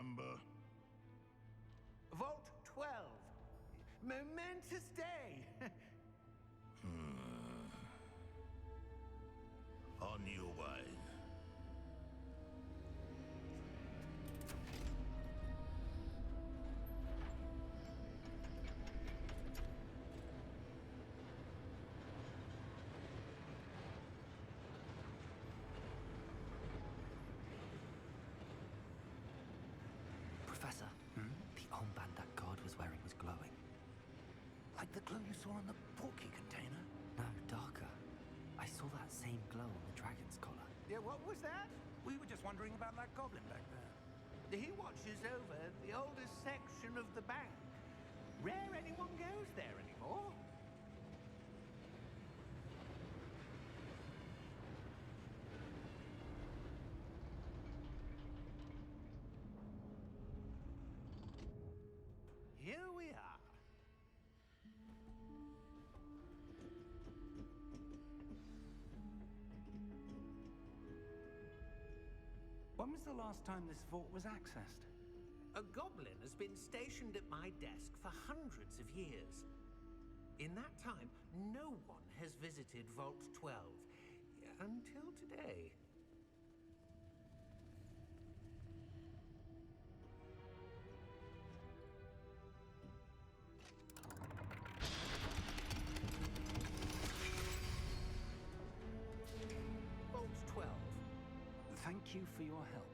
number? Vault 12. Momentous day. On your way. Professor, the armband that guard was wearing was glowing. Like the glow you saw on the porky container? No, darker. I saw that same glow on the dragon's collar. Yeah, what was that? We were just wondering about that goblin back there. He watches over the oldest section of the bank. Rare anyone goes there anymore. Here we are. When was the last time this vault was accessed? A goblin has been stationed at my desk for hundreds of years. In that time, no one has visited Vault 12 until today. Vault 12. Thank you for your help.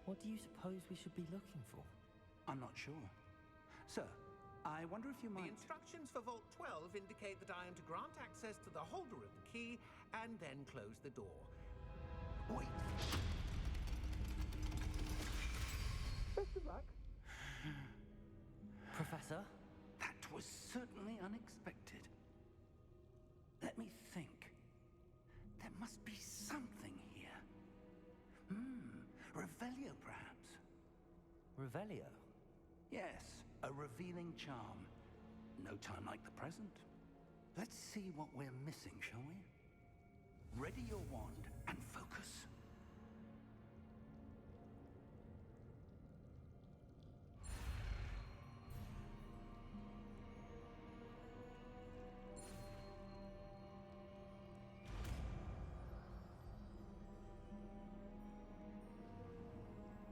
What do you suppose we should be looking for? I'm not sure. Sir, I wonder if you The might... instructions for Vault 12 indicate that I am to grant access to the holder of the key and then close the door. Wait! Best of luck. Professor? That was certainly unexpected. Let me think. There must be something here. Revelio, perhaps? Revelio? Yes, a revealing charm. No time like the present. Let's see what we're missing, shall we? Ready your wand and focus.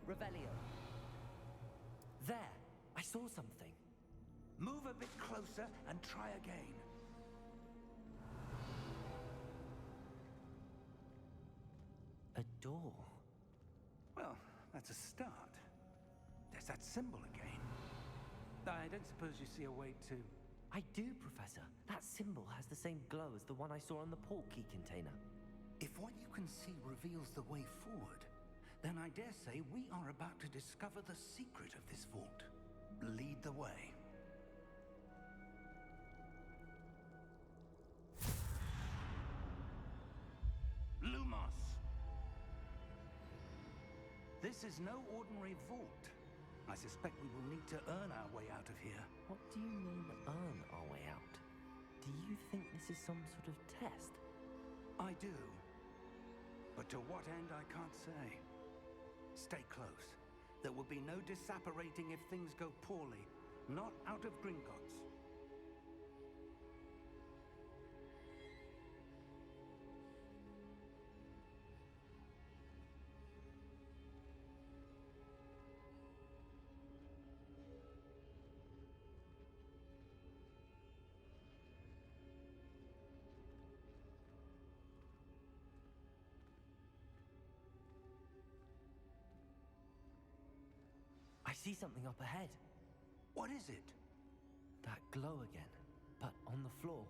Revelio. There! I saw something. Move a bit closer and try again. A door. Well, that's a start. There's that symbol again. I don't suppose you see a way to... I do, Professor. That symbol has the same glow as the one I saw on the port key container. If what you can see reveals the way forward, then I dare say we are about to discover the secret of this vault. Lead the way. Lumos! This is no ordinary vault. I suspect we will need to earn our way out of here. What do you mean, earn our way out? Do you think this is some sort of test? I do. But to what end, I can't say. Stay close. There will be no disapparating if things go poorly. Not out of Gringotts. I see something up ahead. What is it? That glow again, but on the floor.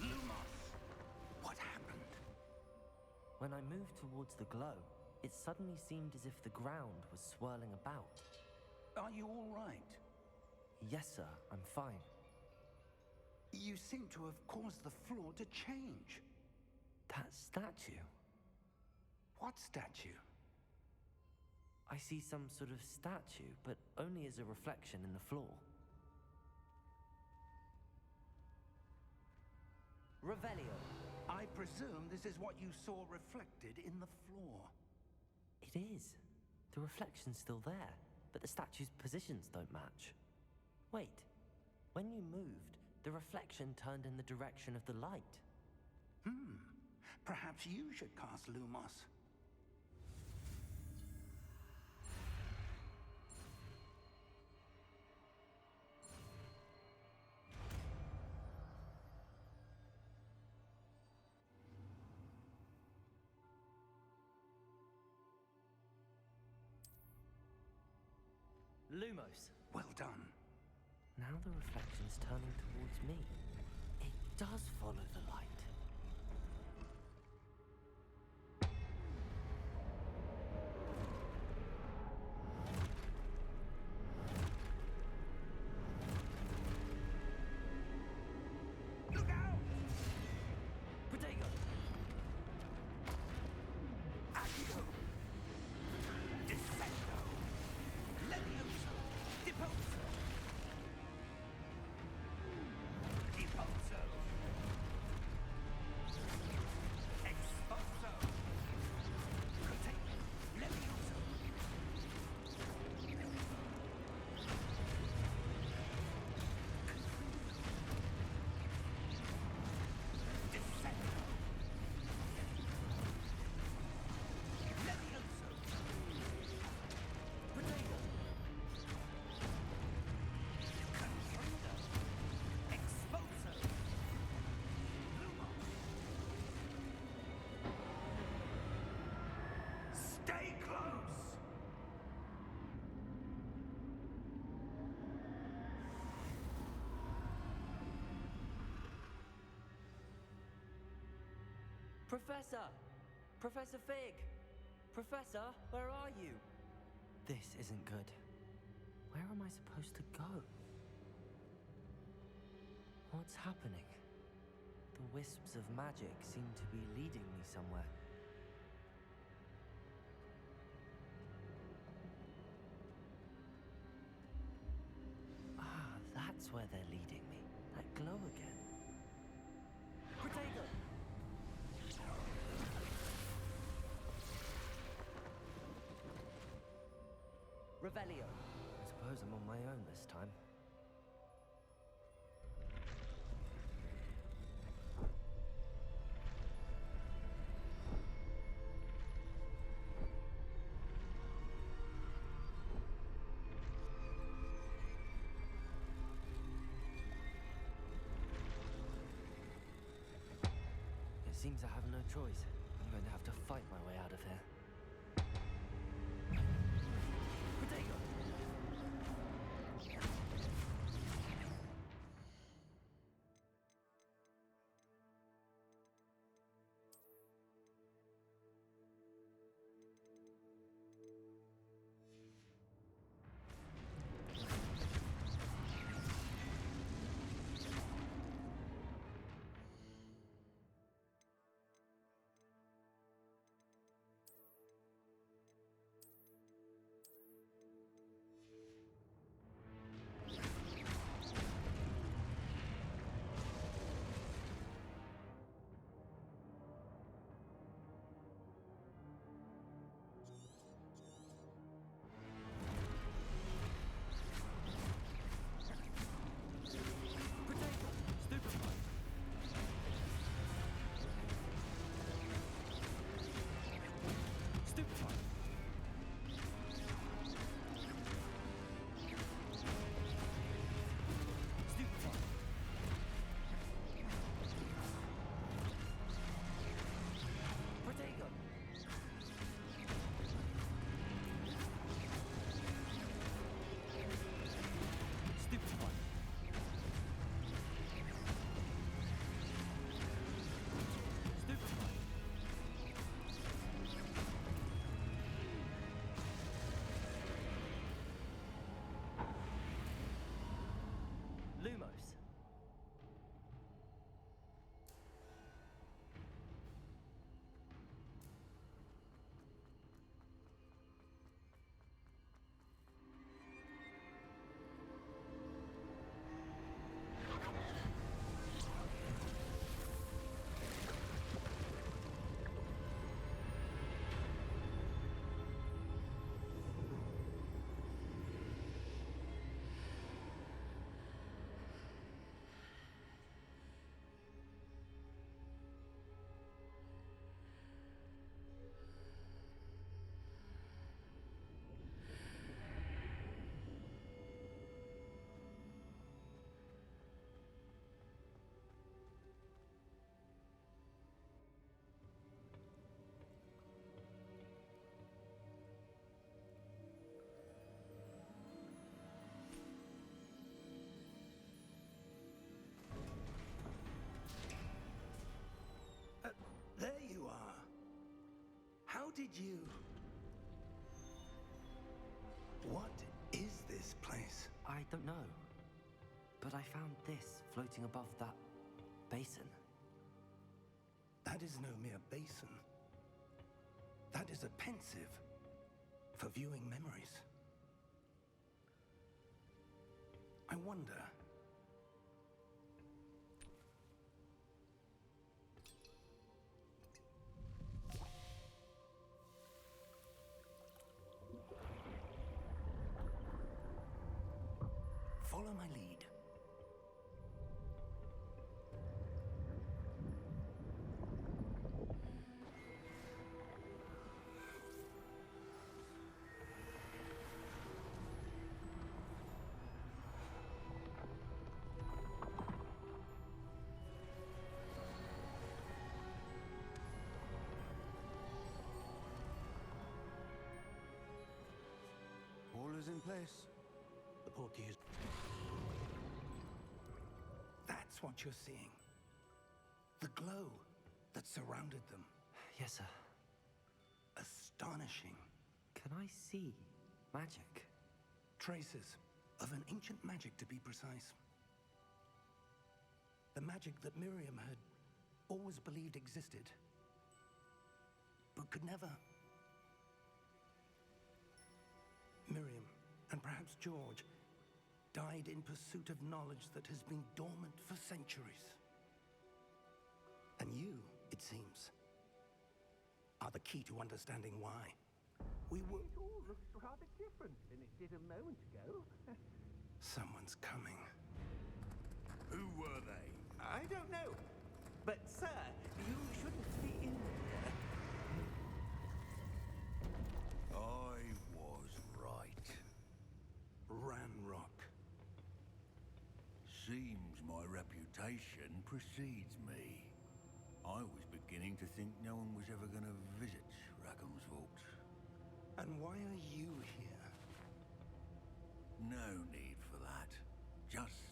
Lumos! What happened? When I moved towards the glow, it suddenly seemed as if the ground was swirling about. Are you all right? Yes, sir, I'm fine. You seem to have caused the floor to change. That statue? What statue? I see some sort of statue, but only as a reflection in the floor. Revelio. I presume this is what you saw reflected in the floor. It is. The reflection's still there, but the statue's positions don't match. Wait. When you moved, the reflection turned in the direction of the light. Perhaps you should cast Lumos. Lumos. Well done. Now the reflection's turning towards me. It does follow the light. Look out! Potato! Accio! Descendo! Levioso! Deposo! Deposo! Exposo! Potato! Levioso! Descendo! Levioso! Potato! Confundo! Exposo! Lumos! Stay close! Professor! Professor Fig! Professor, where are you? This isn't good. Where am I supposed to go? What's happening? The wisps of magic seem to be leading me somewhere. Ah, that's where they're leading me. That glow again. Potato! Revelio. I suppose I'm on my own this time. It seems I have no choice. I'm going to have to fight my way out of here. Potato! How did you... What is this place? I don't know. But I found this floating above that basin. That is no mere basin. That is a pensive for viewing memories. I wonder... Follow my lead. All is in place. The portkey is... That's what you're seeing. The glow that surrounded them. Yes, sir. Astonishing. Can I see magic? Traces of an ancient magic, to be precise. The magic that Miriam had always believed existed, but could never. Miriam, and perhaps George, died in pursuit of knowledge that has been dormant for centuries. And you, it seems, are the key to understanding why. We were... It all looks rather different than it did a moment ago. Someone's coming. Who were they? I don't know. But, sir, you shouldn't be in here. I was right. Ranrock. Seems my reputation precedes me. I was beginning to think no one was ever going to visit Rackham's vault. And why are you here? No need for that. Just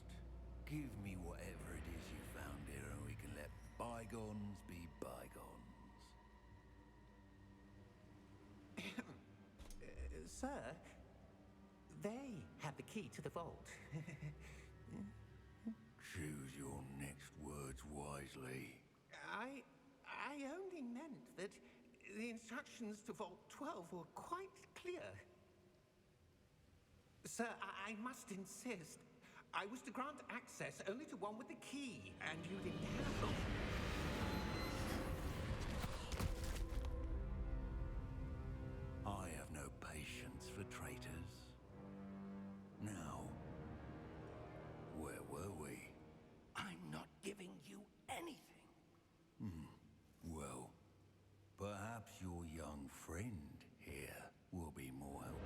give me whatever it is you found here and we can let bygones be bygones. Sir, they have the key to the vault. Choose your next words wisely. I only meant that the instructions to Vault 12 were quite clear. Sir, I must insist. I was to grant access only to one with the key, and you didn't have them. I have no patience for traitors. Now, where were we? I'm not giving you anything. Well, perhaps your young friend here will be more helpful.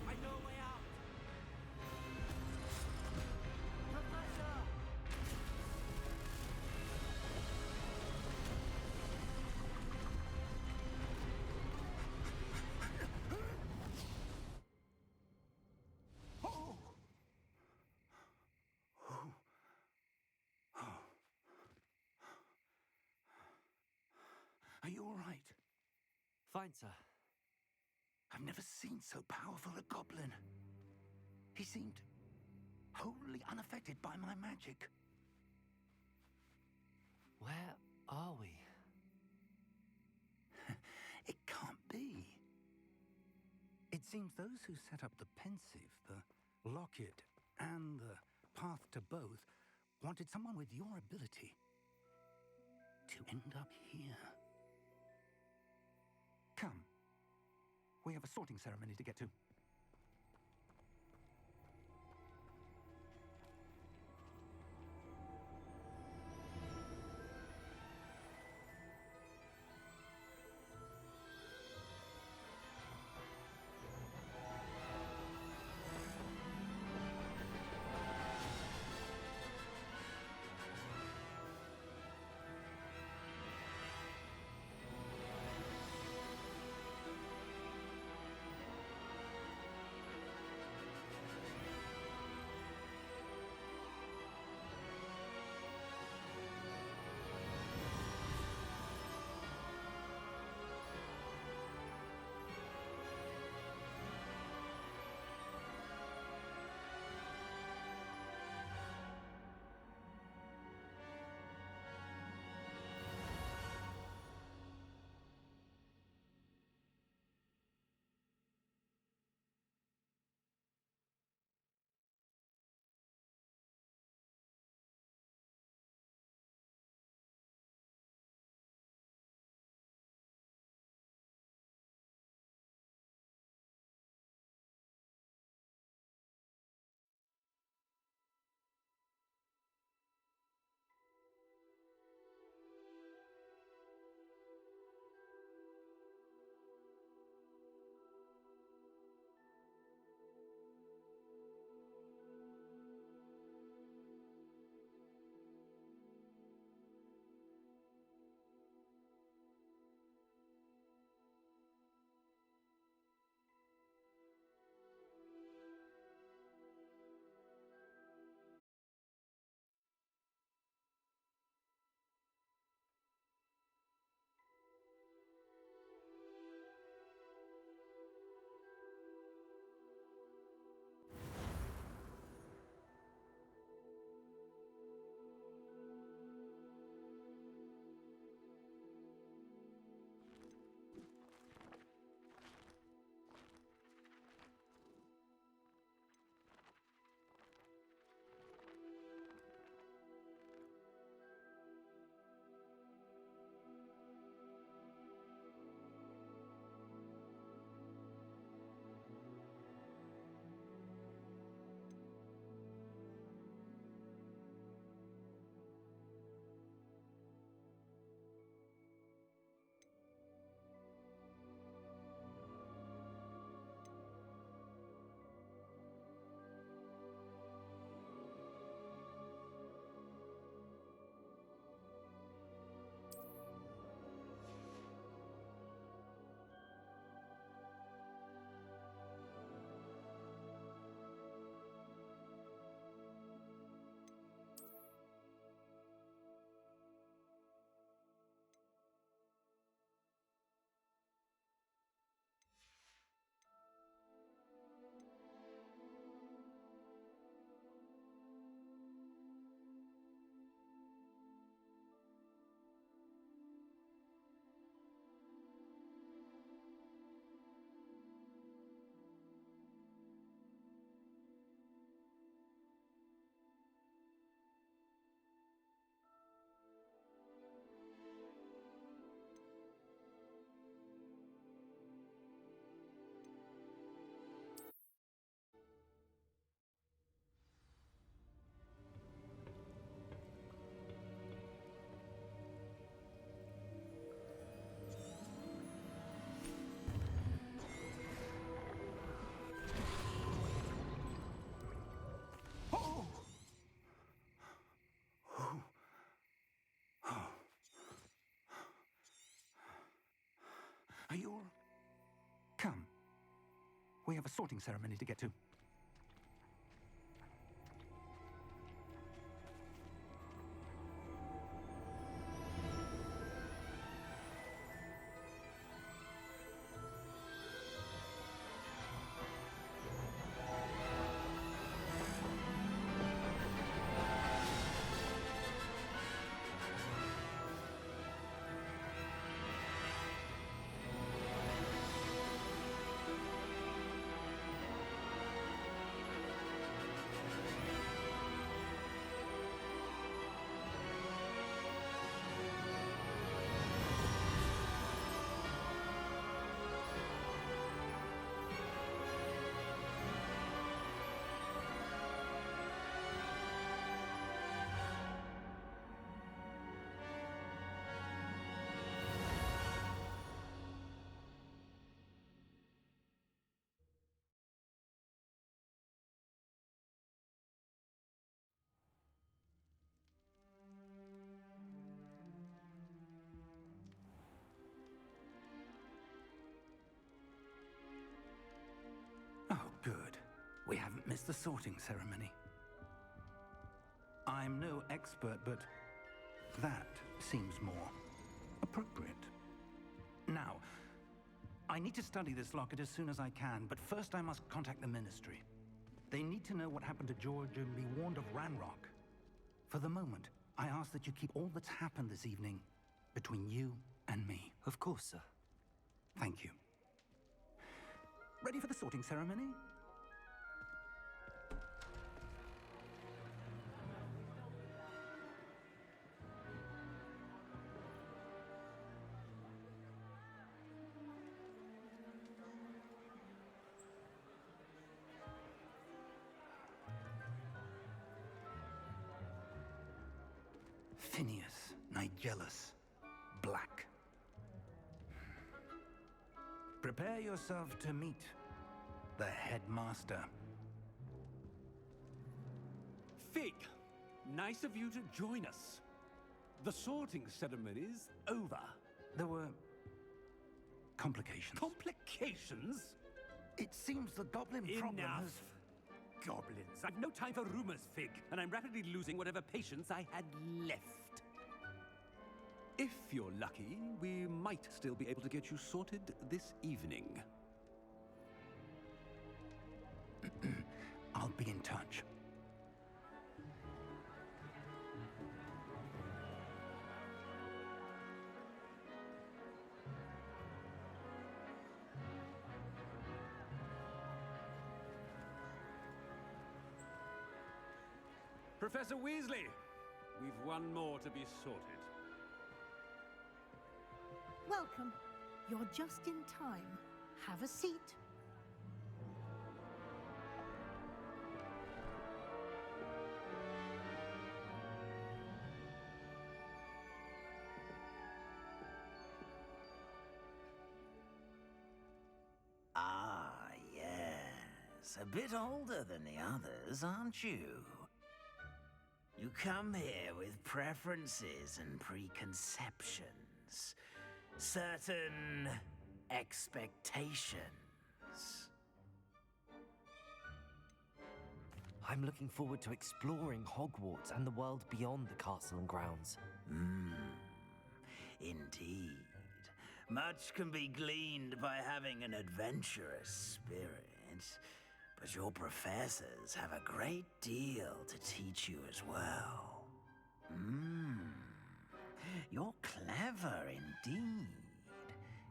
I know a way out! Are you all right? Fine, sir. I've never seen so powerful a goblin. He seemed wholly unaffected by my magic. Where are we? It can't be. It seems those who set up the pensive, the locket, and the path to both wanted someone with your ability to end up here. Come, We have a sorting ceremony to get to. Are you all... Come. We have a sorting ceremony to get to. We haven't missed the sorting ceremony. I'm no expert, but that seems more appropriate. Now, I need to study this locket as soon as I can, but first I must contact the Ministry. They need to know what happened to George and be warned of Ranrock. For the moment, I ask that you keep all that's happened this evening between you and me. Of course, sir. Thank you. Ready for the sorting ceremony? Phineas Nigellus Black. Prepare yourself to meet the headmaster. Fig, nice of you to join us. The sorting ceremony's over. There were complications. Complications? It seems the goblin problem Enough. has... Goblins. I've no time for rumors, Fig, and I'm rapidly losing whatever patience I had left. If you're lucky, we might still be able to get you sorted this evening. I'll be in touch. Professor Weasley, we've one more to be sorted. Welcome. You're just in time. Have a seat. Ah, yes. A bit older than the others, aren't you? You come here with preferences and preconceptions. Certain expectations. I'm looking forward to exploring Hogwarts and the world beyond the castle and grounds. Indeed. Much can be gleaned by having an adventurous spirit, but your professors have a great deal to teach you as well. You're clever indeed.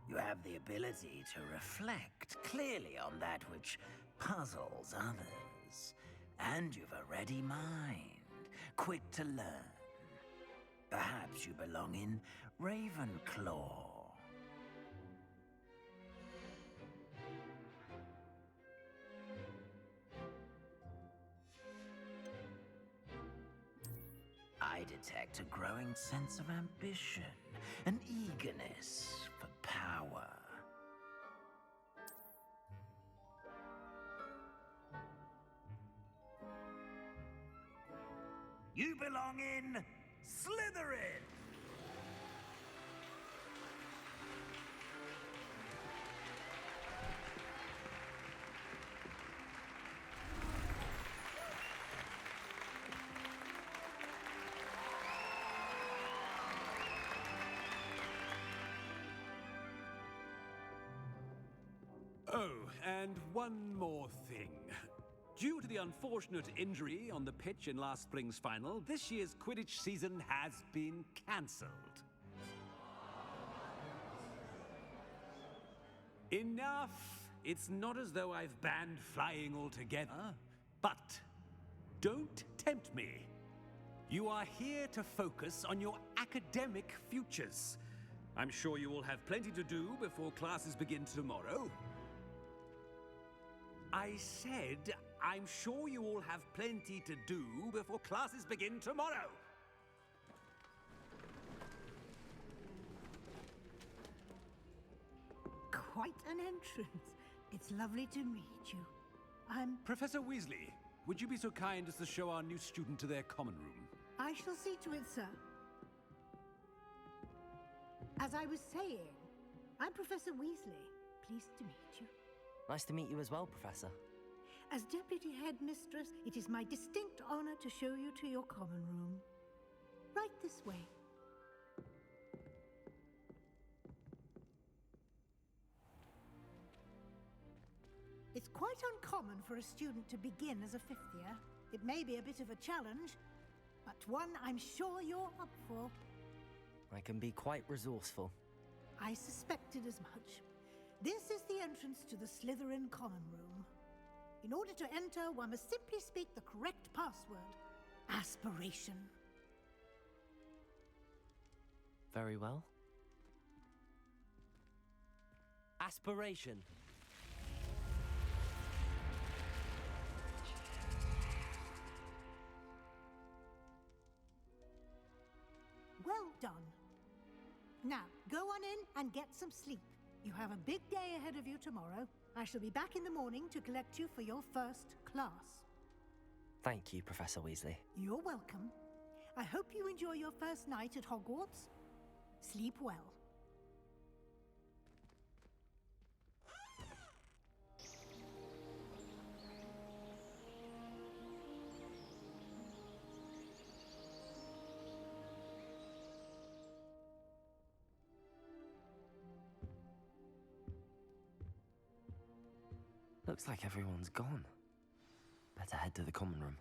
You have the ability to reflect clearly on that which puzzles others. And you've a ready mind, quick to learn. Perhaps you belong in Ravenclaw. I detect a growing sense of ambition, an eagerness for power. You belong in Slytherin! Oh, and one more thing. Due to the unfortunate injury on the pitch in last spring's final, this year's Quidditch season has been cancelled. Enough! It's not as though I've banned flying altogether. But don't tempt me. You are here to focus on your academic futures. I'm sure you will have plenty to do before classes begin tomorrow. I said, I'm sure you all have plenty to do before classes begin tomorrow. Quite an entrance. It's lovely to meet you. I'm... Professor Weasley, would you be so kind as to show our new student to their common room? I shall see to it, sir. As I was saying, I'm Professor Weasley. Pleased to meet you. Nice to meet you as well, Professor. As Deputy Headmistress, it is my distinct honor to show you to your common room. Right this way. It's quite uncommon for a student to begin as a fifth year. It may be a bit of a challenge, but one I'm sure you're up for. I can be quite resourceful. I suspected as much. This is the entrance to the Slytherin common room. In order to enter, one must simply speak the correct password. Aspiration. Very well. Aspiration. Well done. Now, go on in and get some sleep. You have a big day ahead of you tomorrow. I shall be back in the morning to collect you for your first class. Thank you, Professor Weasley. You're welcome. I hope you enjoy your first night at Hogwarts. Sleep well. Looks like everyone's gone. Better head to the common room.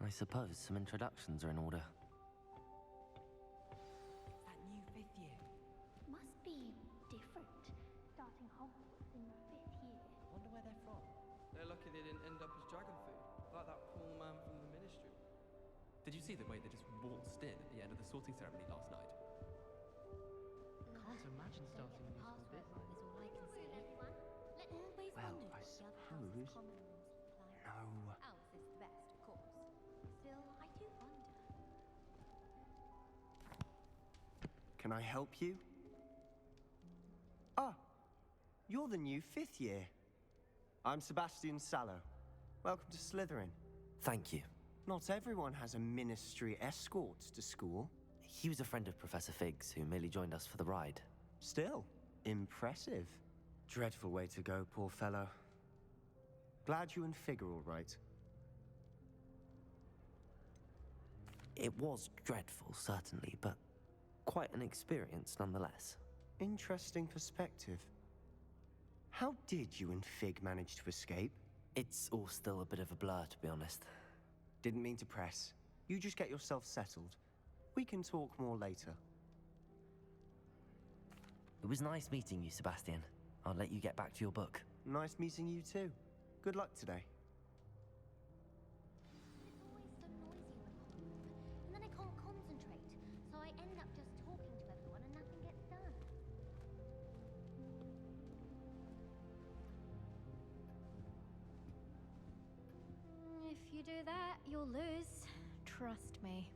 I suppose some introductions are in order. That new fifth year. Must be different, starting Hogwarts in the fifth year. Wonder where they're from. They're lucky they didn't end up as dragon food, like that poor man from the Ministry. Did you see the way they just waltzed in at the end of the sorting ceremony last night? Can't imagine starting a musical business. Is all I can see. Everyone, always Well, wondered I what the other suppose- common rooms look like. No. Ours is the best, of course. Still, I do wonder. Can I help you? Ah, you're the new fifth year. I'm Sebastian Sallow. Welcome to Slytherin. Thank you. Not everyone has a ministry escort to school. He was a friend of Professor Fig's who merely joined us for the ride. Still, impressive. Dreadful way to go, poor fellow. Glad you and Fig are all right. It was dreadful, certainly, but quite an experience nonetheless. Interesting perspective. How did you and Fig manage to escape? It's all still a bit of a blur, to be honest. Didn't mean to press. You just get yourself settled. We can talk more later. It was nice meeting you, Sebastian. I'll let you get back to your book. Nice meeting you too. Good luck today. It's always so noisy in the common room, and then I can't concentrate, so I end up just talking to everyone and nothing gets done. If you do that, you'll lose. Trust me.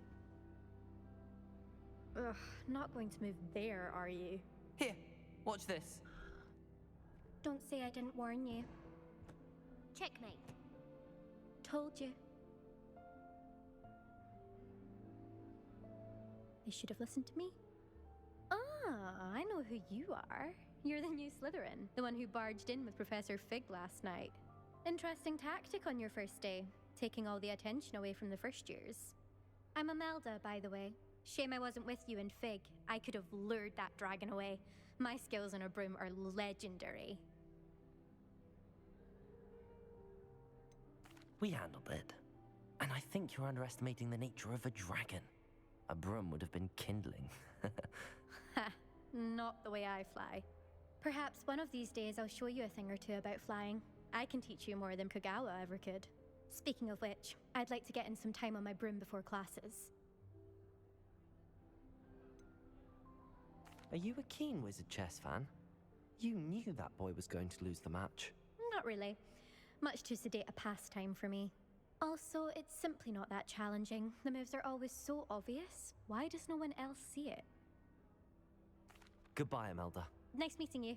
Ugh, not going to move there, are you? Here, watch this. Don't say I didn't warn you. Checkmate. Told you. You should have listened to me. Ah, I know who you are. You're the new Slytherin, the one who barged in with Professor Fig last night. Interesting tactic on your first day, taking all the attention away from the first years. I'm Imelda, by the way. Shame I wasn't with you and Fig. I could have lured that dragon away. My skills on a broom are legendary. We handled it. And I think you're underestimating the nature of a dragon. A broom would have been kindling. Ha, not the way I fly. Perhaps one of these days I'll show you a thing or two about flying. I can teach you more than Kagawa ever could. Speaking of which, I'd like to get in some time on my broom before classes. Are you a keen Wizard chess fan? You knew that boy was going to lose the match. Not really. Much too sedate a pastime for me. Also, it's simply not that challenging. The moves are always so obvious. Why does no one else see it? Goodbye, Imelda. Nice meeting you.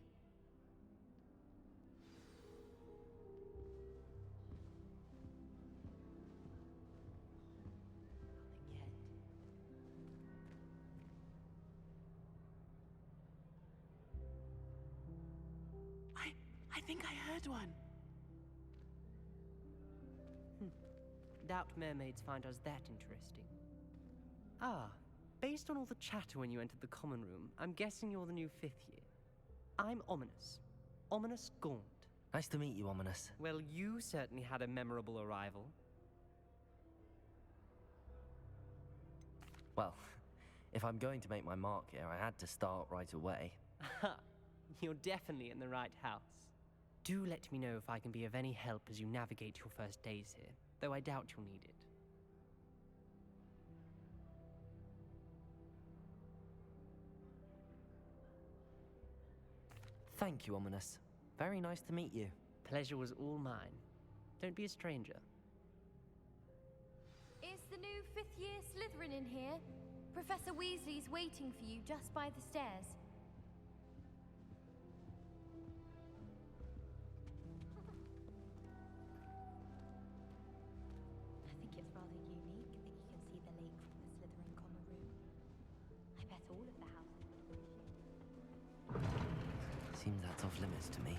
I think I heard one. Doubt mermaids find us that interesting. Ah, based on all the chatter when you entered the common room, I'm guessing you're the new 5th year. I'm Ominous. Ominous Gaunt. Nice to meet you, Ominous. Well, you certainly had a memorable arrival. Well, if I'm going to make my mark here, I had to start right away. Aha, you're definitely in the right house. Do let me know if I can be of any help as you navigate your first days here, though I doubt you'll need it. Thank you, Ominous. Very nice to meet you. Pleasure was all mine. Don't be a stranger. Is the new 5th year Slytherin in here? Professor Weasley's waiting for you just by the stairs. I think it's rather unique that you can see the lake from the Slytherin common room. I bet all of the houses would appreciate it. Seems that's off limits to me.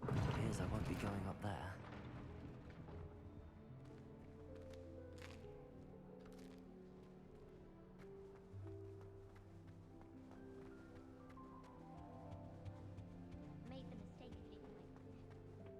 Appears I won't be going up there. Made the mistake of leaving my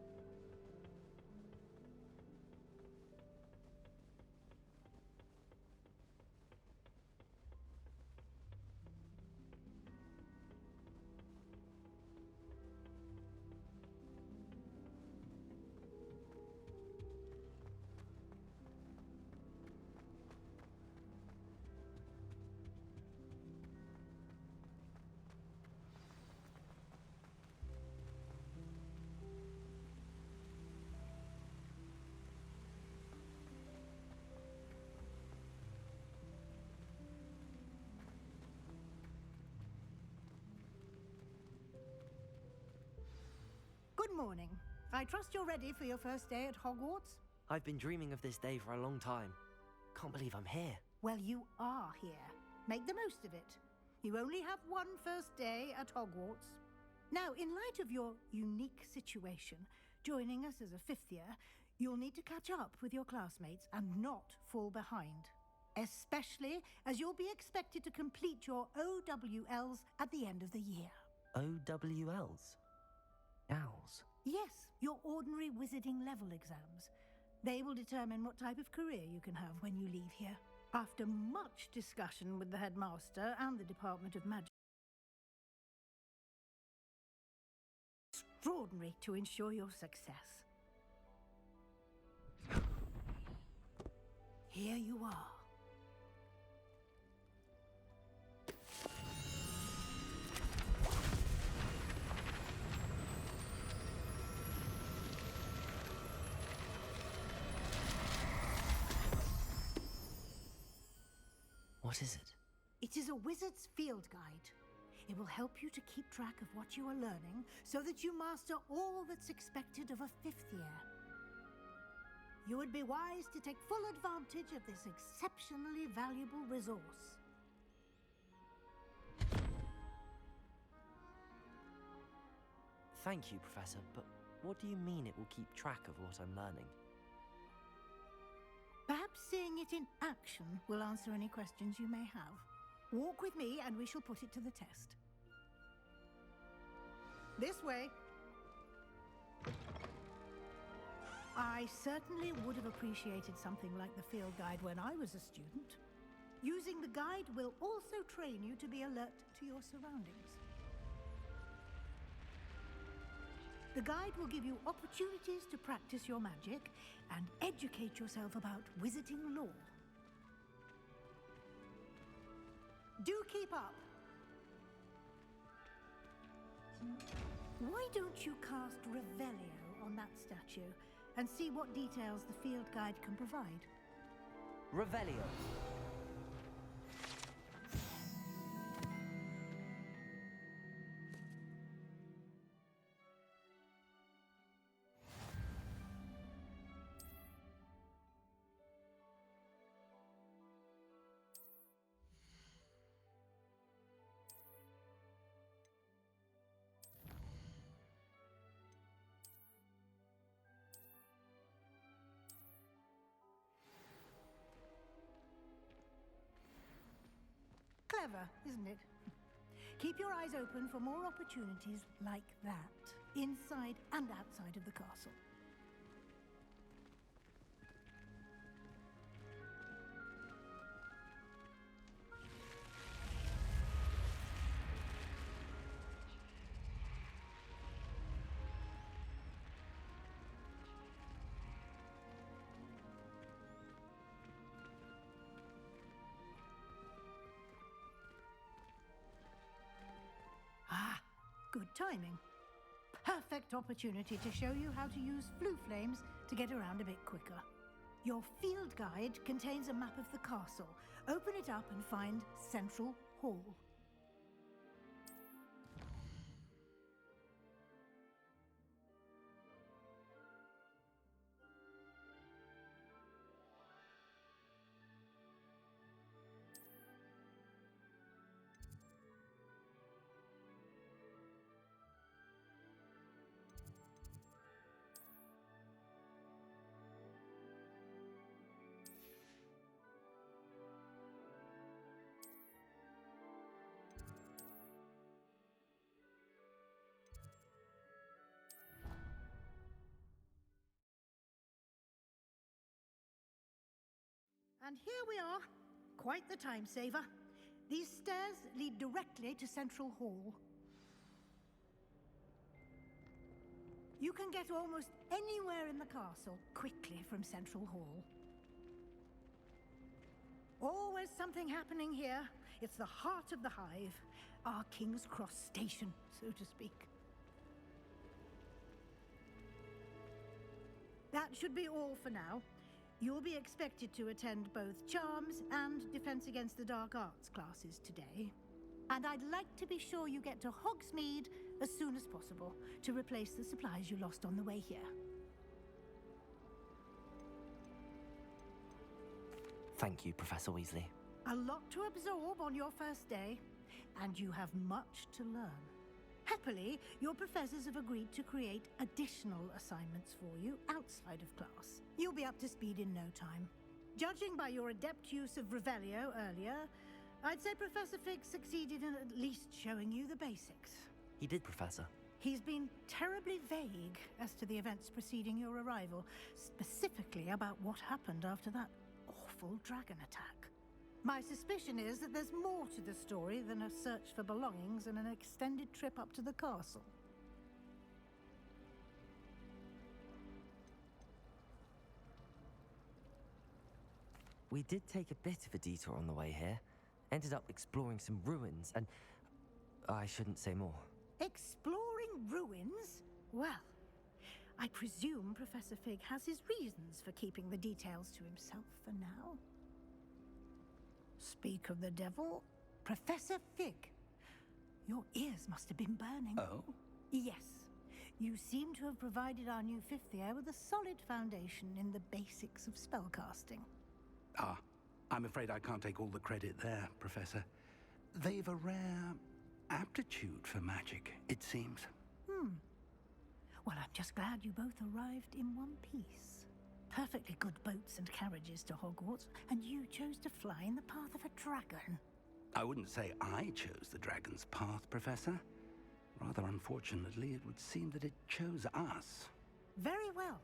Good morning. I trust you're ready for your first day at Hogwarts? I've been dreaming of this day for a long time. Can't believe I'm here. Well, you are here. Make the most of it. You only have one first day at Hogwarts. Now, in light of your unique situation, joining us as a 5th year, you'll need to catch up with your classmates and not fall behind. Especially as you'll be expected to complete your OWLs at the end of the year. OWLs? Owls? Yes, your ordinary wizarding level exams. They will determine what type of career you can have when you leave here. After much discussion with the headmaster and the Department of Magic, extraordinary to ensure your success. Here you are. What is it? It is a wizard's field guide. It will help you to keep track of what you are learning so that you master all that's expected of a 5th year. You would be wise to take full advantage of this exceptionally valuable resource. Thank you, Professor, but what do you mean it will keep track of what I'm learning? Perhaps Perhaps seeing it in action will answer any questions you may have. Walk with me and we shall put it to the test. This way. I certainly would have appreciated something like the field guide when I was a student. Using the guide will also train you to be alert to your surroundings. The guide will give you opportunities to practice your magic and educate yourself about wizarding lore. Do keep up! Why don't you cast Revelio on that statue and see what details the field guide can provide? Revelio. Clever, isn't it? Keep your eyes open for more opportunities like that, inside and outside of the castle. Good timing. Perfect opportunity to show you how to use flue flames to get around a bit quicker. Your field guide contains a map of the castle. Open it up and find Central Hall. And here we are. Quite the time saver. These stairs lead directly to Central Hall. You can get almost anywhere in the castle quickly from Central Hall. Always something happening here. It's the heart of the hive, our King's Cross station, so to speak. That should be all for now. You'll be expected to attend both Charms and Defense Against the Dark Arts classes today. And I'd like to be sure you get to Hogsmeade as soon as possible to replace the supplies you lost on the way here. Thank you, Professor Weasley. A lot to absorb on your first day, and you have much to learn. Happily, your professors have agreed to create additional assignments for you outside of class. You'll be up to speed in no time. Judging by your adept use of Revelio earlier, I'd say Professor Fig succeeded in at least showing you the basics. He did, Professor. He's been terribly vague as to the events preceding your arrival, specifically about what happened after that awful dragon attack. My suspicion is that there's more to the story than a search for belongings and an extended trip up to the castle. We did take a bit of a detour on the way here. Ended up exploring some ruins and... I shouldn't say more. Exploring ruins? Well, I presume Professor Fig has his reasons for keeping the details to himself for now. Speak of the devil, Professor Fig. Your ears must have been burning. Oh? Yes. You seem to have provided our new fifth year with a solid foundation in the basics of spellcasting. Ah, I'm afraid I can't take all the credit there, Professor. They've a rare aptitude for magic, it seems. Well, I'm just glad you both arrived in one piece. perfectly good boats and carriages to Hogwarts, and you chose to fly in the path of a dragon. I wouldn't say I chose the dragon's path, Professor. Rather unfortunately, it would seem that it chose us. Very well.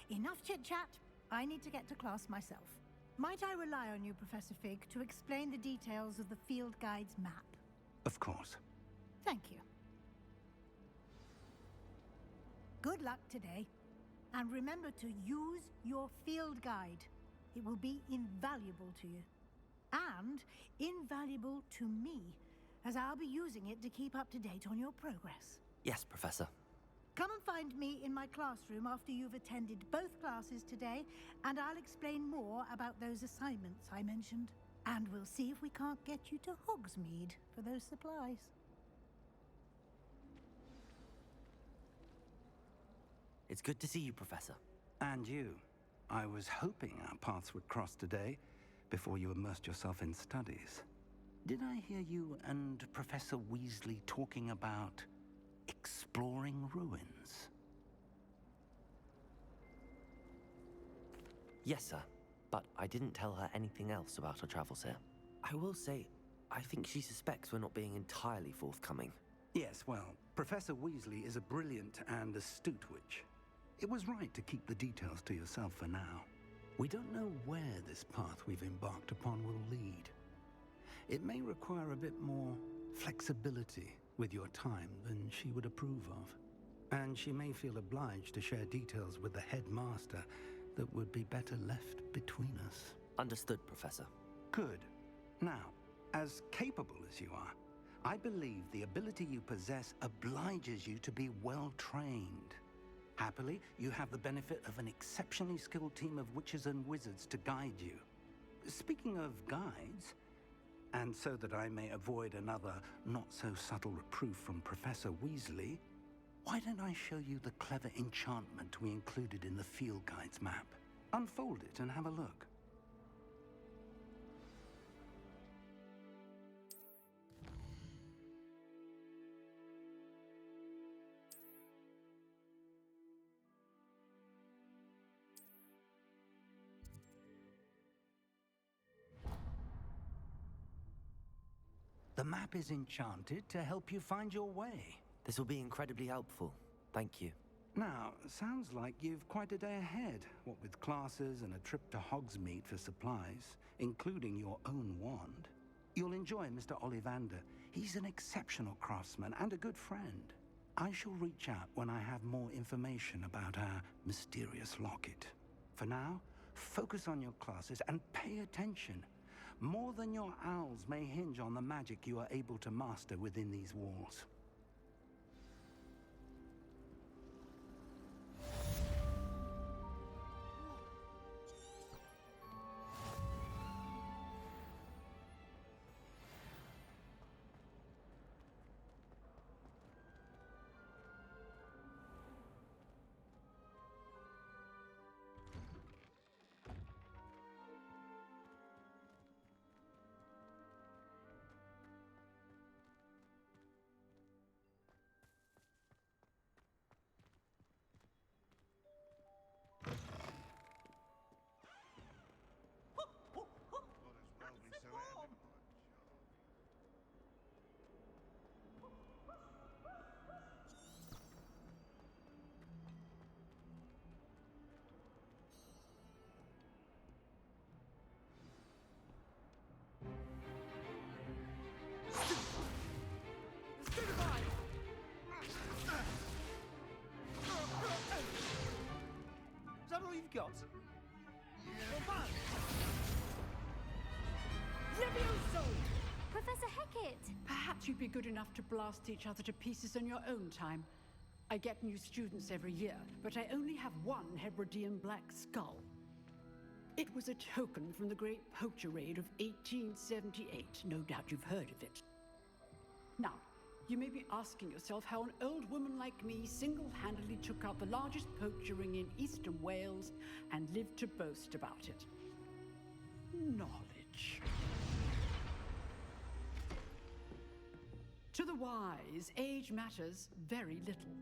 Enough chit-chat. I need to get to class myself. Might I rely on you, Professor Fig, to explain the details of the field guide's map? Of course. Thank you. Good luck today. And remember to use your field guide. It will be invaluable to you. And invaluable to me, as I'll be using it to keep up to date on your progress. Yes, Professor. Come and find me in my classroom after you've attended both classes today, and I'll explain more about those assignments I mentioned. And we'll see if we can't get you to Hogsmeade for those supplies. It's good to see you, Professor. And you. I was hoping our paths would cross today, before you immersed yourself in studies. Did I hear you and Professor Weasley talking about exploring ruins? Yes, sir. But I didn't tell her anything else about our travels here. I will say, I think she suspects we're not being entirely forthcoming. Yes, well, Professor Weasley is a brilliant and astute witch. It was right to keep the details to yourself for now. We don't know where this path we've embarked upon will lead. It may require a bit more flexibility with your time than she would approve of. And she may feel obliged to share details with the headmaster that would be better left between us. Understood, Professor. Good. Now, as capable as you are, I believe the ability you possess obliges you to be well trained. Happily, you have the benefit of an exceptionally skilled team of witches and wizards to guide you. Speaking of guides, and so that I may avoid another not-so-subtle reproof from Professor Weasley, why don't I show you the clever enchantment we included in the field guide's map? Unfold it and have a look. The map is enchanted to help you find your way. This will be incredibly helpful. Thank you. Now, sounds like you've quite a day ahead, what with classes and a trip to Hogsmeade for supplies, including your own wand. You'll enjoy Mr. Ollivander. He's an exceptional craftsman and a good friend. I shall reach out when I have more information about our mysterious locket. For now, focus on your classes and pay attention. More than your owls may hinge on the magic you are able to master within these walls. Got. Levioso! Professor Hecat! Perhaps you'd be good enough to blast each other to pieces in your own time. I get new students every year, but I only have one Hebridean black skull. It was a token from the Great Poacher Raid of 1878. No doubt you've heard of it. Now, you may be asking yourself how an old woman like me single-handedly took out the largest poacher ring in eastern Wales and lived to boast about it. Knowledge. To the wise, age matters very little.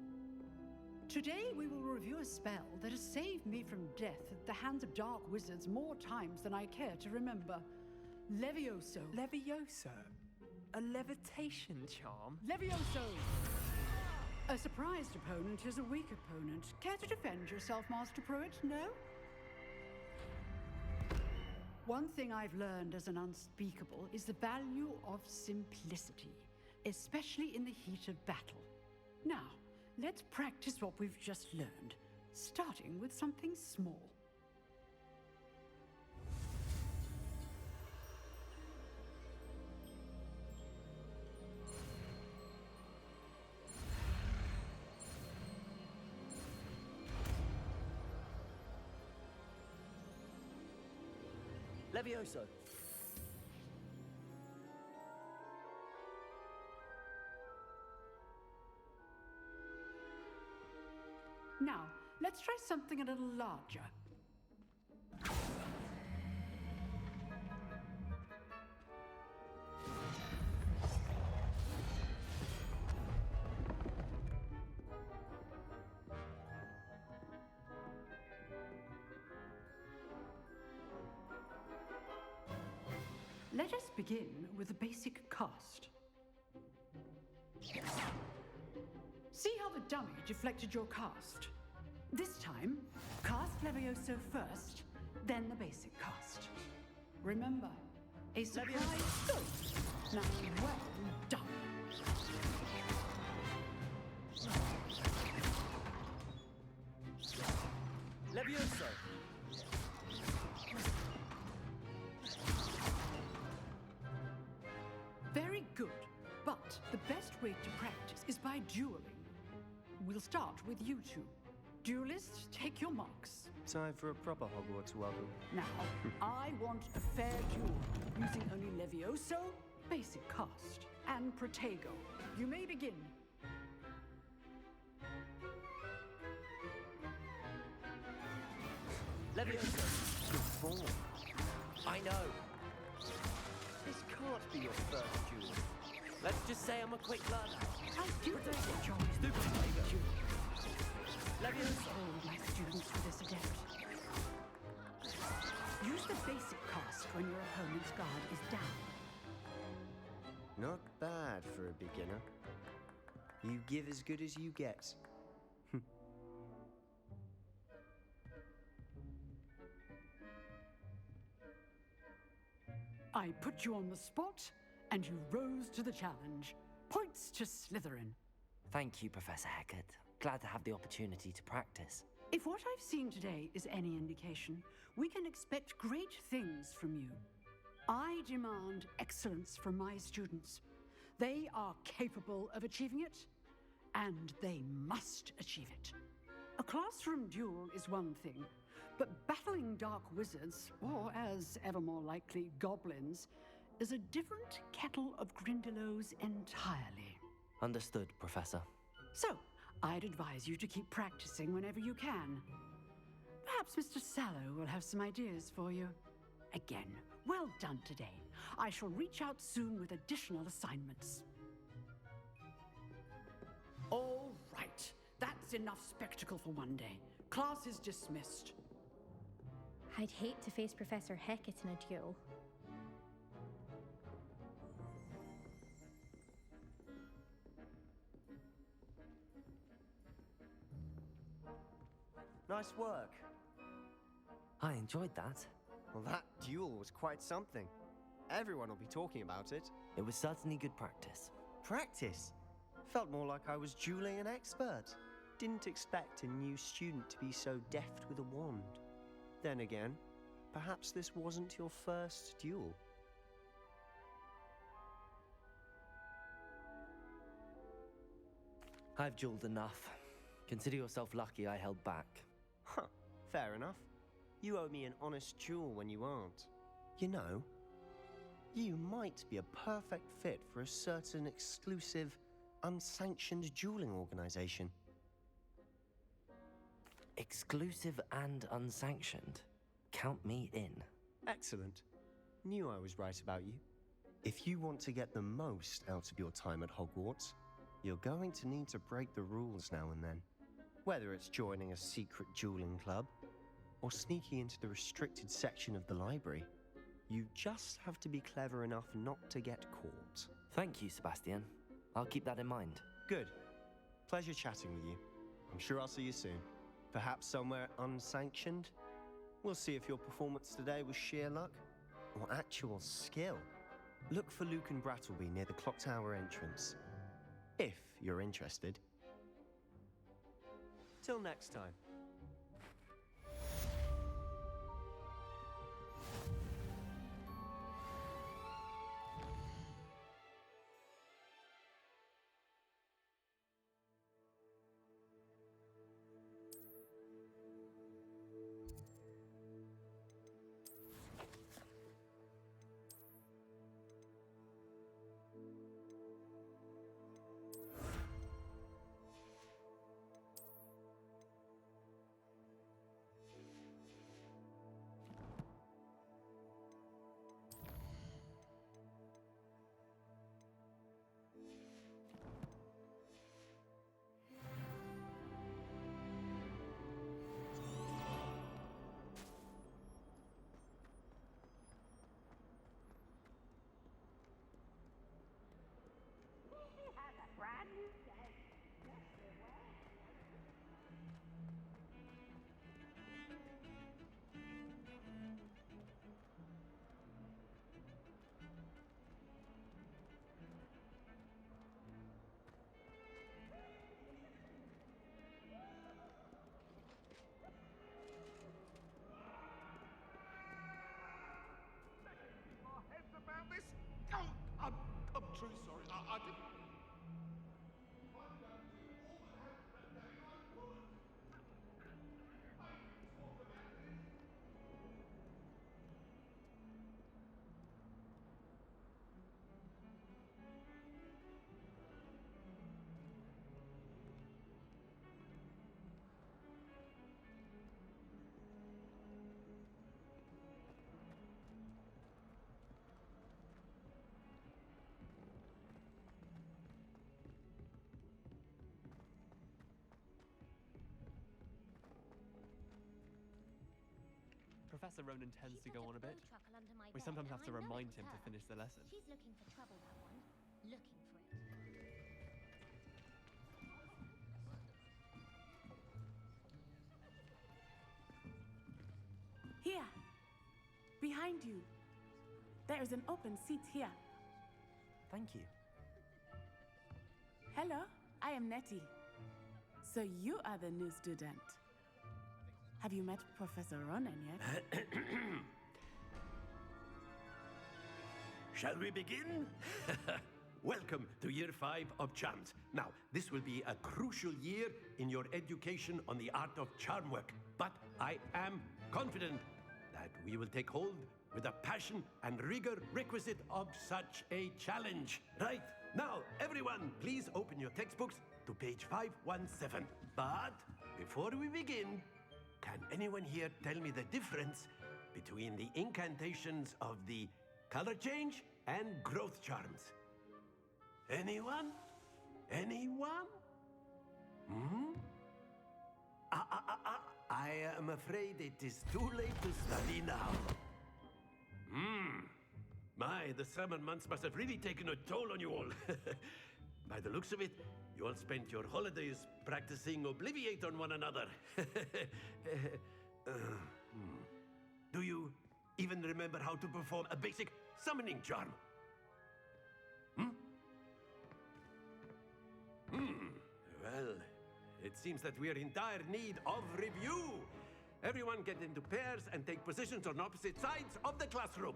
Today we will review a spell that has saved me from death at the hands of dark wizards more times than I care to remember. Levioso. Levioso? A levitation charm? Levioso! A surprised opponent is a weak opponent. Care to defend yourself, Master Pruitt? No? One thing I've learned as an unspeakable is the value of simplicity, especially in the heat of battle. Now, let's practice what we've just learned, starting with something small. Levioso. Now, let's try something a little larger. Let us begin with a basic cast. See how the dummy deflected your cast? This time, cast Levioso first, then the basic cast. Remember, a surprise ghost. Now, well done. Levioso. Very good, but the best way to practice is by dueling. We'll start with you two. Duelists, take your marks. Time for a proper Hogwarts welcome. Now, I want a fair duel, using only Levioso, basic cast, and Protego. You may begin. Levioso. Good form. I know. This can't be your first duel. Let's just say I'm a quick learner. How do you enjoy Stupid Protego. Levioso. Hold my students for this adept. Use the basic cast when your opponent's guard is down. Not bad for a beginner. You give as good as you get. I put you on the spot, and you rose to the challenge. Points to Slytherin. Thank you, Professor Hecat. Glad to have the opportunity to practice. If what I've seen today is any indication, we can expect great things from you. I demand excellence from my students. They are capable of achieving it, and they must achieve it. A classroom duel is one thing, but battling dark wizards, or as ever more likely, goblins, is a different kettle of Grindylows entirely. Understood, Professor. So, I'd advise you to keep practicing whenever you can. Perhaps Mr. Sallow will have some ideas for you. Again, well done today. I shall reach out soon with additional assignments. All right, that's enough spectacle for one day. Class is dismissed. I'd hate to face Professor Hecat in a duel. Nice work. I enjoyed that. Well, that duel was quite something. Everyone will be talking about it. It was certainly good practice. Practice? Felt more like I was dueling an expert. Didn't expect a new student to be so deft with a wand. Then again, perhaps this wasn't your first duel. I've dueled enough. Consider yourself lucky I held back. Huh, fair enough. You owe me an honest duel when you aren't. You know, you might be a perfect fit for a certain exclusive, unsanctioned dueling organization. Exclusive and unsanctioned. Count me in. Excellent. Knew I was right about you. If you want to get the most out of your time at Hogwarts, you're going to need to break the rules now and then. Whether it's joining a secret dueling club or sneaking into the restricted section of the library, you just have to be clever enough not to get caught. Thank you, Sebastian. I'll keep that in mind. Good. Pleasure chatting with you. I'm sure I'll see you soon. Perhaps somewhere unsanctioned? We'll see if your performance today was sheer luck or actual skill. Look for Luke and Brattleby near the clock tower entrance, if you're interested. Till next time. I'm truly sorry. I didn't. Professor Ronan tends to go on a bit. We sometimes have to remind him to finish the lesson. She's looking for trouble, that one. Looking for it. Here. Behind you. There is an open seat here. Thank you. Hello, I am Nettie. So you are the new student. Have you met Professor Ronan yet? Shall we begin? Welcome to Year 5 of Charms. Now, this will be a crucial year in your education on the art of charm work, but I am confident that we will take hold with the passion and rigor requisite of such a challenge. Right, now, everyone, please open your textbooks to page 517. But before we begin, can anyone here tell me the difference between the incantations of the color change and growth charms? Anyone? Anyone? Hmm? I am afraid it is too late to study now. The summer months must have really taken a toll on you all. By the looks of it, you all spent your holidays practicing Obliviate on one another. Do you even remember how to perform a basic summoning charm? Well, it seems that we are in dire need of review. Everyone get into pairs and take positions on opposite sides of the classroom.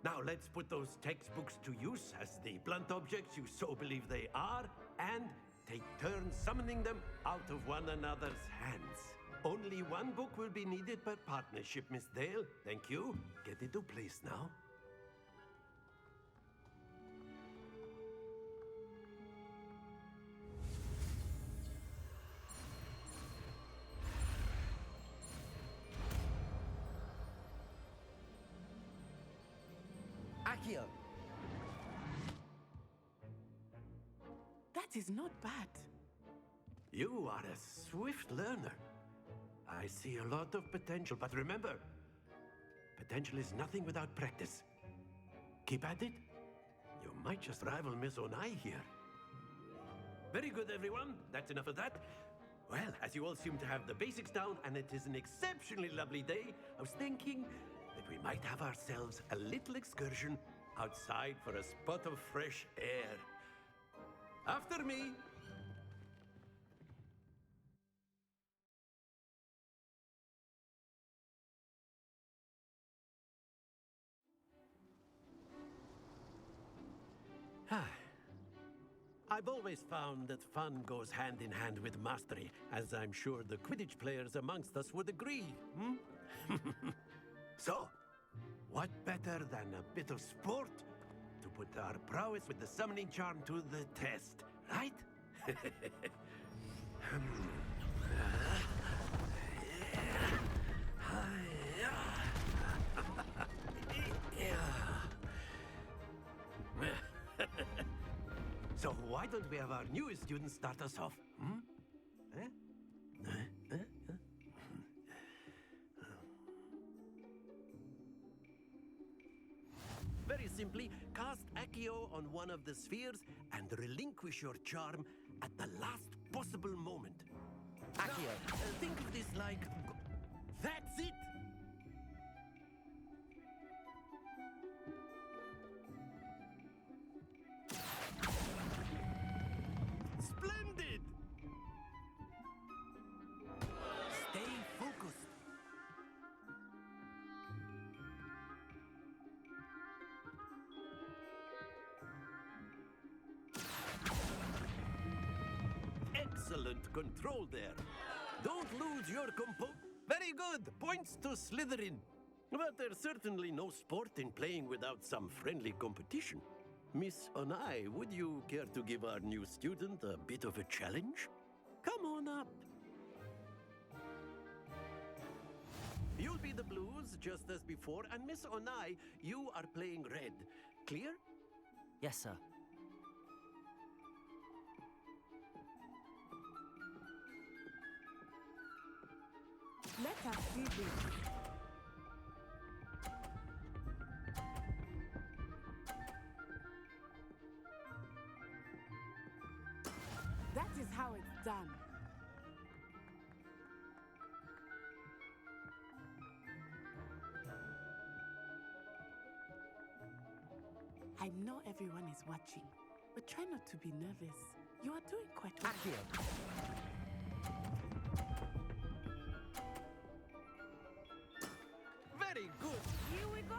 Now let's put those textbooks to use as the blunt objects you so believe they are, and take turns summoning them out of one another's hands. Only one book will be needed per partnership, Miss Dale. Thank you. Get into place now. Accio! That is not bad. You are a swift learner. I see a lot of potential, but remember, potential is nothing without practice. Keep at it. You might just rival Miss Onai here. Very good, everyone. That's enough of that. Well, as you all seem to have the basics down, and it is an exceptionally lovely day, I was thinking that we might have ourselves a little excursion outside for a spot of fresh air. After me. I've always found that fun goes hand in hand with mastery, as I'm sure the Quidditch players amongst us would agree. So, what better than a bit of sport to put our prowess with the summoning charm to the test, right? So why don't we have our newest student start us off? Very simply, cast Accio on one of the spheres and relinquish your charm at the last possible moment. Accio. Think of this like... That's it! Splendid! Stay focused. Excellent control there. Don't lose your compo... Very good! Points to Slytherin. But there's certainly no sport in playing without some friendly competition. Miss Onai, would you care to give our new student a bit of a challenge? Come on up. You'll be the blues, just as before, and Miss Onai, you are playing red. Clear? Yes, sir. Let us see this. That is how it's done. I know everyone is watching, but try not to be nervous. You are doing quite well. Accio. Very good. Here we go.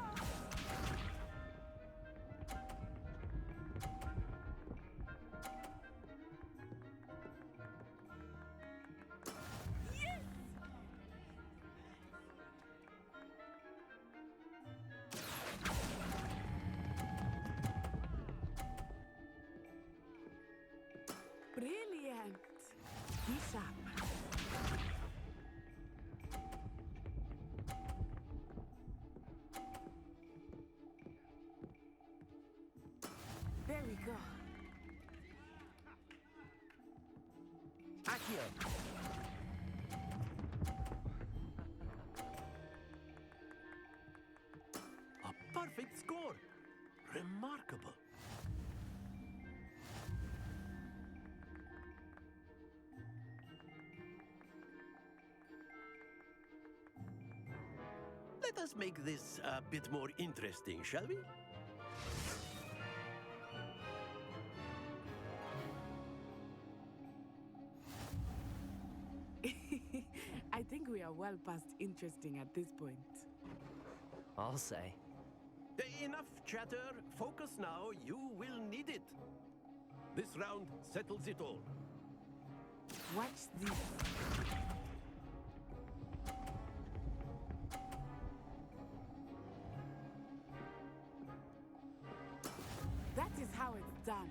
Yes! Brilliant. Be sharp. There we go. Accio. A perfect score. Remarkable. Let us make this a bit more interesting, shall we? I think we are well past interesting at this point. I'll say. Enough chatter. Focus now. You will need it. This round settles it all. Watch this. That is how it's done.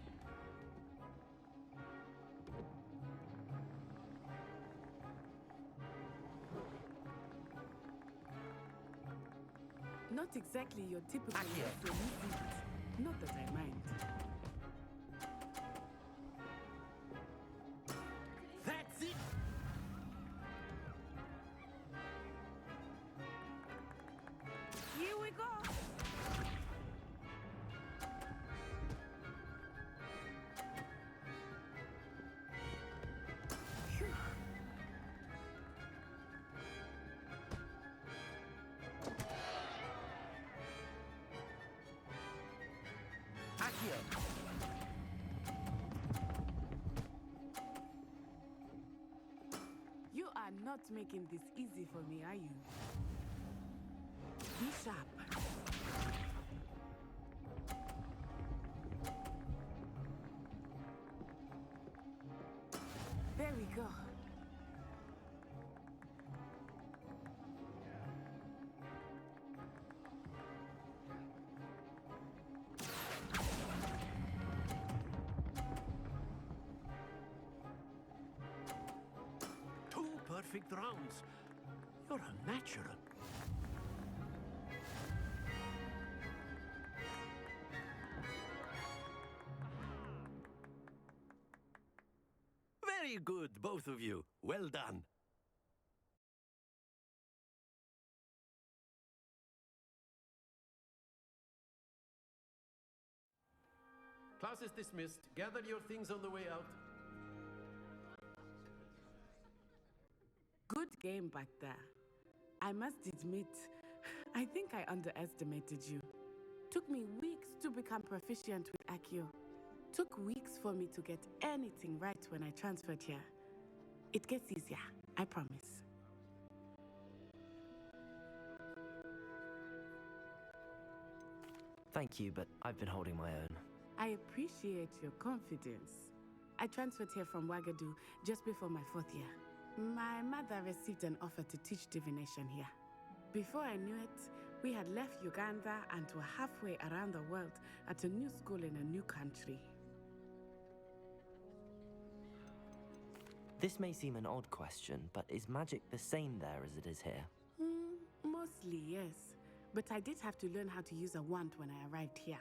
Not exactly your typical lesson, is it? Not that I mind. That's Accio! You are not making this easy for me, are you? Be sharp. There we go. Two perfect rounds. You're a natural. Very good, both of you. Well done. Class is dismissed. Gather your things on the way out. Good game back there. I must admit, I think I underestimated you. Took me weeks to become proficient with Accio. Took weeks for me to get anything right when I transferred here. It gets easier, I promise. Thank you, but I've been holding my own. I appreciate your confidence. I transferred here from Wagadu just before my 4th year. My mother received an offer to teach divination here. Before I knew it, we had left Uganda and were halfway around the world at a new school in a new country. This may seem an odd question, but is magic the same there as it is here? Mostly, yes. But I did have to learn how to use a wand when I arrived here.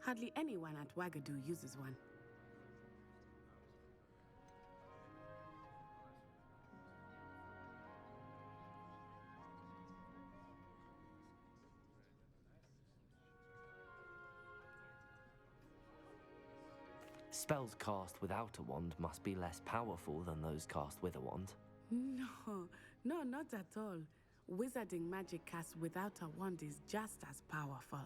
Hardly anyone at Wagadu uses one. Spells cast without a wand must be less powerful than those cast with a wand. No, not at all. Wizarding magic cast without a wand is just as powerful.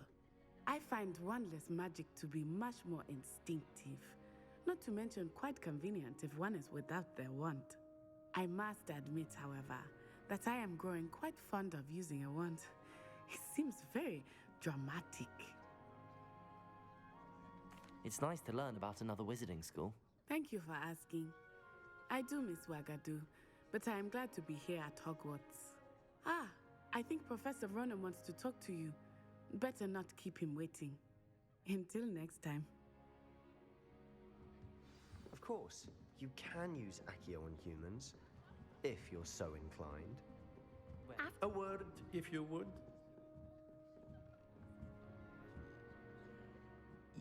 I find wandless magic to be much more instinctive. Not to mention quite convenient if one is without their wand. I must admit, however, that I am growing quite fond of using a wand. It seems very dramatic. It's nice to learn about another wizarding school. Thank you for asking. I do miss Wagadu, but I am glad to be here at Hogwarts. I think Professor Ronan wants to talk to you. Better not keep him waiting. Until next time. Of course, you can use Accio on humans, if you're so inclined. A word, if you would.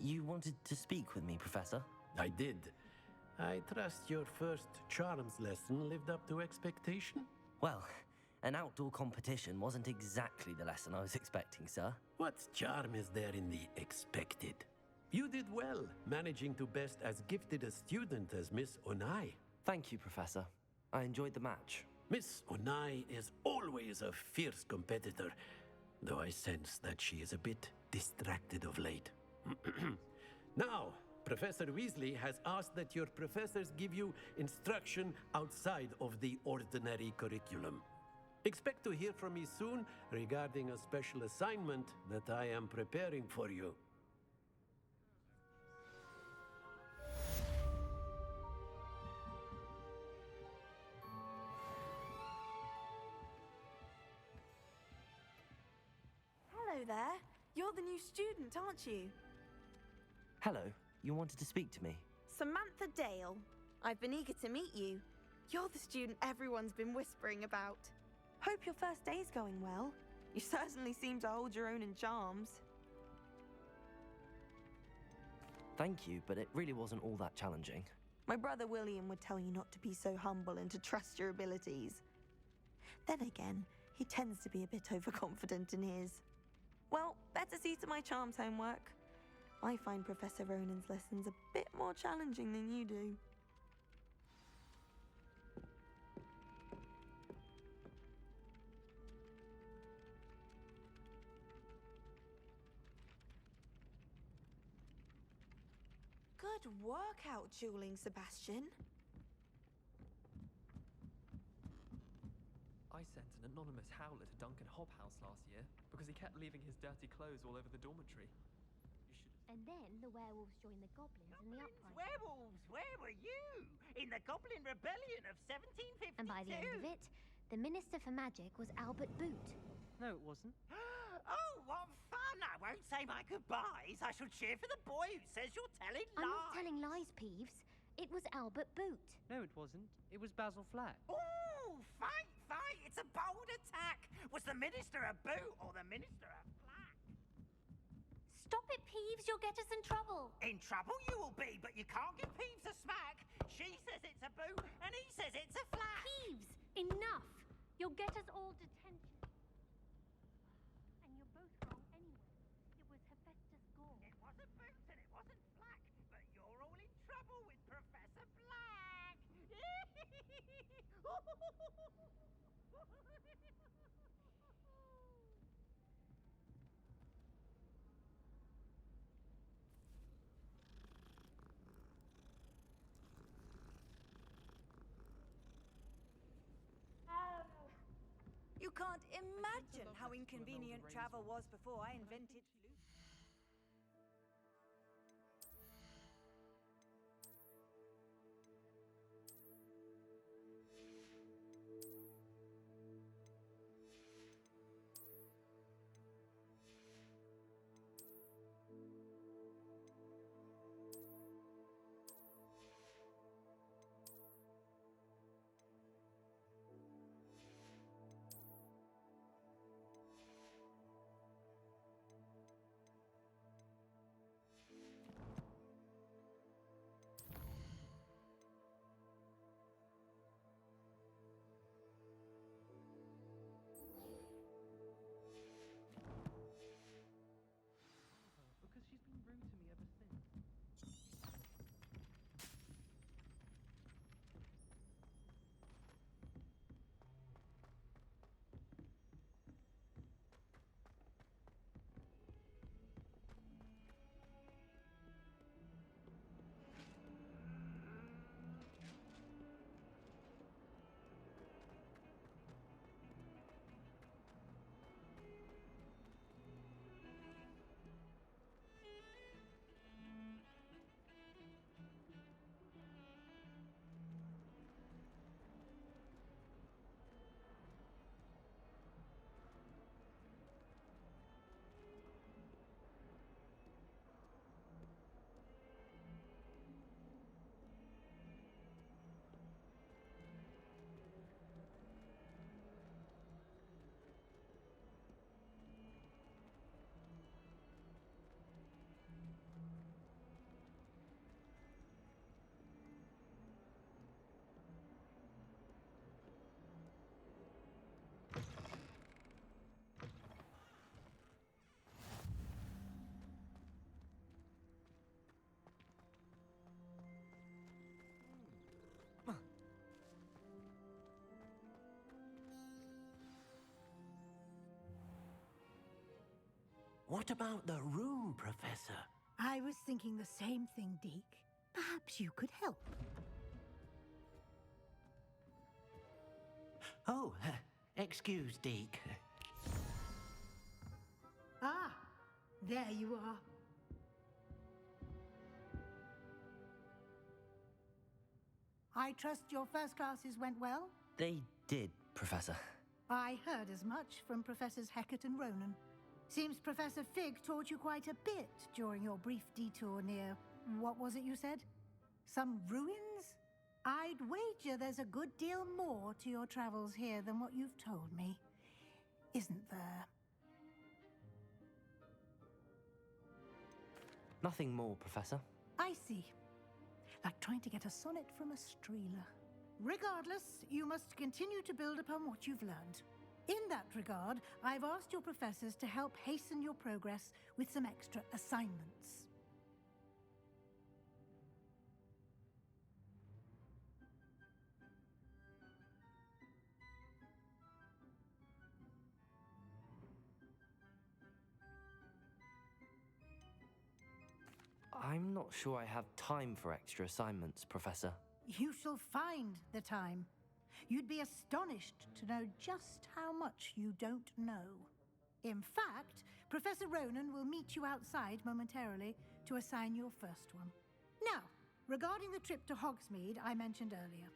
You wanted to speak with me, Professor? I did. I trust your first charms lesson lived up to expectation? Well, an outdoor competition wasn't exactly the lesson I was expecting, sir. What charm is there in the expected? You did well, managing to best as gifted a student as Miss Onai. Thank you, Professor. I enjoyed the match. Miss Onai is always a fierce competitor, though I sense that she is a bit distracted of late. Now, Professor Weasley has asked that your professors give you instruction outside of the ordinary curriculum. Expect to hear from me soon regarding a special assignment that I am preparing for you. Hello there. You're the new student, aren't you? Hello, you wanted to speak to me? Samantha Dale. I've been eager to meet you. You're the student everyone's been whispering about. Hope your first day's going well. You certainly seem to hold your own in charms. Thank you, but it really wasn't all that challenging. My brother William would tell you not to be so humble and to trust your abilities. Then again, he tends to be a bit overconfident in his. Well, better see to my charms homework. I find Professor Ronan's lessons a bit more challenging than you do. Good work out dueling, Sebastian. I sent an anonymous howler to Duncan Hobhouse last year because he kept leaving his dirty clothes all over the dormitory. And then the werewolves joined the goblins in the uprising. Werewolves, where were you? In the Goblin Rebellion of 1752? And by the end of it, the Minister for Magic was Albert Boot. No, it wasn't. Oh, what fun! I won't say my goodbyes. I shall cheer for the boy who says you're telling lies. I'm not telling lies, Peeves. It was Albert Boot. No, it wasn't. It was Basil Flack. Ooh, fight! It's a bold attack. Was the Minister a boot or the Minister a flack? Stop it, Peeves. You'll get us in trouble. In trouble you will be, but you can't give Peeves a smack. She says it's a boot, and he says it's a flack. Peeves, enough. You'll get us all detention. And you're both wrong anyway. It was Hephaestus Gore. It wasn't boot and it wasn't flack, but you're all in trouble with Professor Black. You can't imagine how inconvenient travel was before I invented flu. Because she's been rude to me ever since. What about the room, Professor? I was thinking the same thing, Deke. Perhaps you could help. Oh, excuse, Deke. Ah, there you are. I trust your first classes went well? They did, Professor. I heard as much from Professors Hecat and Ronan. Seems Professor Fig taught you quite a bit during your brief detour near... what was it you said? Some ruins? I'd wager there's a good deal more to your travels here than what you've told me. Isn't there? Nothing more, Professor. I see. Like trying to get a sonnet from a streeler. Regardless, you must continue to build upon what you've learned. In that regard, I've asked your professors to help hasten your progress with some extra assignments. I'm not sure I have time for extra assignments, Professor. You shall find the time. You'd be astonished to know just how much you don't know. In fact, Professor Ronan will meet you outside momentarily to assign your first one. Now, regarding the trip to Hogsmeade I mentioned earlier,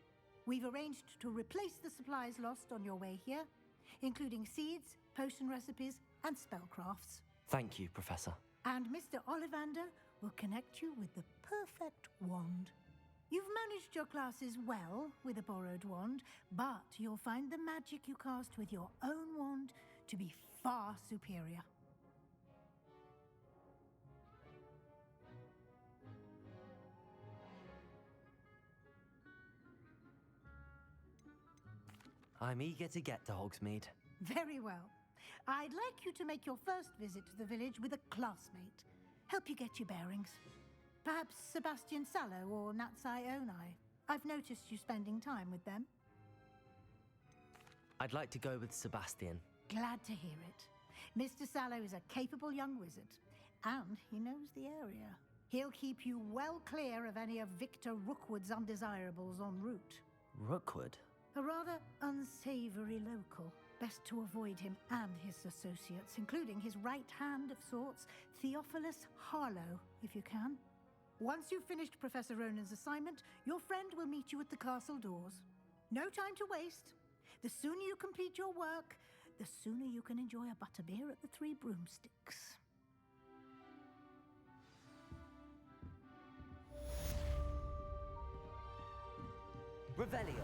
we've arranged to replace the supplies lost on your way here, including seeds, potion recipes, and spellcrafts. Thank you, Professor. And Mr. Ollivander will connect you with the perfect wand. You've managed your classes well with a borrowed wand, but you'll find the magic you cast with your own wand to be far superior. I'm eager to get to Hogsmeade. Very well. I'd like you to make your first visit to the village with a classmate. Help you get your bearings. Perhaps Sebastian Sallow or Natsai Onai. I've noticed you spending time with them. I'd like to go with Sebastian. Glad to hear it. Mr. Sallow is a capable young wizard, and he knows the area. He'll keep you well clear of any of Victor Rookwood's undesirables en route. Rookwood? A rather unsavory local. Best to avoid him and his associates, including his right hand of sorts, Theophilus Harlow, if you can. Once you've finished Professor Ronan's assignment, your friend will meet you at the castle doors. No time to waste. The sooner you complete your work, the sooner you can enjoy a butterbeer at the Three Broomsticks. Revelio.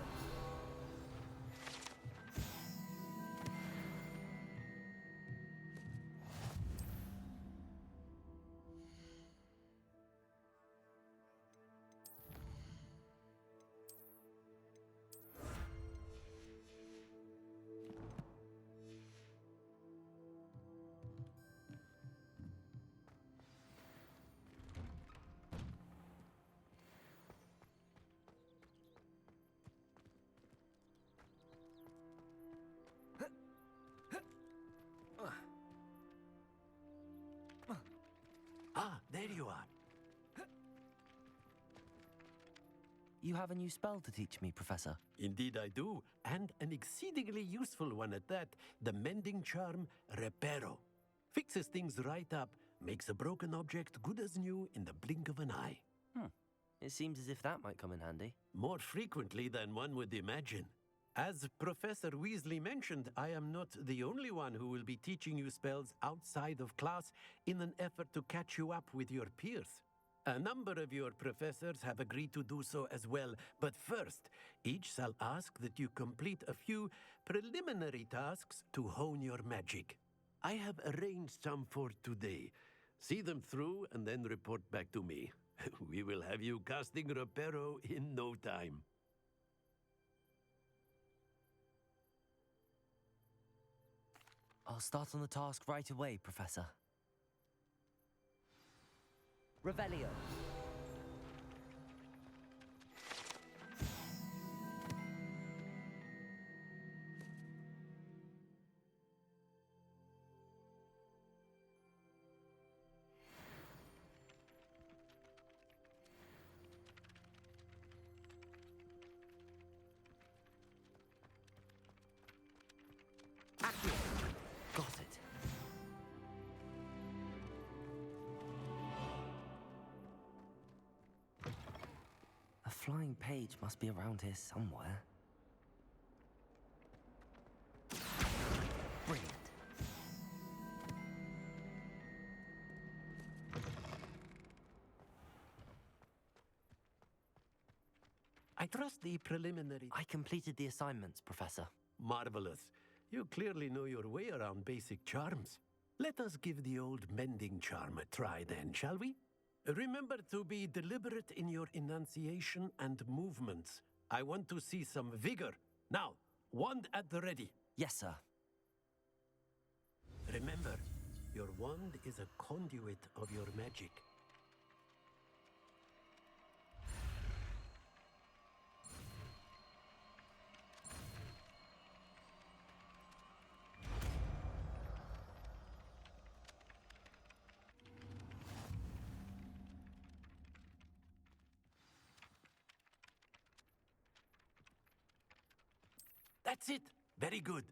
Ah, there you are. You have a new spell to teach me, Professor. Indeed I do, and an exceedingly useful one at that. The mending charm, Reparo. Fixes things right up, makes a broken object good as new in the blink of an eye. It seems as if that might come in handy. More frequently than one would imagine. As Professor Weasley mentioned, I am not the only one who will be teaching you spells outside of class in an effort to catch you up with your peers. A number of your professors have agreed to do so as well, but first, each shall ask that you complete a few preliminary tasks to hone your magic. I have arranged some for today. See them through and then report back to me. We will have you casting Reparo in no time. I'll start on the task right away, Professor. Revelio. Accio. Got it. A flying page must be around here somewhere. Brilliant. I trust the preliminary... I completed the assignments, Professor. Marvelous. You clearly know your way around basic charms. Let us give the old mending charm a try then, shall we? Remember to be deliberate in your enunciation and movements. I want to see some vigor. Now, wand at the ready. Yes, sir. Remember, your wand is a conduit of your magic. That's it. Very good.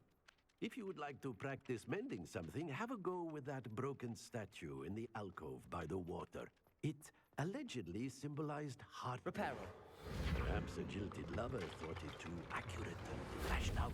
If you would like to practice mending something, have a go with that broken statue in the alcove by the water. It allegedly symbolized heart. Repair. Perhaps a jilted lover thought it too accurate and lashed out.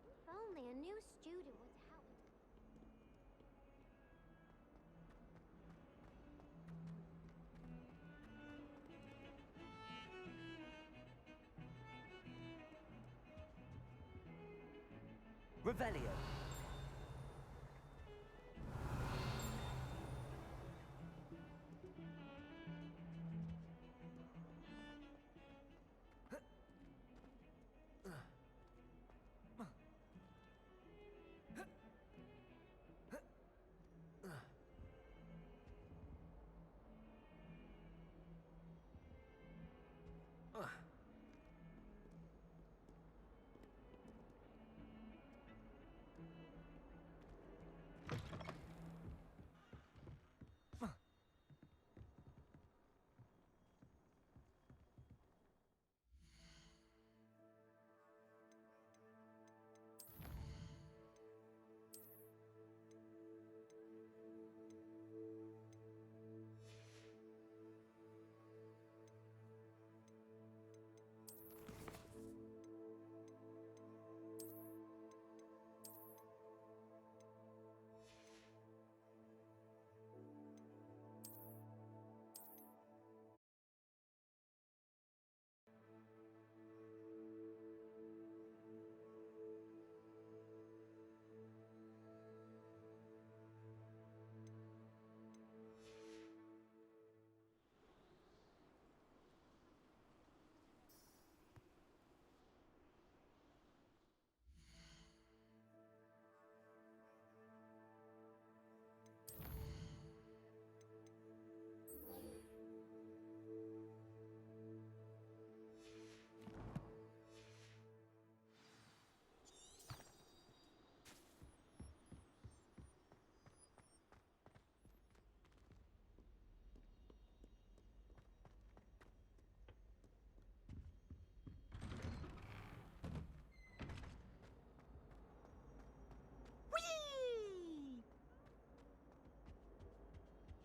If only a new student would help. Revelio.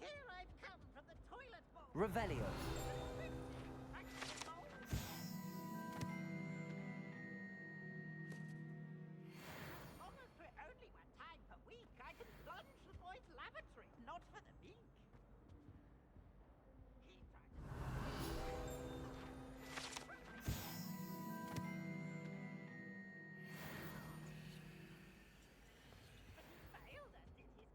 Here I've come from the toilet bowl. Revelio. As long as we're only one time per week, I can plunge the boys' lavatory, not for the meek. He tried to... But he failed us in his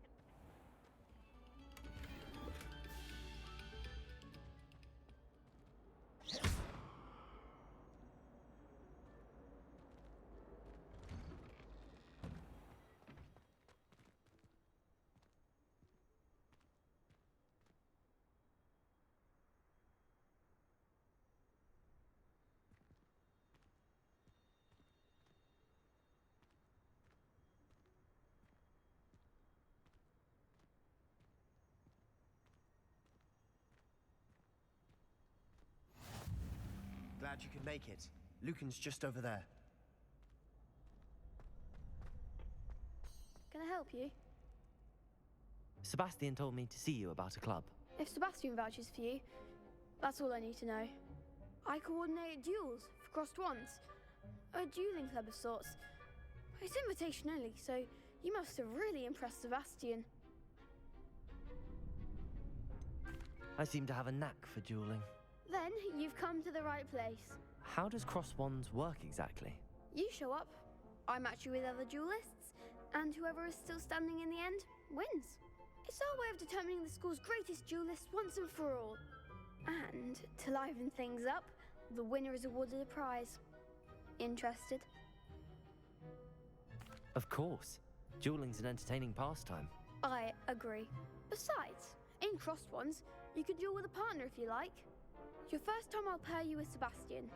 Glad you could make it. Lucan's just over there. Can I help you? Sebastian told me to see you about a club. If Sebastian vouches for you, that's all I need to know. I coordinate duels for crossed ones. A dueling club of sorts. It's invitation only, so you must have really impressed Sebastian. I seem to have a knack for dueling. Then you've come to the right place. How does cross wands work exactly? You show up, I match you with other duelists, and whoever is still standing in the end wins. It's our way of determining the school's greatest duelist once and for all. And to liven things up, the winner is awarded a prize. Interested? Of course. Dueling's an entertaining pastime. I agree. Besides, in crossed ones, you could duel with a partner if you like. Your first time I'll pair you with Sebastian.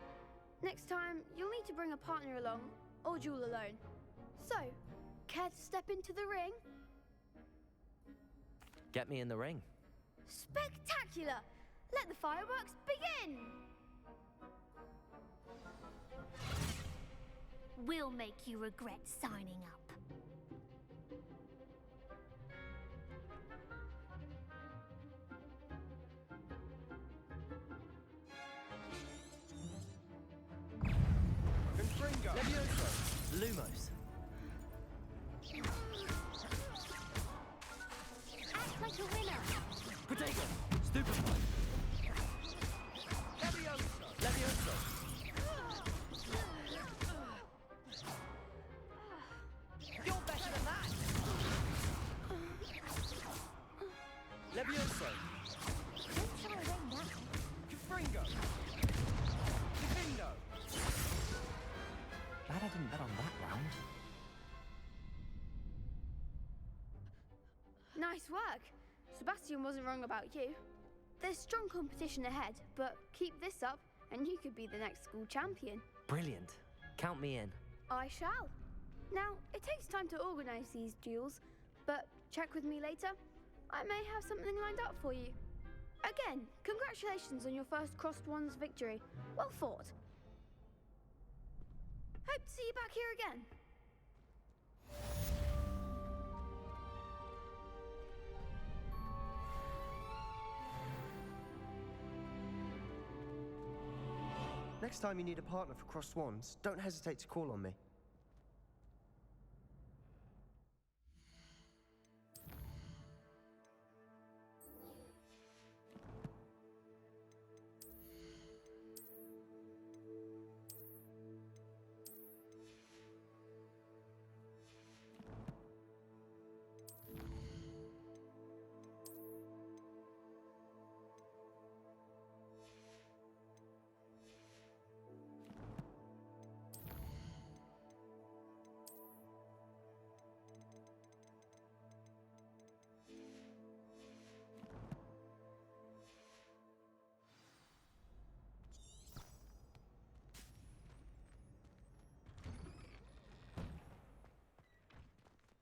Next time, you'll need to bring a partner along, or duel alone. So, care to step into the ring? Get me in the ring. Spectacular! Let the fireworks begin! We'll make you regret signing up. Confringo! Levioso! Lumos! Act like a winner! Protego! Stupefy! Levioso! Levioso! You're better than that! Levioso! Don't shy away now. Confringo! Divindo! Glad I didn't bet on that round. Nice work. Sebastian wasn't wrong about you. There's strong competition ahead, but keep this up and you could be the next school champion. Brilliant. Count me in. I shall. Now, it takes time to organise these duels, but check with me later. I may have something lined up for you. Again, congratulations on your first crossed wands victory. Well fought. Hope to see you back here again. Next time you need a partner for crossed wands, don't hesitate to call on me.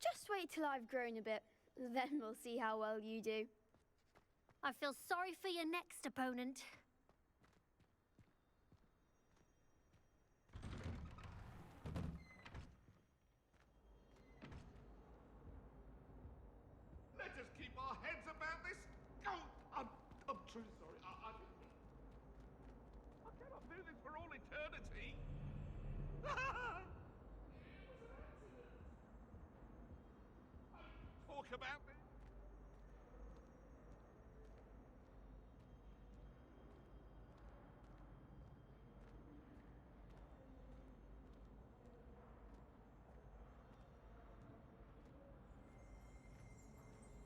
Just wait till I've grown a bit, then we'll see how well you do. I feel sorry for your next opponent. Let us keep our heads about this. Oh, I'm truly sorry. I cannot do this for all eternity. Talk about this.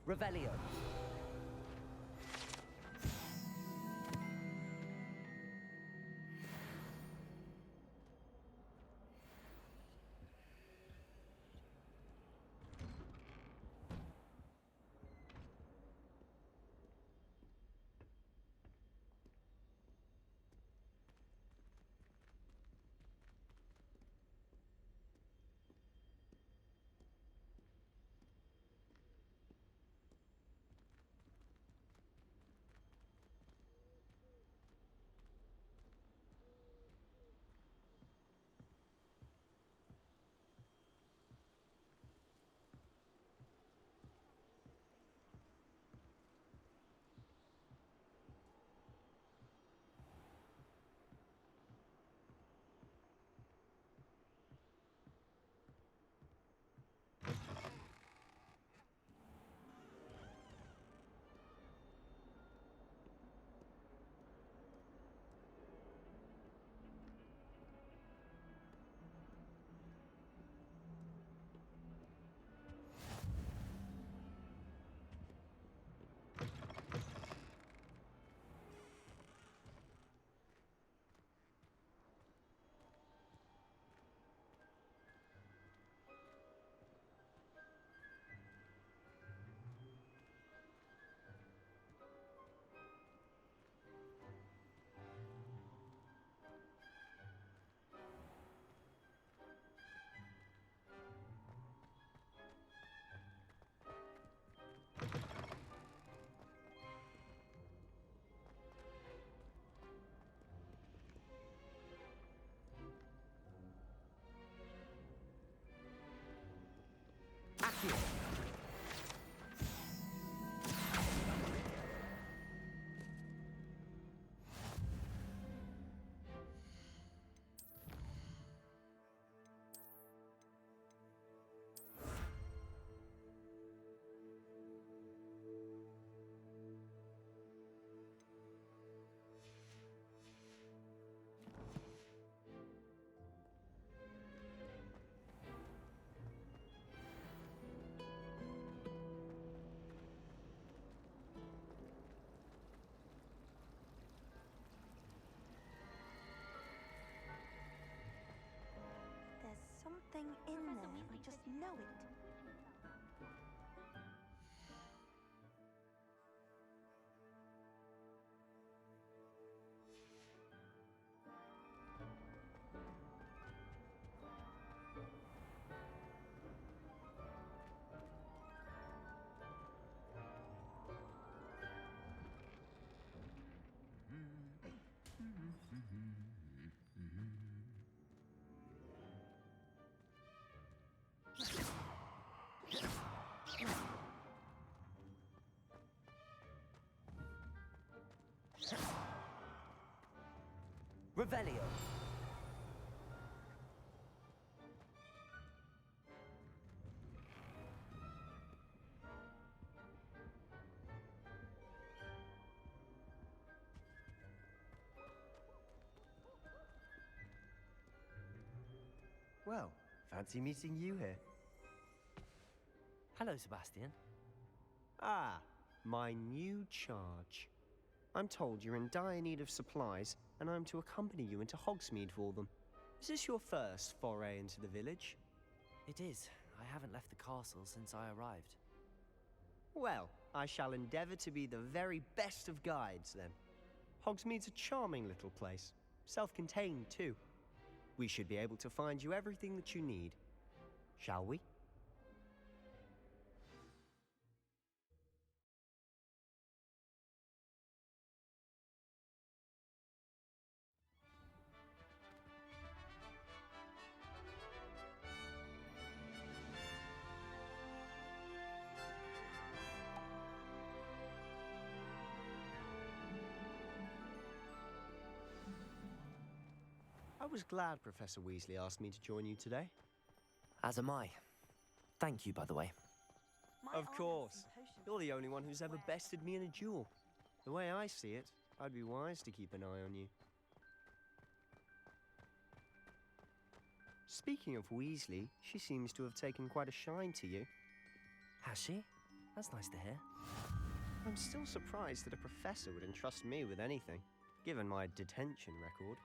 Revelio. Here. There's something in there. I just know it. Revelio. Well, fancy meeting you here. Hello, Sebastian. Ah, my new charge. I'm told you're in dire need of supplies, and I'm to accompany you into Hogsmeade for them. Is this your first foray into the village? It is. I haven't left the castle since I arrived. Well, I shall endeavour to be the very best of guides, then. Hogsmeade's a charming little place. Self-contained, too. We should be able to find you everything that you need. Shall we? I was glad Professor Weasley asked me to join you today. As am I. Thank you, by the way. Of course. You're the only one who's ever bested me in a duel. The way I see it, I'd be wise to keep an eye on you. Speaking of Weasley, she seems to have taken quite a shine to you. Has she? That's nice to hear. I'm still surprised that a professor would entrust me with anything, given my detention record.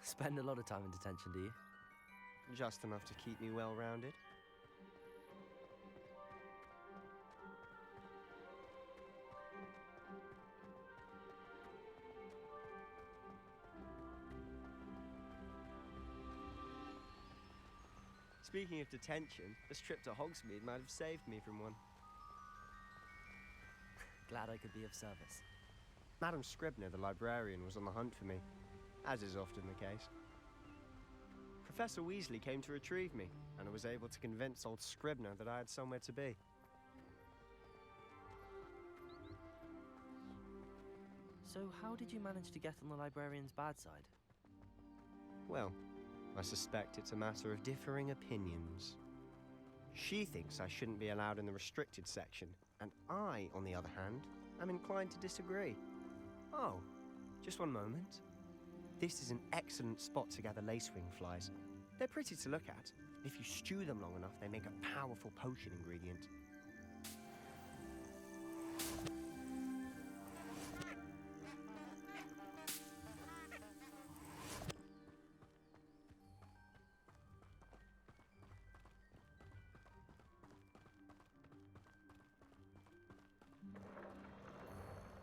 Spend a lot of time in detention, do you? Just enough to keep me well-rounded. Speaking of detention, this trip to Hogsmeade might have saved me from one. Glad I could be of service. Madam Scribner, the librarian, was on the hunt for me, as is often the case. Professor Weasley came to retrieve me, and I was able to convince old Scribner that I had somewhere to be. So how did you manage to get on the librarian's bad side? Well, I suspect it's a matter of differing opinions. She thinks I shouldn't be allowed in the restricted section, and I, on the other hand, am inclined to disagree. Oh, just one moment. This is an excellent spot to gather lacewing flies. They're pretty to look at. If you stew them long enough, they make a powerful potion ingredient.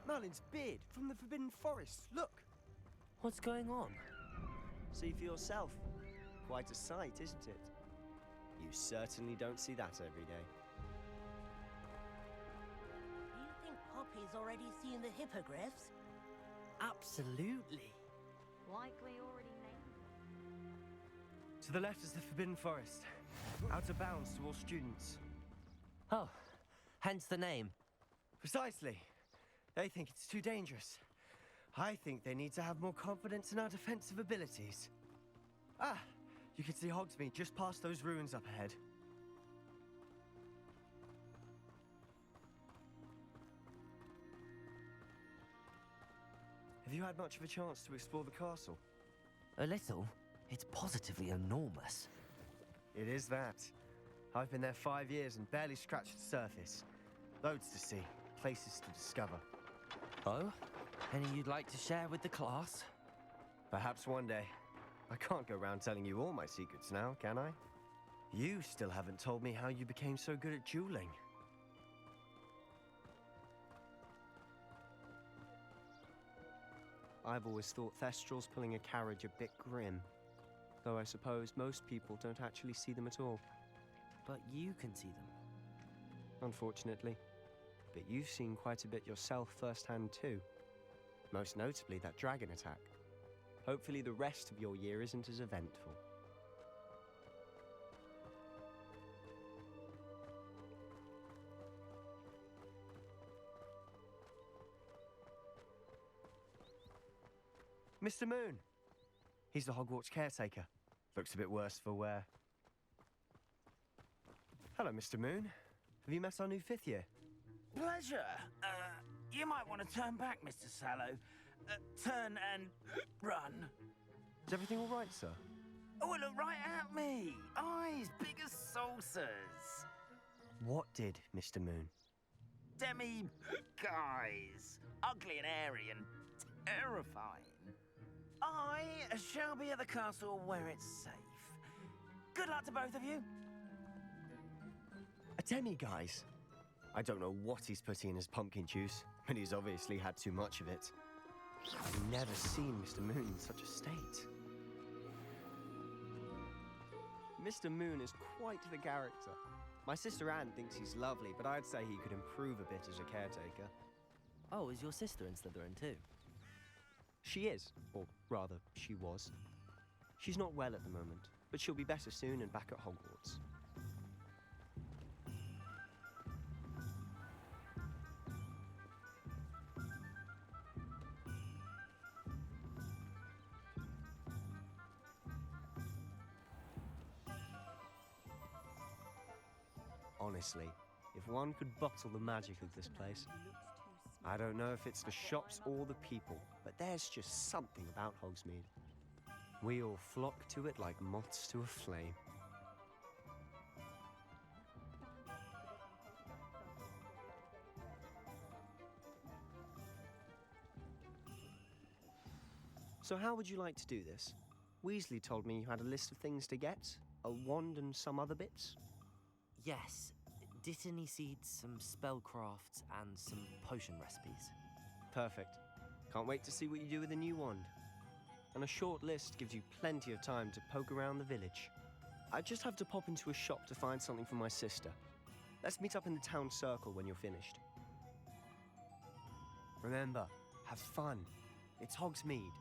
Merlin's beard from the Forbidden Forest. Look! What's going on? See for yourself. Quite a sight, isn't it? You certainly don't see that every day. Do you think Poppy's already seen the hippogriffs? Absolutely. Likely already named. To the left is the Forbidden Forest. Out of bounds to all students. Oh, hence the name. Precisely. They think it's too dangerous. I think they need to have more confidence in our defensive abilities. Ah, you can see Hogsmeade just past those ruins up ahead. Have you had much of a chance to explore the castle? A little. It's positively enormous. It is that. I've been there 5 years and barely scratched the surface. Loads to see, places to discover. Oh? Any you'd like to share with the class? Perhaps one day. I can't go around telling you all my secrets now, can I? You still haven't told me how you became so good at dueling. I've always thought Thestrals pulling a carriage a bit grim. Though I suppose most people don't actually see them at all. But you can see them. Unfortunately. But you've seen quite a bit yourself firsthand too. Most notably that dragon attack. Hopefully the rest of your year isn't as eventful. Mr. Moon! He's the Hogwarts caretaker. Looks a bit worse for wear. Hello, Mr. Moon. Have you met our new 5th year? Pleasure. You might want to turn back, Mr. Sallow. Turn and run. Is everything all right, sir? Oh, look right at me. Eyes big as saucers. What did, Mr. Moon? Guys. Ugly and airy and terrifying. I shall be at the castle where it's safe. Good luck to both of you. A demi-guise? I don't know what he's putting in his pumpkin juice, but he's obviously had too much of it. I've never seen Mr. Moon in such a state. Mr. Moon is quite the character. My sister Anne thinks he's lovely, but I'd say he could improve a bit as a caretaker. Oh, is your sister in Slytherin too? She is, or rather, she was. She's not well at the moment, but she'll be better soon and back at Hogwarts. Honestly, if one could bottle the magic of this place. I don't know if it's the shops or the people, but there's just something about Hogsmeade. We all flock to it like moths to a flame. So how would you like to do this? Weasley told me you had a list of things to get, a wand and some other bits. Yes. Dittany seeds, some spellcrafts, and some potion recipes. Perfect. Can't wait to see what you do with the new wand. And a short list gives you plenty of time to poke around the village. I just have to pop into a shop to find something for my sister. Let's meet up in the town circle when you're finished. Remember, have fun. It's Hogsmeade.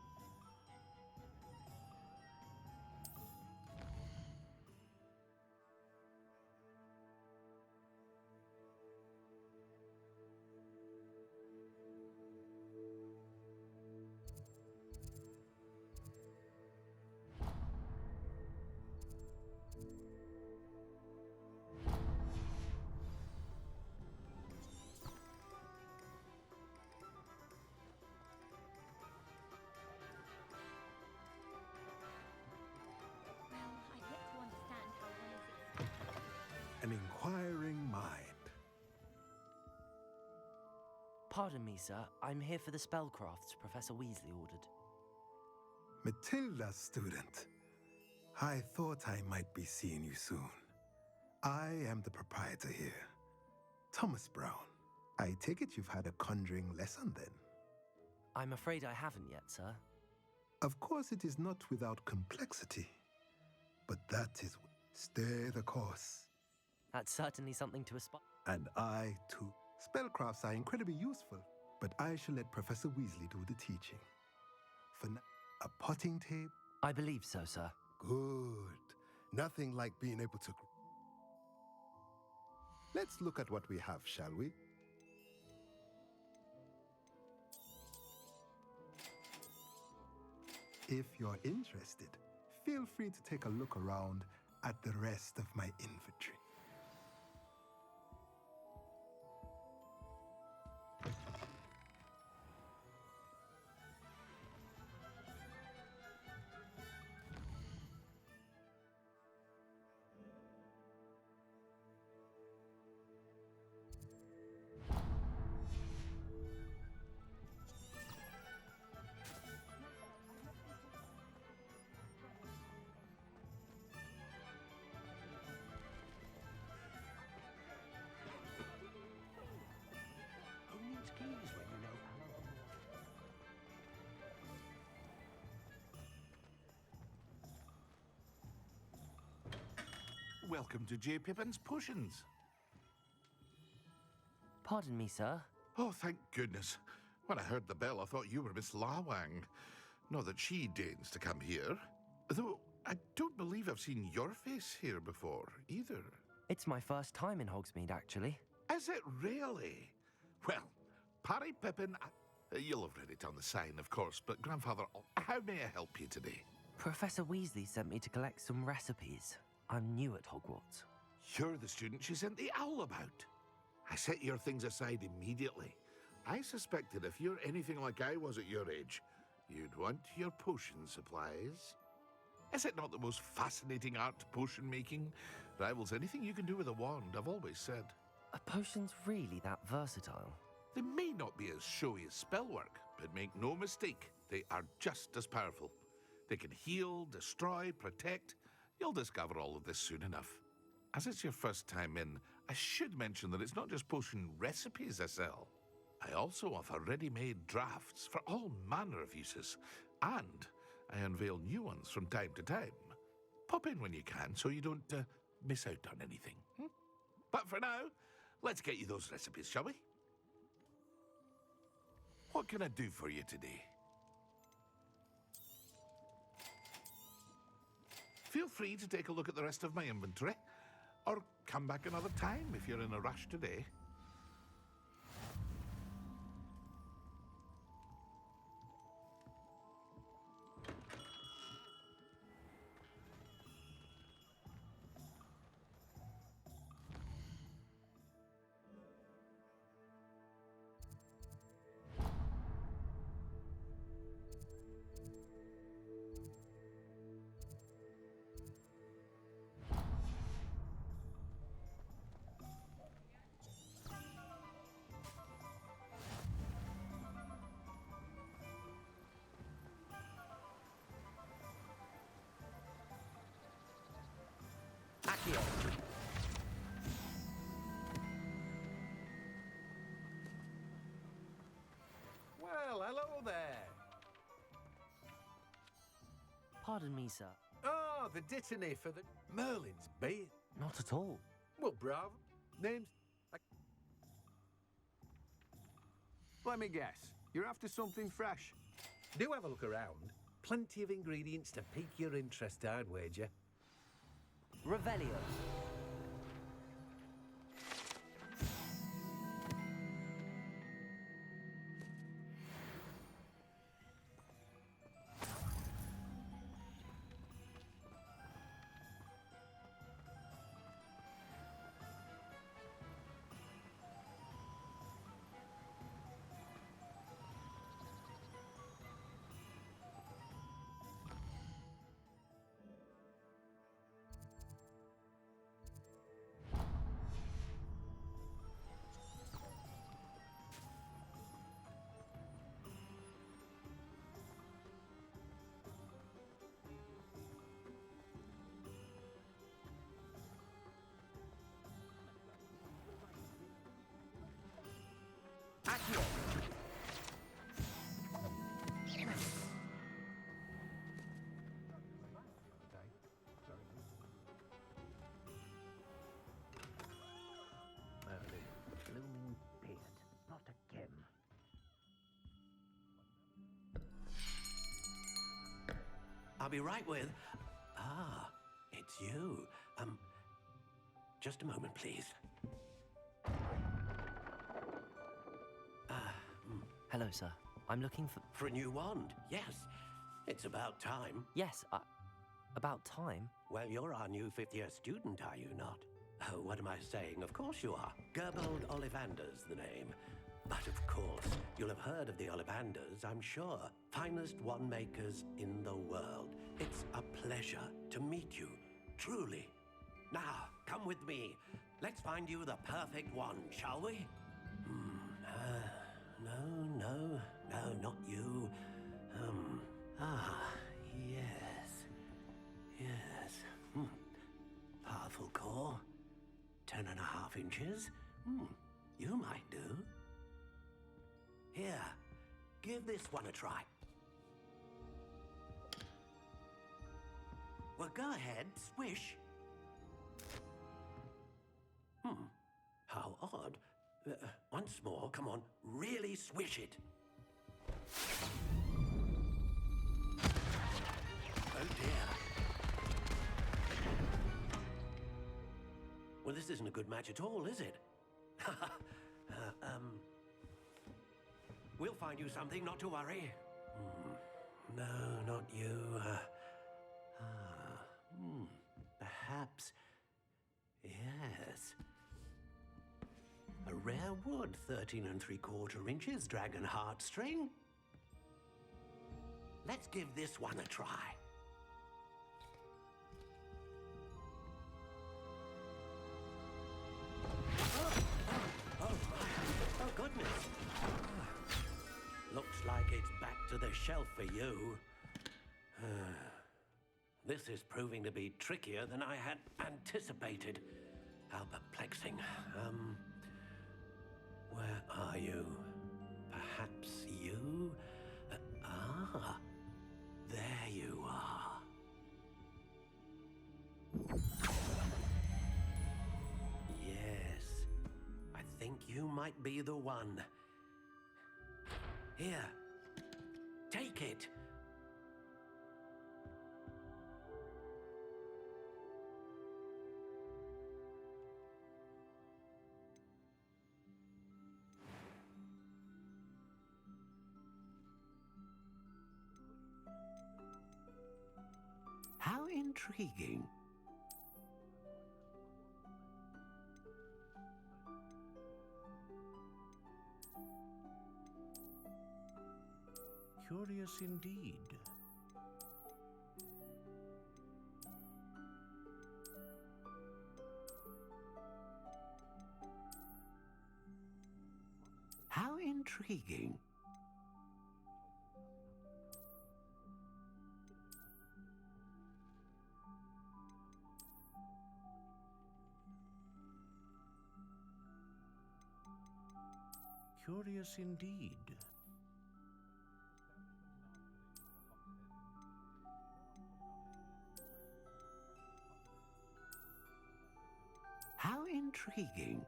An inquiring mind. Pardon me, sir. I'm here for the spellcrafts Professor Weasley ordered. Matilda, student. I thought I might be seeing you soon. I am the proprietor here, Thomas Brown. I take it you've had a conjuring lesson then? I'm afraid I haven't yet, sir. Of course it is not without complexity, but that is... Stay the course. That's certainly something to aspire. And I, too. Spellcrafts are incredibly useful, but I shall let Professor Weasley do the teaching. For now, a potting tape? I believe so, sir. Good. Nothing like being able to... Let's look at what we have, shall we? If you're interested, feel free to take a look around at the rest of my inventory. Who needs keys when you know Welcome to J. Pippin's Potions. Pardon me, sir. Oh, thank goodness. When I heard the bell, I thought you were Miss Lawang. Not that she deigns to come here. Though I don't believe I've seen your face here before, either. It's my first time in Hogsmeade, actually. Is it really? Well, Parry Pippin... you'll have read it on the sign, of course, but Grandfather, how may I help you today? Professor Weasley sent me to collect some recipes. I'm new at Hogwarts. You're the student she sent the owl about. I set your things aside immediately. I suspected if you're anything like I was at your age, you'd want your potion supplies. Is it not the most fascinating art, potion making? Rivals anything you can do with a wand, I've always said. Are potions really that versatile? They may not be as showy as spellwork, but make no mistake, they are just as powerful. They can heal, destroy, protect. You'll discover all of this soon enough. As it's your first time in, I should mention that it's not just potion recipes I sell. I also offer ready-made drafts for all manner of uses, and I unveil new ones from time to time. Pop in when you can so you don't miss out on anything. But for now, let's get you those recipes, shall we? What can I do for you today? Feel free to take a look at the rest of my inventory, or come back another time if you're in a rush today. Well, hello there. Pardon me, sir. Oh, the dittany for the Merlin's bait. Not at all. Well, bravo. Name's... Let me guess. You're after something fresh. Do have a look around. Plenty of ingredients to pique your interest, I'd wager. Revelio. Blooming beard. Not again. I'll be right with... Ah, it's you. Just a moment, please. Hello, sir. I'm looking for... For a new wand, yes. It's about time. Yes, about time? Well, you're our new fifth-year student, are you not? Oh, what am I saying? Of course you are. Gerbold Ollivander's the name. But of course, you'll have heard of the Ollivanders, I'm sure. Finest wand makers in the world. It's a pleasure to meet you, truly. Now, come with me. Let's find you the perfect wand, shall we? No, not you. Yes. Powerful core. 10.5 inches. You might do. Here, give this one a try. Well, go ahead, swish. How odd. Once more, come on, really swish it. Oh dear. Well, this isn't a good match at all, is it? We'll find you something, not to worry. No, not you. Perhaps. Yes. A rare wood, 13 3/4 inches, dragon heartstring. Let's give this one a try. Oh, goodness. Looks like it's back to the shelf for you. This is proving to be trickier than I had anticipated. How perplexing. Where are you? Perhaps you? There you are. Yes, I think you might be the one. Here, take it. How intriguing. Curious indeed. How intriguing. Curious indeed. How intriguing.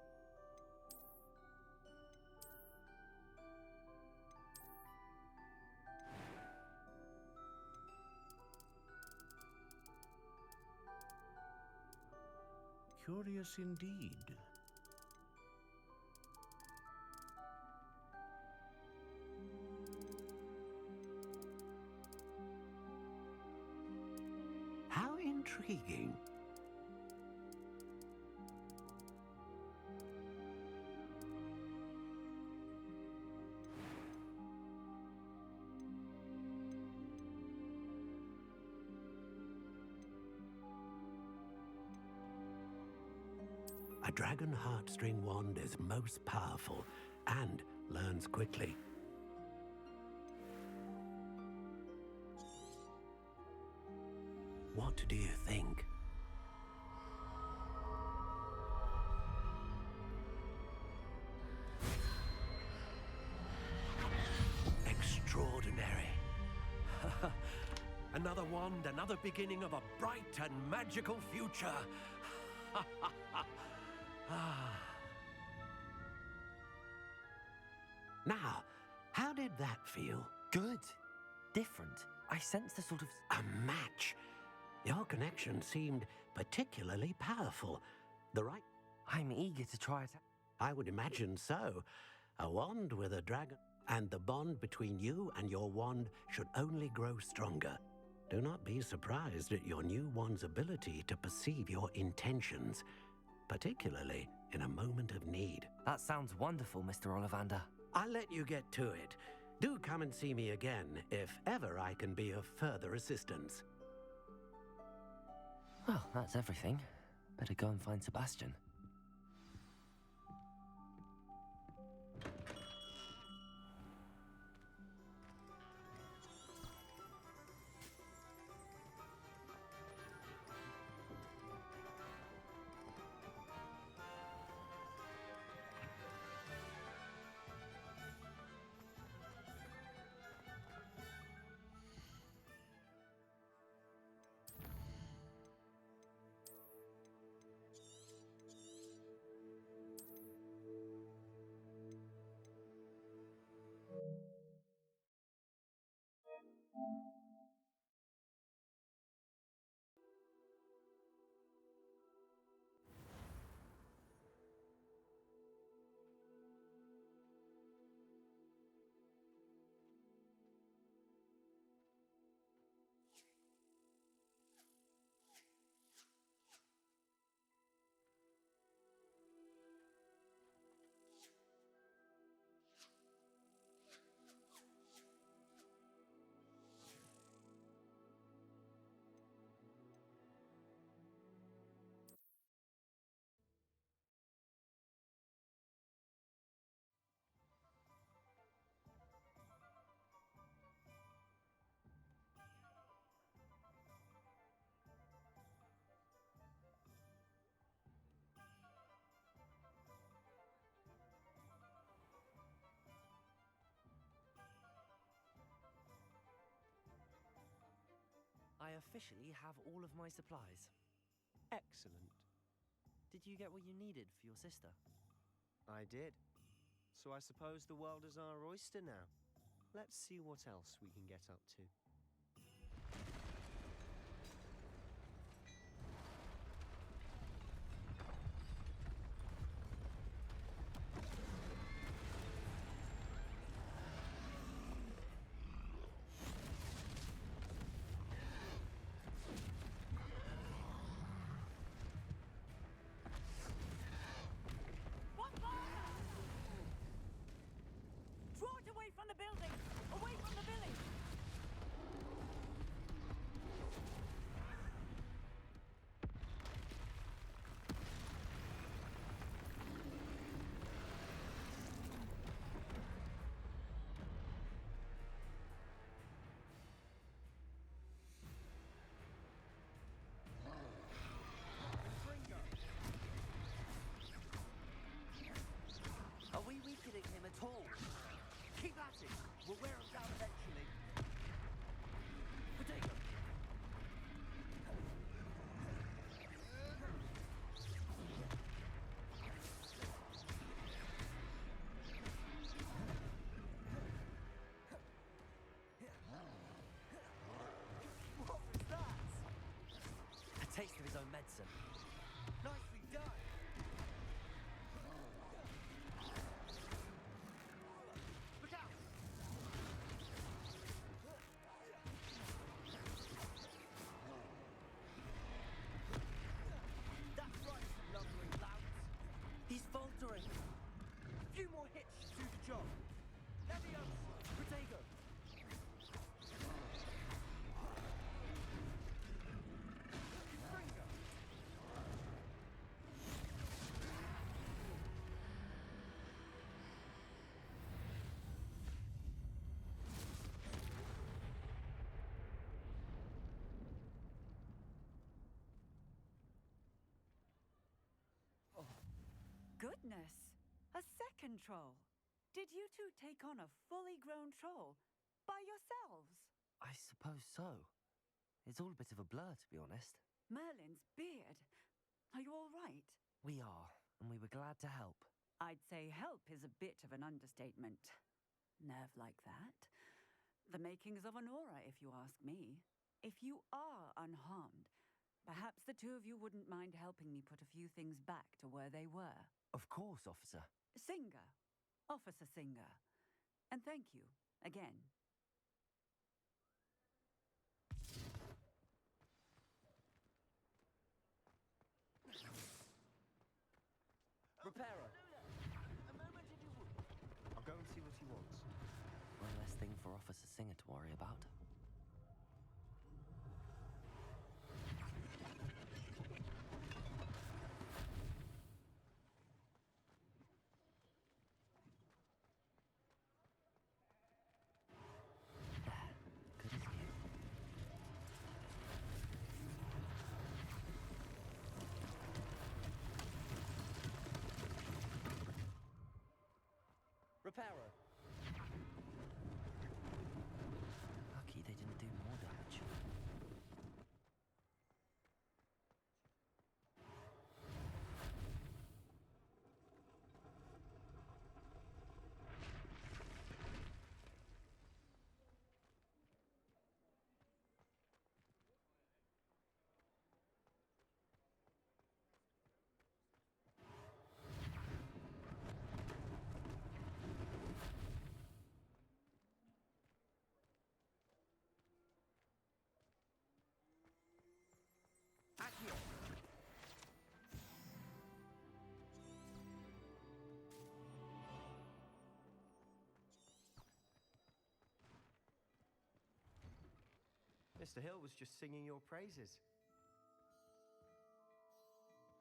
Curious indeed. How intriguing. A dragon heartstring wand is most powerful and learns quickly. What do you think? Extraordinary. Another wand, another beginning of a bright and magical future. Now, how did that feel? Good. Different. I sensed a sort of... A match. Your connection seemed particularly powerful. The right... I'm eager to try it out. I would imagine so. A wand with a dragon... And the bond between you and your wand should only grow stronger. Do not be surprised at your new wand's ability to perceive your intentions, particularly in a moment of need. That sounds wonderful, Mr. Ollivander. I'll let you get to it. Do come and see me again if ever I can be of further assistance. Well, that's everything. Better go and find Sebastian. I officially have all of my supplies. Excellent. Did you get what you needed for your sister? I did. So I suppose the world is our oyster now. Let's see what else we can get up to. Draw it away from the building! Away from the village! Are we weakening him at all? Keep at it! We'll wear him down eventually. Potato! What was that? A taste of his own medicine. Nicely done! Look out! That's right, lumbering louts. He's faltering. A few more hits should do the job. Leviosa, Protego. Springer. Goodness! A second troll! Did you two take on a fully grown troll by yourselves? I suppose so. It's all a bit of a blur, to be honest. Merlin's beard. Are you all right? We are, and we were glad to help. I'd say help is a bit of an understatement. Nerve like that. The makings of an aura, if you ask me. If you are unharmed, perhaps the two of you wouldn't mind helping me put a few things back to where they were. Of course, officer. Singer. Officer Singer. And thank you, again. Repairer! A moment if you would. I'll go and see what he wants. One less thing for Officer Singer to worry about. Good as new. Repairer! Lucky they didn't do more damage. Accio. Mr. Hill was just singing your praises.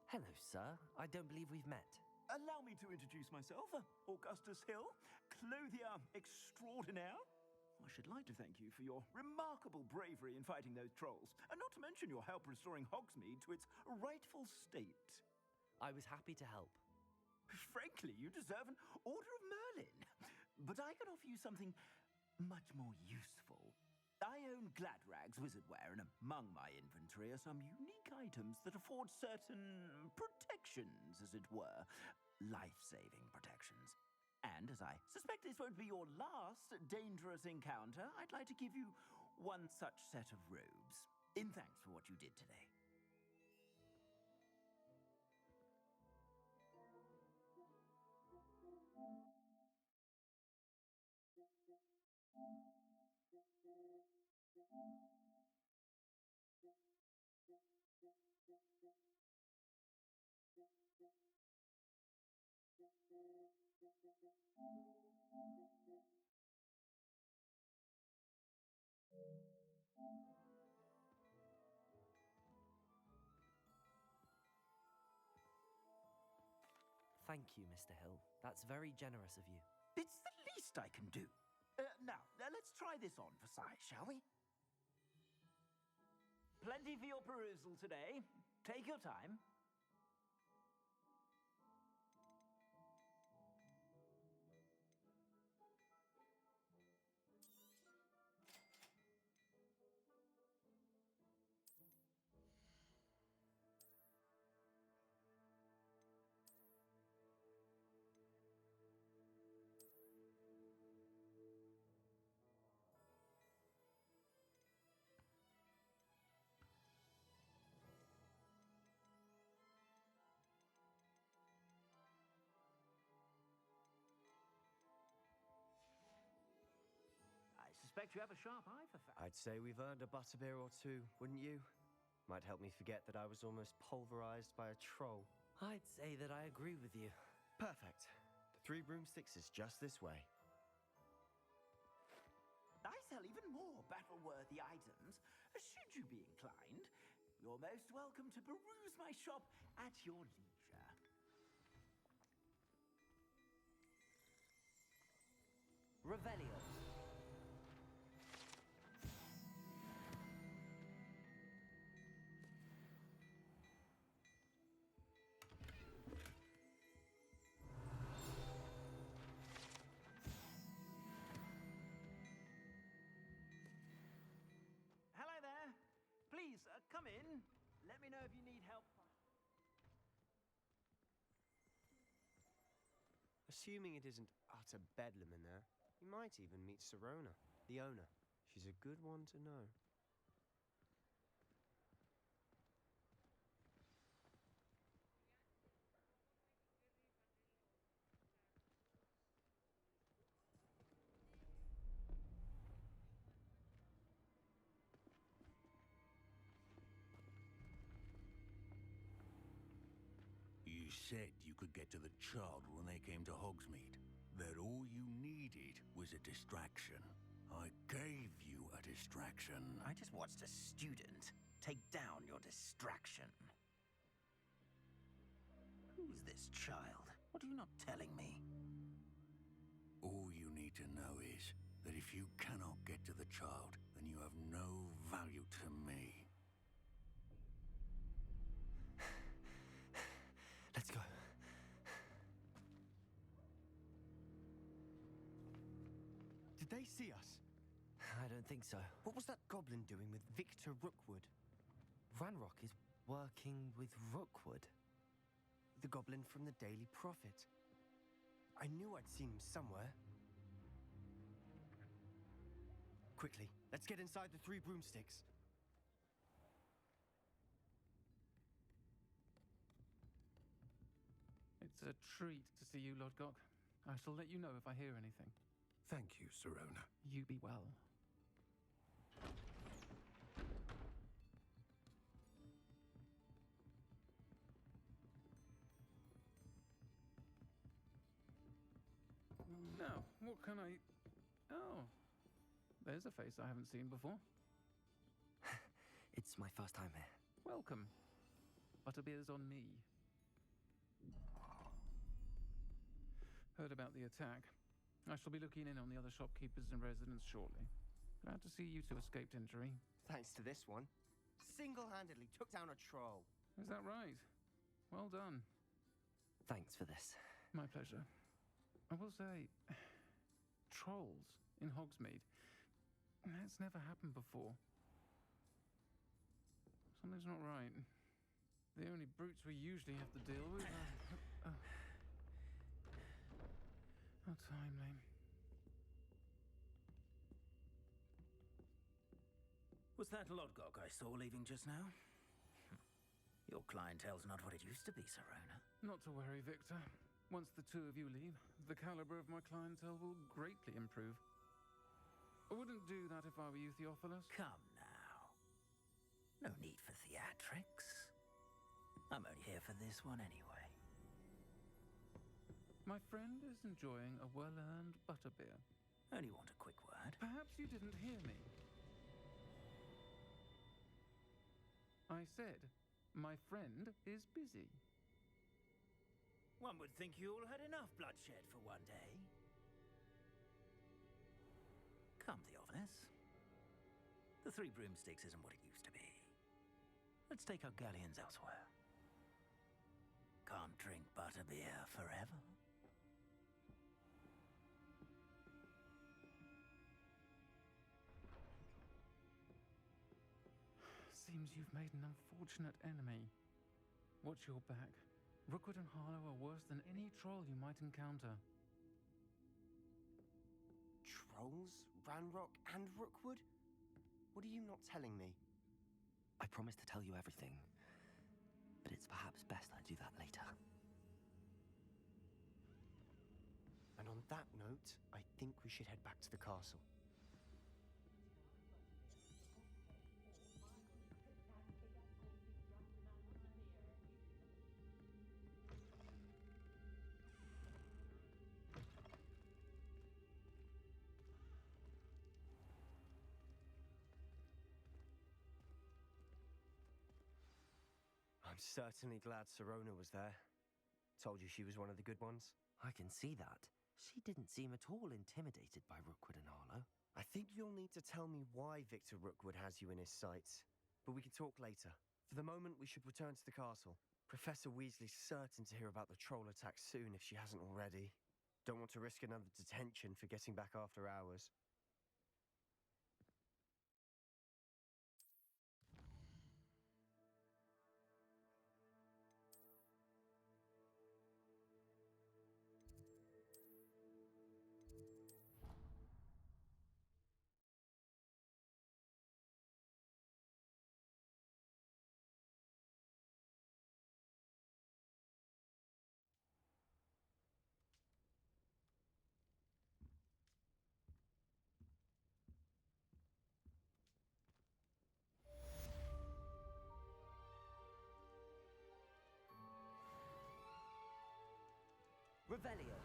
Hello, sir. I don't believe we've met. Allow me to introduce myself, Augustus Hill, clothier extraordinaire. I should like to thank you for your remarkable bravery in fighting those trolls, and not to mention your help restoring Hogsmeade to its rightful state. I was happy to help. Frankly, you deserve an Order of Merlin. But I can offer you something much more useful. I own Gladrag's wizardware, and among my inventory are some unique items that afford certain protections, as it were. Life-saving protections. And as I suspect this won't be your last dangerous encounter, I'd like to give you one such set of robes, in thanks for what you did today. Thank you, Mr. Hill. That's very generous of you. It's the least I can do. Now, let's try this on for size, shall we? Plenty for your perusal today. Take your time. I suspect you have a sharp eye for facts. I'd say we've earned a butterbeer or two, wouldn't you? Might help me forget that I was almost pulverized by a troll. I'd say that I agree with you. Perfect. The 3 broomsticks is just this way. I sell even more battle-worthy items. Should you be inclined, you're most welcome to peruse my shop at your leisure. Revelio. Hello there. Please, come in. Let me know if you need help. Assuming it isn't utter bedlam in there, you might even meet Serona, the owner. She's a good one to know. said you could get to the child when they came to Hogsmeade. That all you needed was a distraction. I gave you a distraction. I just watched a student take down your distraction. Who's this child? What are you not telling me? All you need to know is that if you cannot get to the child, then you have no value to me. Let's go. Did they see us? I don't think so. What was that goblin doing with Victor Rookwood? Ranrock is working with Rookwood. The goblin from the Daily Prophet. I knew I'd seen him somewhere. Quickly, let's get inside the 3 broomsticks. It's a treat to see you, Lodgok. I shall let you know if I hear anything. Thank you, Sirona. You be well. Now, what can I... Oh, there's a face I haven't seen before. It's my first time here. Welcome. Butterbeer's on me. Heard about the attack. I shall be looking in on the other shopkeepers and residents shortly. Glad to see you two escaped injury. Thanks to this one. Single-handedly took down a troll. Is that right? Well done. Thanks for this. My pleasure. I will say, trolls in Hogsmeade. That's never happened before. Something's not right. The only brutes we usually have to deal with are... How timely. Was that Lodgok I saw leaving just now? Your clientele's not what it used to be, Sirona. Not to worry, Victor. Once the two of you leave, the caliber of my clientele will greatly improve. I wouldn't do that if I were you, Theophilus. Come now. No need for theatrics. I'm only here for this one anyway. My friend is enjoying a well-earned butterbeer. Only want a quick word. Perhaps you didn't hear me. I said, my friend is busy. One would think you all had enough bloodshed for one day. Come, Theophilus. The 3 broomsticks isn't what it used to be. Let's take our galleons elsewhere. Can't drink butterbeer forever. Seems you've made an unfortunate enemy. Watch your back. Rookwood and Harlow are worse than any troll you might encounter. Trolls? Ranrock and Rookwood? What are you not telling me? I promise to tell you everything, but it's perhaps best I do that later. And on that note, I think we should head back to the castle. I'm certainly glad Sirona was there. Told you she was one of the good ones. I can see that. She didn't seem at all intimidated by Rookwood and Harlow. I think you'll need to tell me why Victor Rookwood has you in his sights. But we can talk later. For the moment, we should return to the castle. Professor Weasley's certain to hear about the troll attack soon if she hasn't already. Don't want to risk another detention for getting back after hours. Revelio.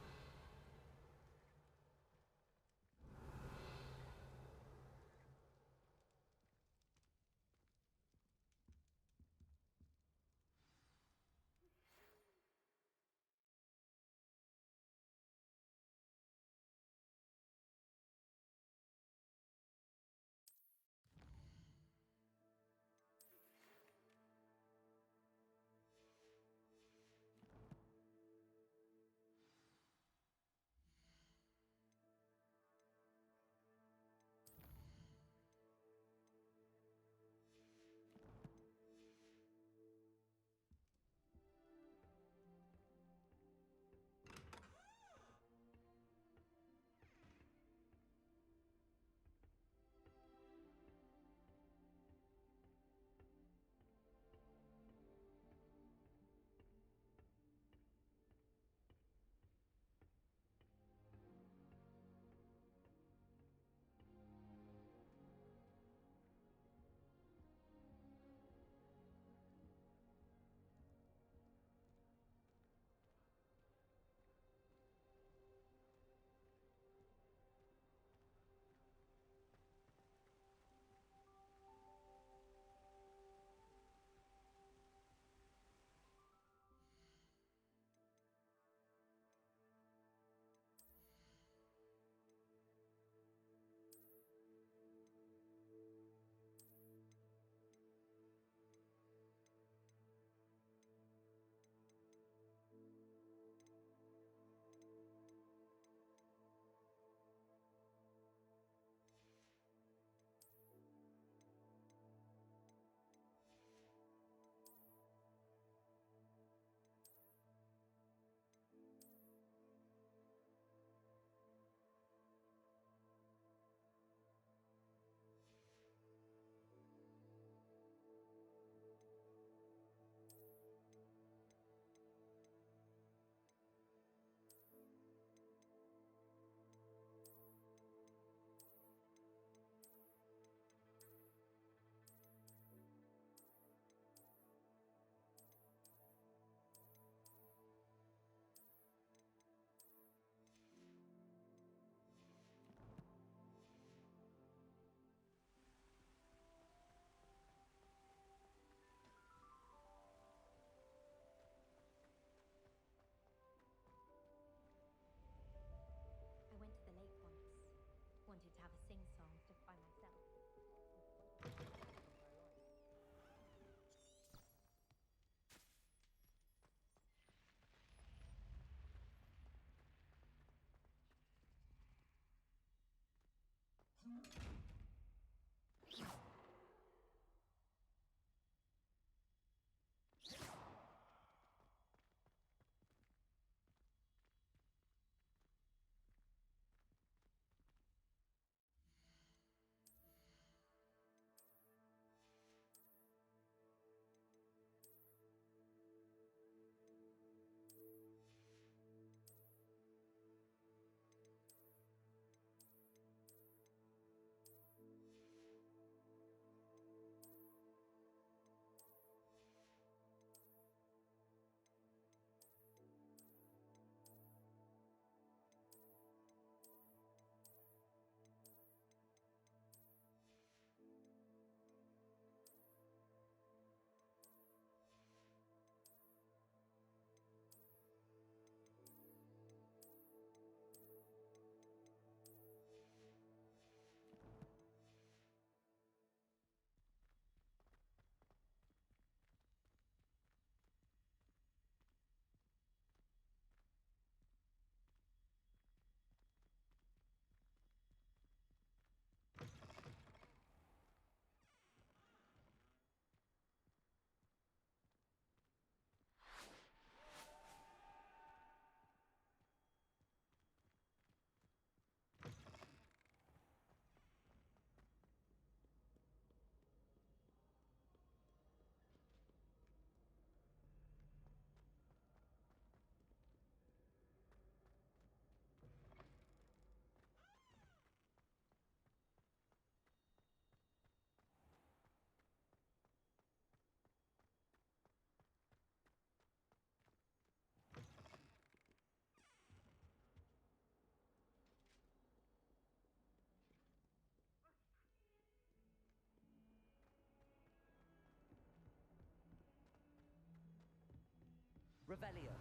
Revelio.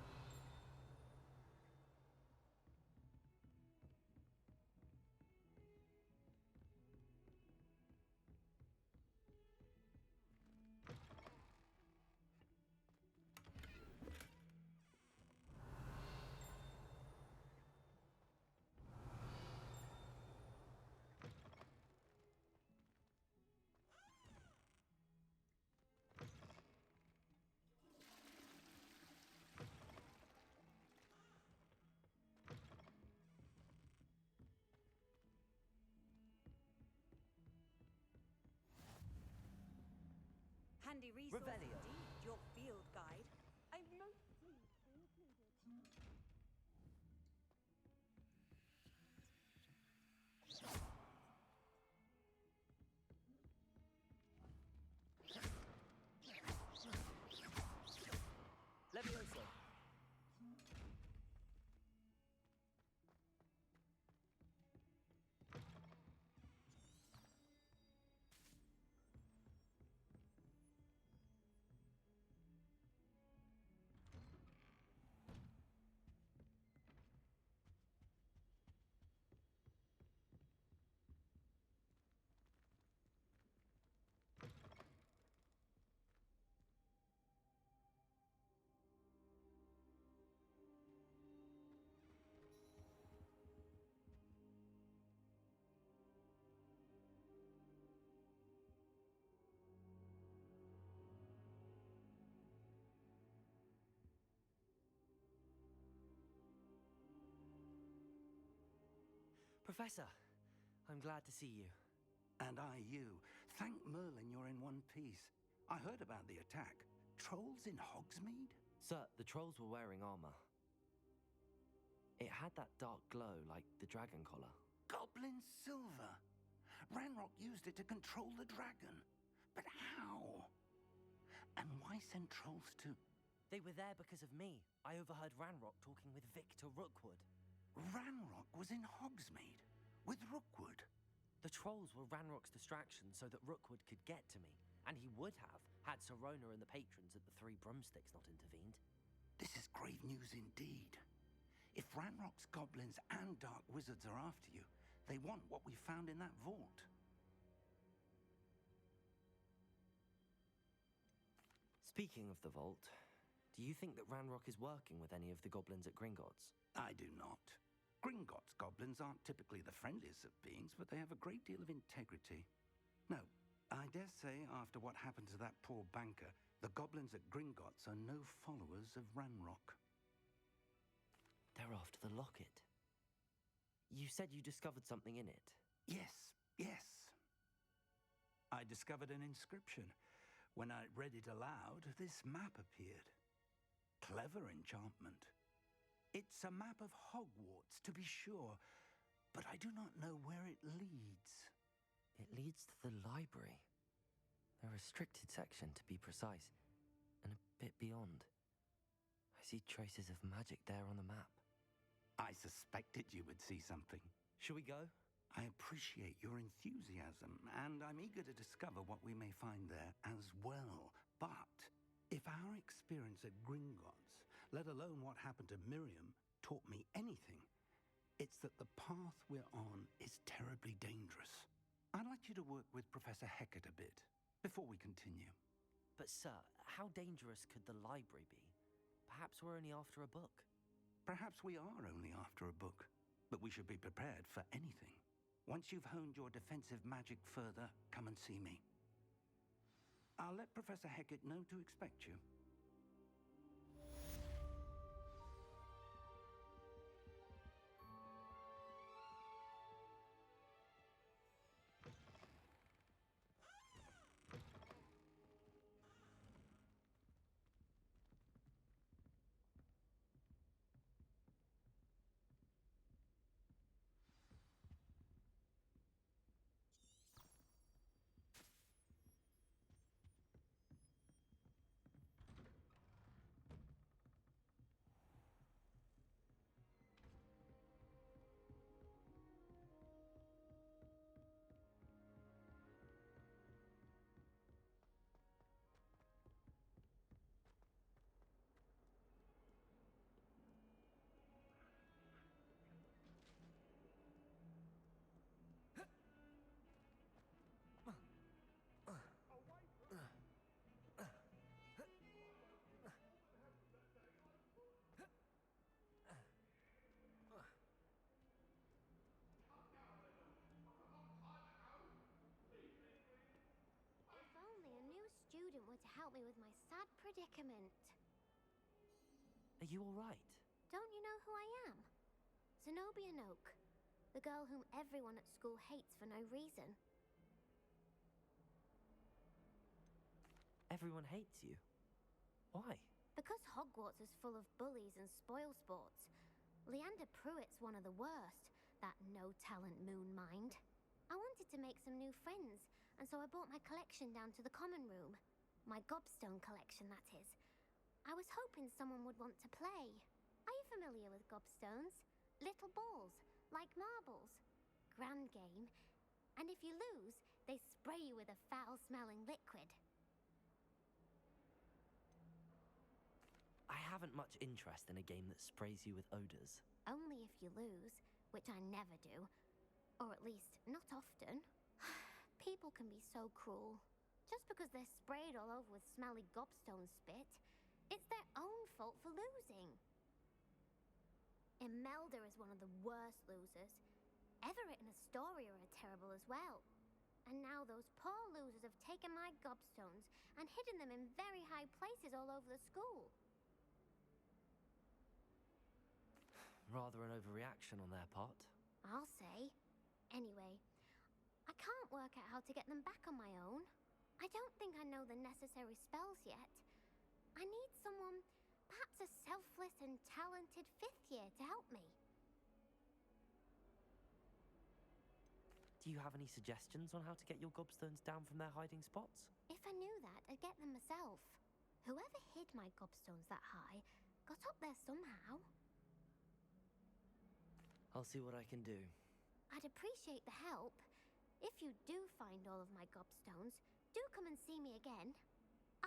Handy resource Revelio. indeed, your field guide. I'm most pleased they included. Levioso. Professor, I'm glad to see you. And I you. Thank Merlin you're in one piece. I heard about the attack. Trolls in Hogsmeade? Sir, the trolls were wearing armor. It had that dark glow like the dragon collar. Goblin silver. Ranrock used it to control the dragon. But how? And why send trolls to... They were there because of me. I overheard Ranrock talking with Victor Rookwood. Ranrock was in Hogsmeade with Rookwood. The trolls were Ranrock's distraction so that Rookwood could get to me. And he would have, had Sirona and the patrons at the Three Broomsticks not intervened. This is grave news indeed. If Ranrock's goblins and dark wizards are after you, they want what we found in that vault. Speaking of the vault, do you think that Ranrock is working with any of the goblins at Gringotts? I do not. Gringotts goblins aren't typically the friendliest of beings, but they have a great deal of integrity. No, I dare say after what happened to that poor banker, the goblins at Gringotts are no followers of Ranrock. They're after the locket. You said you discovered something in it. Yes. I discovered an inscription. When I read it aloud, this map appeared. Clever enchantment. It's a map of Hogwarts, to be sure, but I do not know where it leads. It leads to the library. A restricted section, to be precise, and a bit beyond. I see traces of magic there on the map. I suspected you would see something. Shall we go? I appreciate your enthusiasm, and I'm eager to discover what we may find there as well. But if our experience at Gringotts, let alone what happened to Miriam, taught me anything, it's that the path we're on is terribly dangerous. I'd like you to work with Professor Hecat a bit before we continue. But sir, how dangerous could the library be? Perhaps we're only after a book. Perhaps we are only after a book, but we should be prepared for anything. Once you've honed your defensive magic further, come and see me. I'll let Professor Hecat know to expect you. student were to help me with my sad predicament. Are you all right? Don't you know who I am? Zenobia Noak, the girl whom everyone at school hates for no reason. Everyone hates you. Why? Because Hogwarts is full of bullies and spoilsports. Leander Pruitt's one of the worst, that no-talent moon mind. I wanted to make some new friends, and so I brought my collection down to the common room. My gobstone collection, that is. I was hoping someone would want to play. Are you familiar with gobstones? Little balls, like marbles. Grand game. And if you lose, they spray you with a foul-smelling liquid. I haven't much interest in a game that sprays you with odors. Only if you lose, which I never do. Or at least, not often. People can be so cruel. Just because they're sprayed all over with smelly gobstone spit, it's their own fault for losing. Imelda is one of the worst losers. Everett and Astoria are terrible as well. And now those poor losers have taken my gobstones and hidden them in very high places all over the school. Rather an overreaction on their part. I'll say. Anyway, I can't work out how to get them back on my own. I don't think I know the necessary spells yet. I need someone, perhaps a selfless and talented 5th year to help me. Do you have any suggestions on how to get your gobstones down from their hiding spots? If I knew that, I'd get them myself. Whoever hid my gobstones that high got up there somehow. I'll see what I can do. I'd appreciate the help. If you do find all of my gobstones, do come and see me again.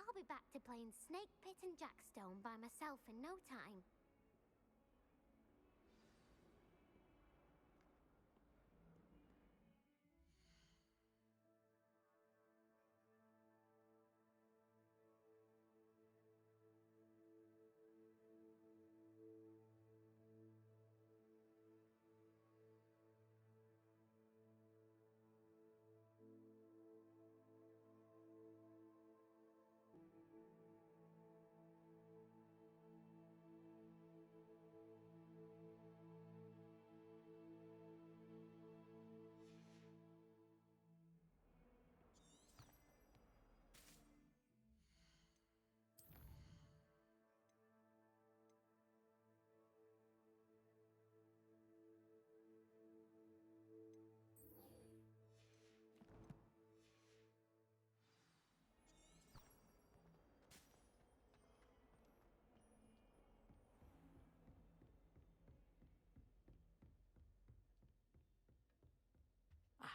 I'll be back to playing Snake Pit and Jackstone by myself in no time.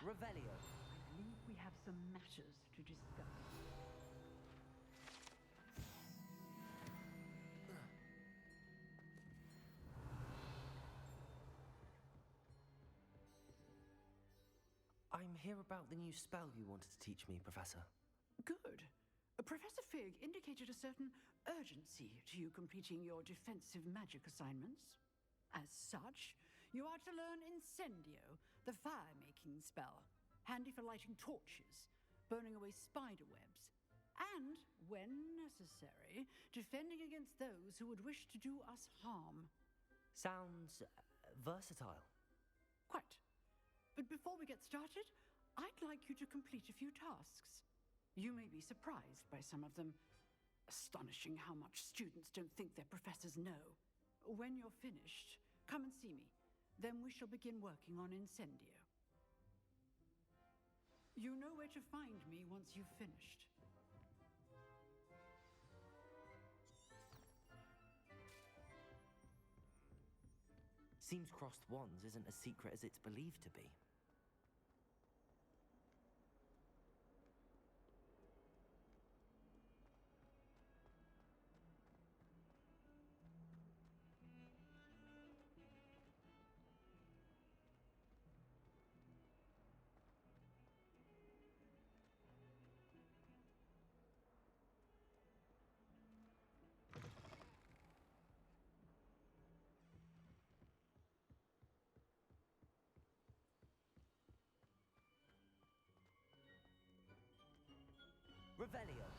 Revelio. I believe we have some matters to discuss. I'm here about the new spell you wanted to teach me, Professor. Good. Professor Fig indicated a certain urgency to you completing your defensive magic assignments. As such, you are to learn Incendio, the fire-making spell, handy for lighting torches, burning away spider webs, and, when necessary, defending against those who would wish to do us harm. Sounds versatile. Quite. But before we get started, I'd like you to complete a few tasks. You may be surprised by some of them. Astonishing how much students don't think their professors know. When you're finished, come and see me. Then we shall begin working on Incendio. You know where to find me once you've finished. Seems crossed wands isn't as secret as it's believed to be. Revelio.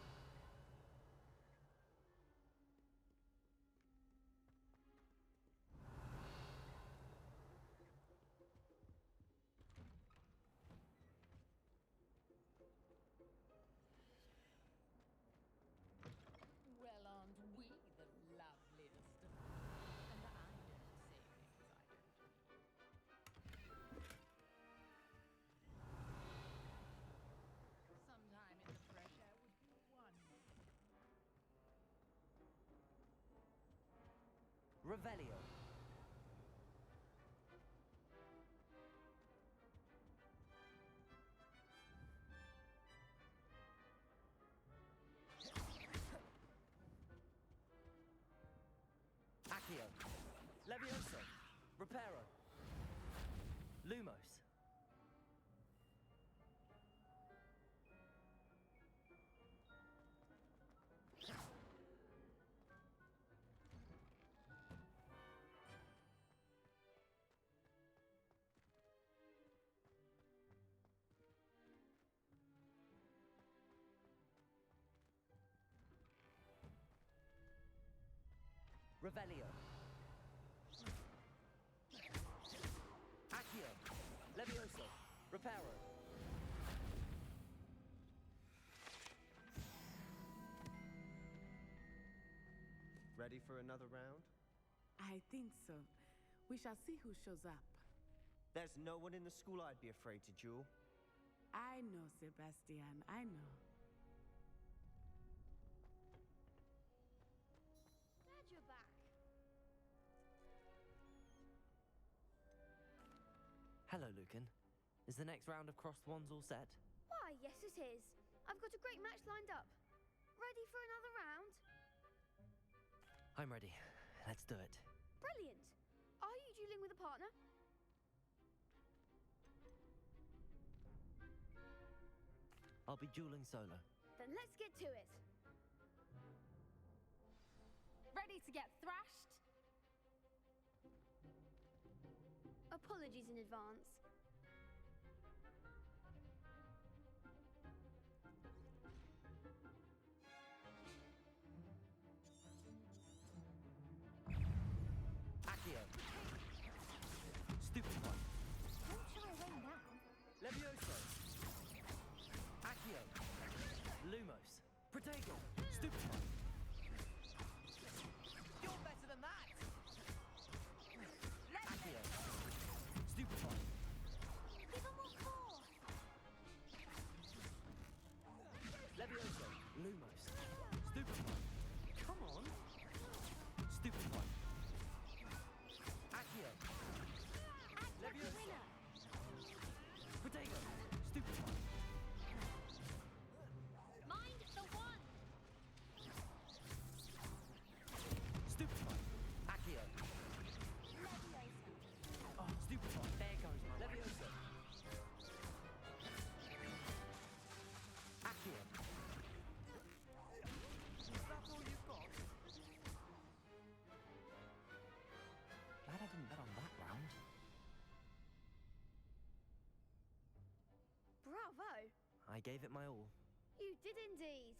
Revelio. Accio. Levioso. Reparo. Lumos. Revelio. Accio. Levioso. Reparo. Ready for another round? I think so. We shall see who shows up. There's no one in the school I'd be afraid to duel. I know, Sebastian, I know. Glad you're back. Hello, Lucan. Is the next round of Cross the Wands all set? Why, yes it is. I've got a great match lined up. Ready for another round? I'm ready. Let's do it. Brilliant. Are you dueling with a partner? I'll be dueling solo. Then let's get to it. Ready to get thrashed? Apologies in advance. Accio. Stupid one. Don't shy away now. Levioso. Accio. Lumos. Protego. Stupid one. You're better than that! Accio. Stupid one. Give him more force. Levioso. Lumos. Stupid one. Come on. Stupid one. Accio. Levioso. Protego. Stupid one. Mind the one. Stupid one. Accio. Oh, stupid one. There goes my Levioso. Accio. That's all you've got? Glad I didn't bet on that round. Bravo! I gave it my all. You did indeed.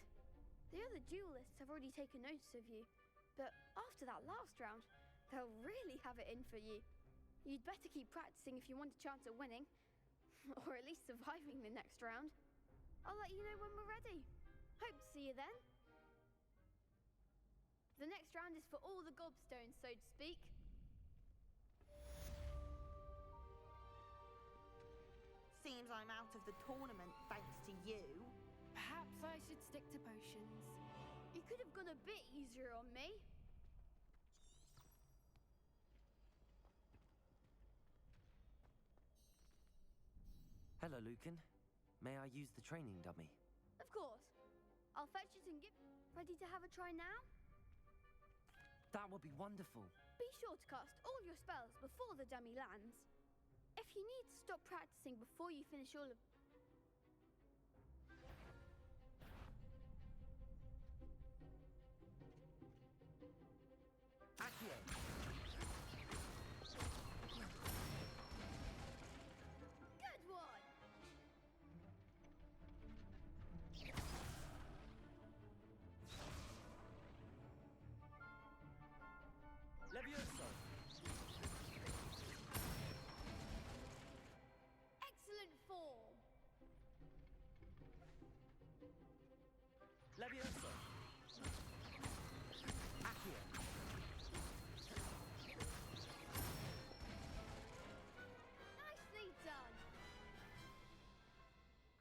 The other duelists have already taken notice of you, but after that last round, they'll really have it in for you. You'd better keep practicing if you want a chance at winning, or at least surviving the next round. I'll let you know when we're ready. Hope to see you then. The next round is for all the gobstones, so to speak. Seems I'm out of the tournament thanks to you. Perhaps I should stick to potions. You could have gone a bit easier on me. Hello, Lucan. May I use the training dummy? Of course. I'll fetch it and give... Ready to have a try now? That would be wonderful. Be sure to cast all your spells before the dummy lands. If you need to stop practicing before you finish all of... Accio. Good one! Levioso. Excellent form! Levioso. Accio. Nicely done!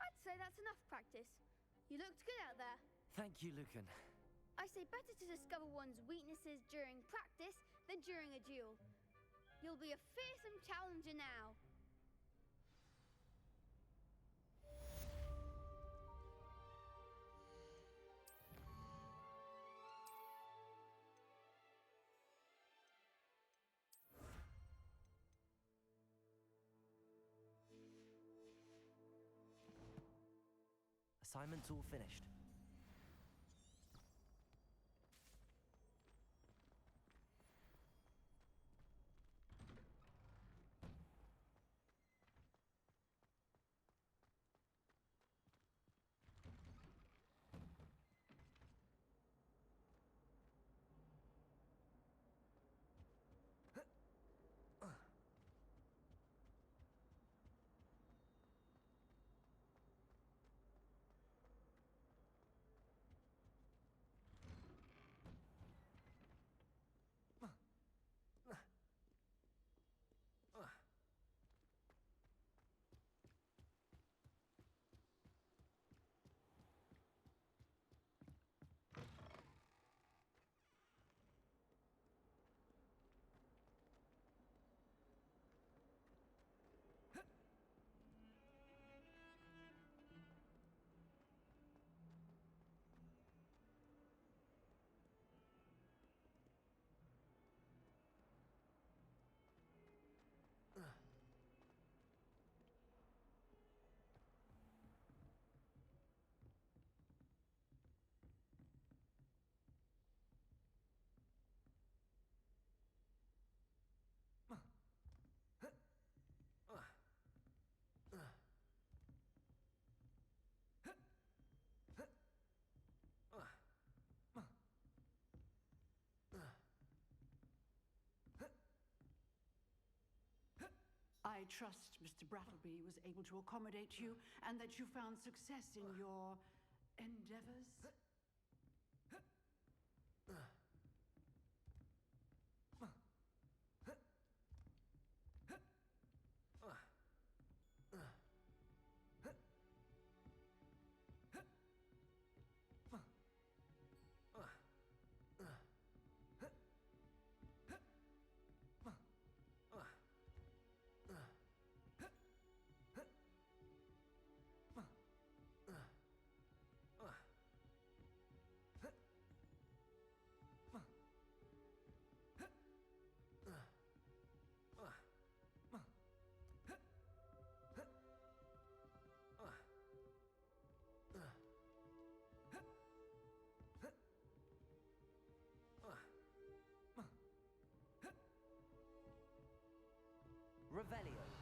I'd say that's enough practice. You looked good out there. Thank you, Lucan. I say better to discover one's weaknesses during practice than during a duel. You'll be a fearsome challenger now. Assignment's all finished. I trust Mr. Brattleby was able to accommodate you and that you found success in your endeavors. Revelio.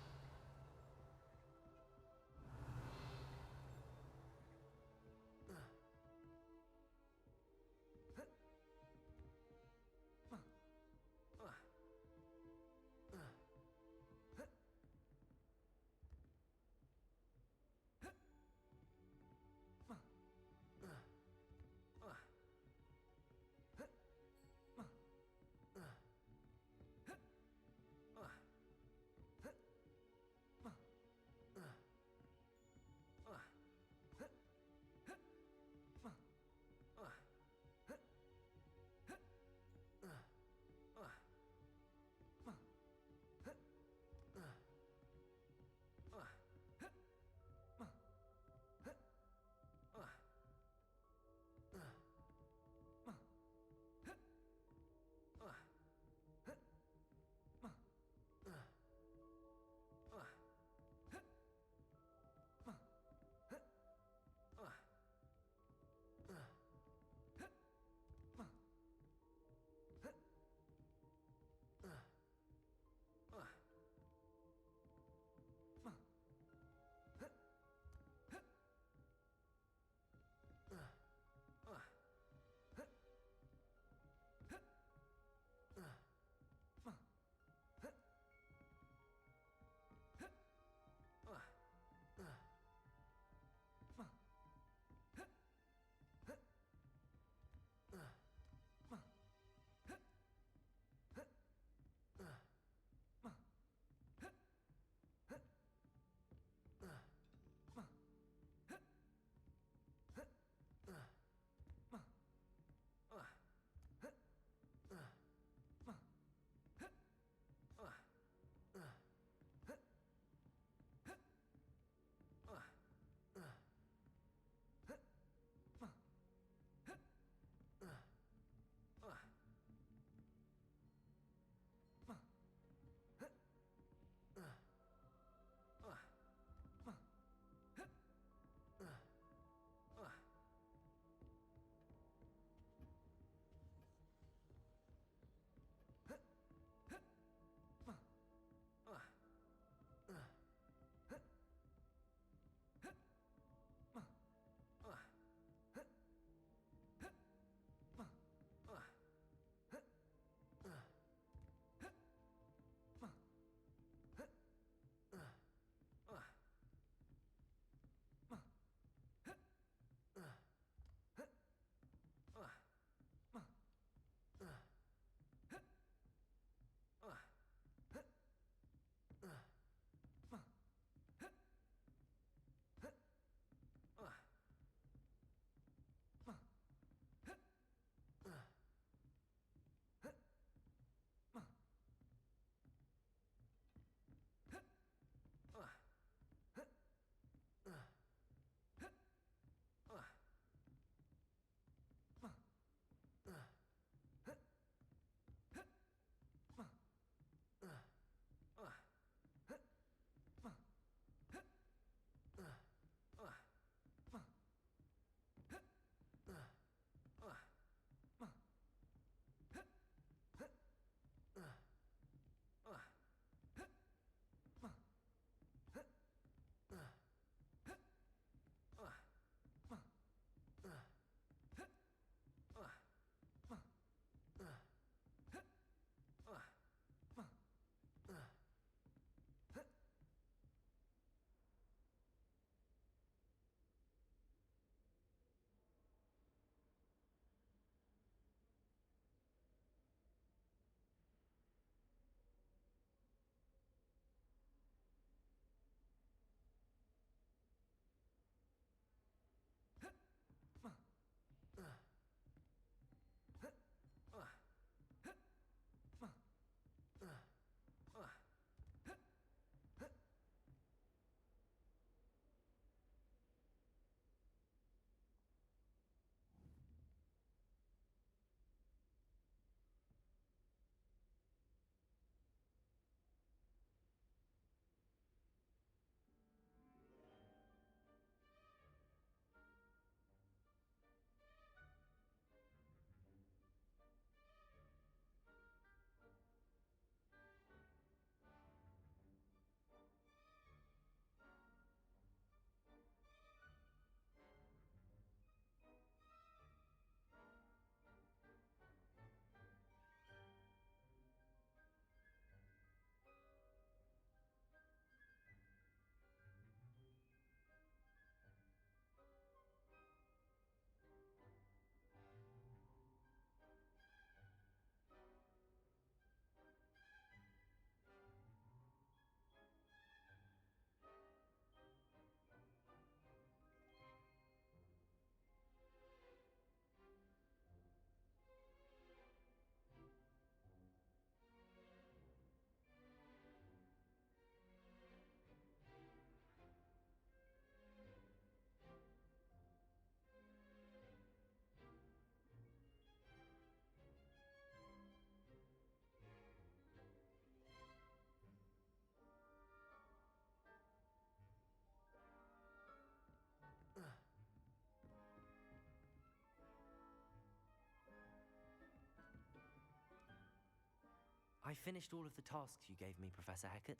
I finished all of the tasks you gave me, Professor Hecat.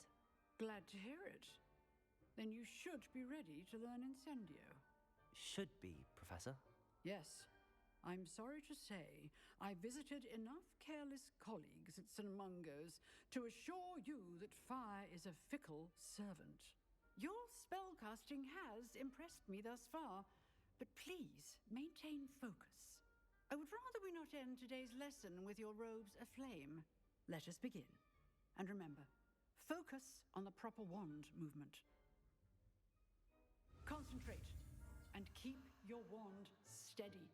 Glad to hear it. Then you should be ready to learn Incendio. Should be, Professor. Yes. I'm sorry to say, I visited enough careless colleagues at St. Mungo's to assure you that fire is a fickle servant. Your spellcasting has impressed me thus far, but please maintain focus. I would rather we not end today's lesson with your robes aflame. Let us begin. And remember, focus on the proper wand movement. Concentrate and keep your wand steady.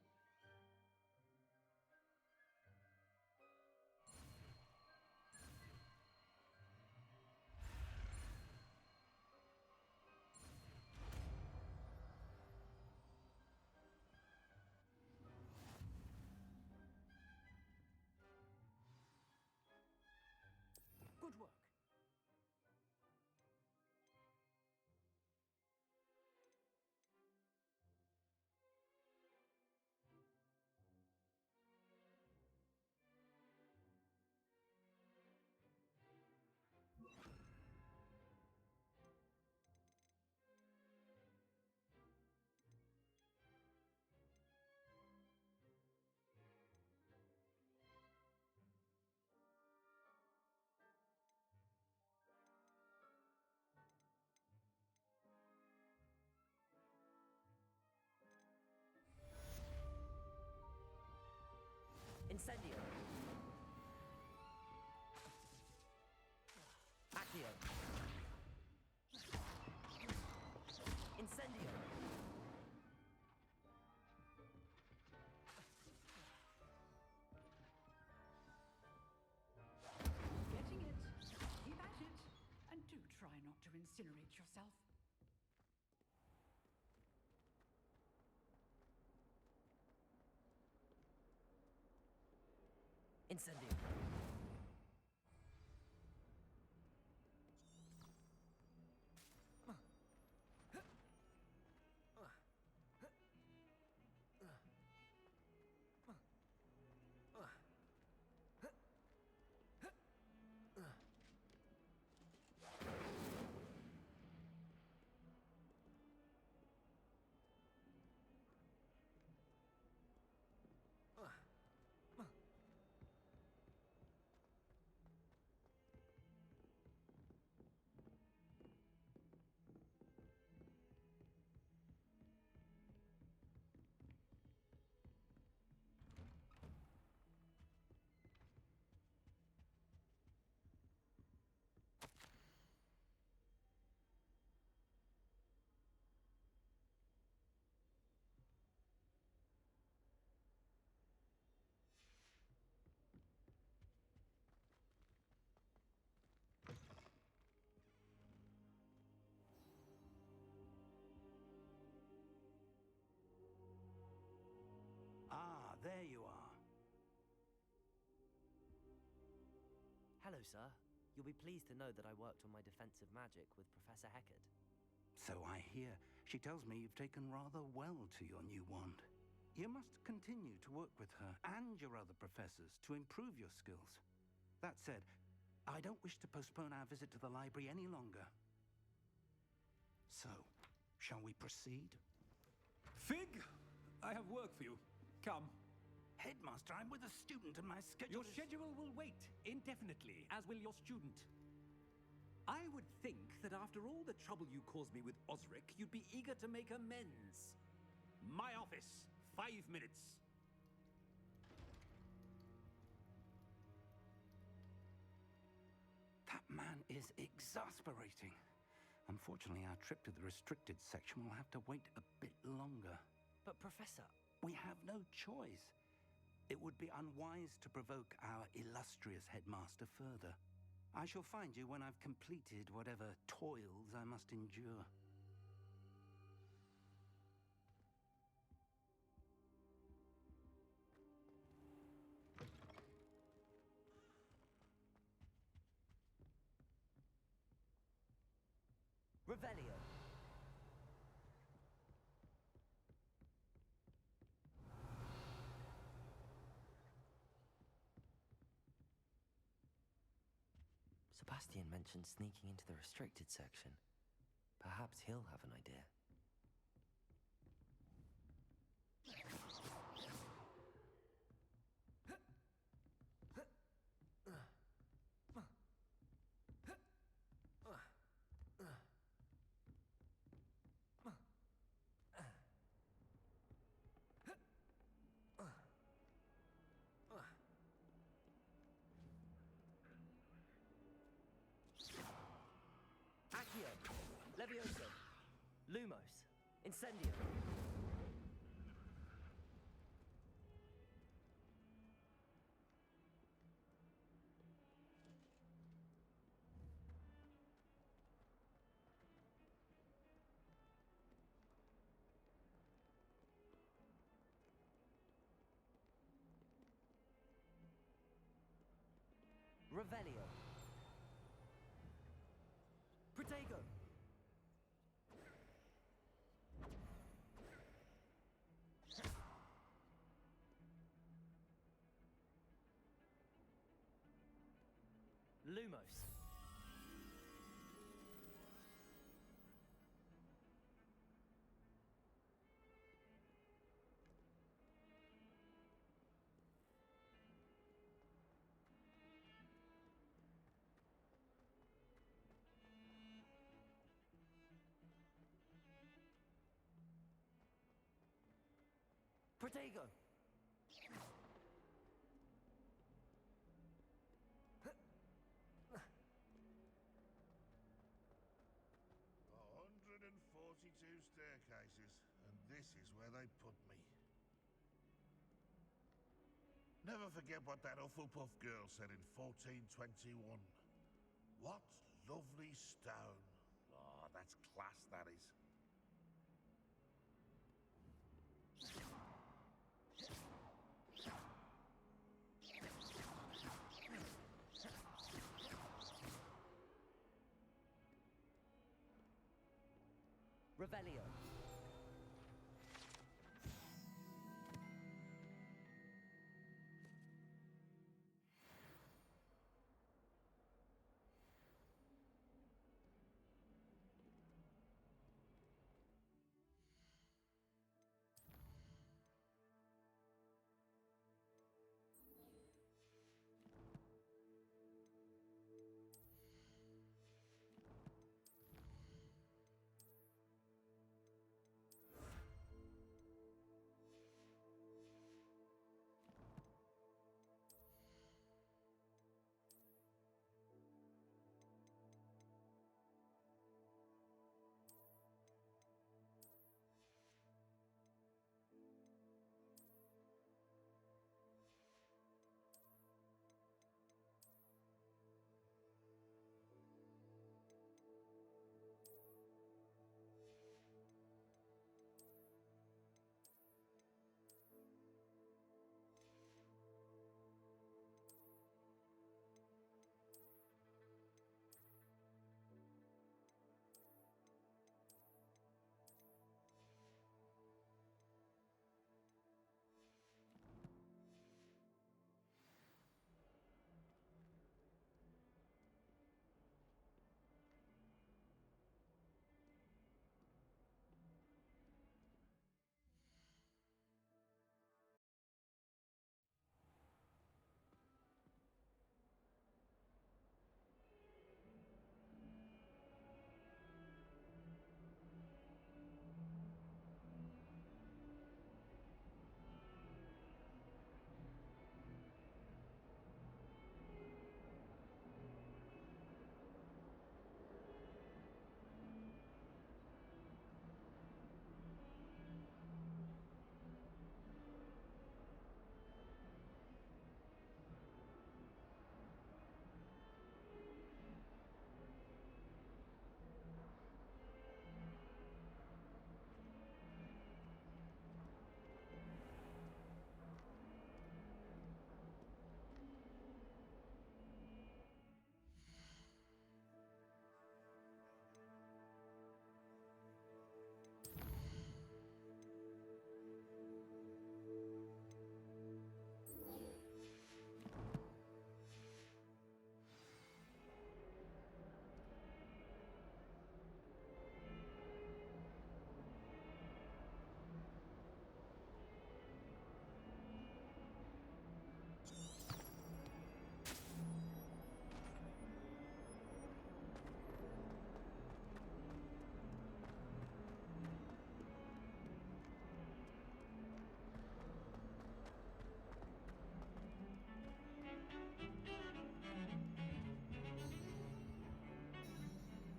Good work. Incendio. Accio. Incendio. Getting it. Keep at it. And do try not to incinerate yourself. Incendio. Ah, there you are. Hello, sir. You'll be pleased to know that I worked on my defensive magic with Professor Hecat. So I hear. She tells me you've taken rather well to your new wand. You must continue to work with her and your other professors to improve your skills. That said, I don't wish to postpone our visit to the library any longer. So, shall we proceed? Fig, I have work for you. Come. Headmaster, I'm with a student and my schedule Your schedule will wait indefinitely, as will your student. I would think that after all the trouble you caused me with Osric, you'd be eager to make amends. My office, 5 minutes. That man is exasperating. Unfortunately, our trip to the restricted section will have to wait a bit longer. But, Professor... We have no choice. It would be unwise to provoke our illustrious headmaster further. I shall find you when I've completed whatever toils I must endure. Revelio. Sebastian mentioned sneaking into the restricted section. Perhaps he'll have an idea. Accio, Levioso, Lumos, Incendio. Revelio. Protego. Lumos. Protego. 142 staircases, and this is where they put me. Never forget what that Hufflepuff girl said in 1421. What lovely stone. Oh, that's class, that is. Revelio.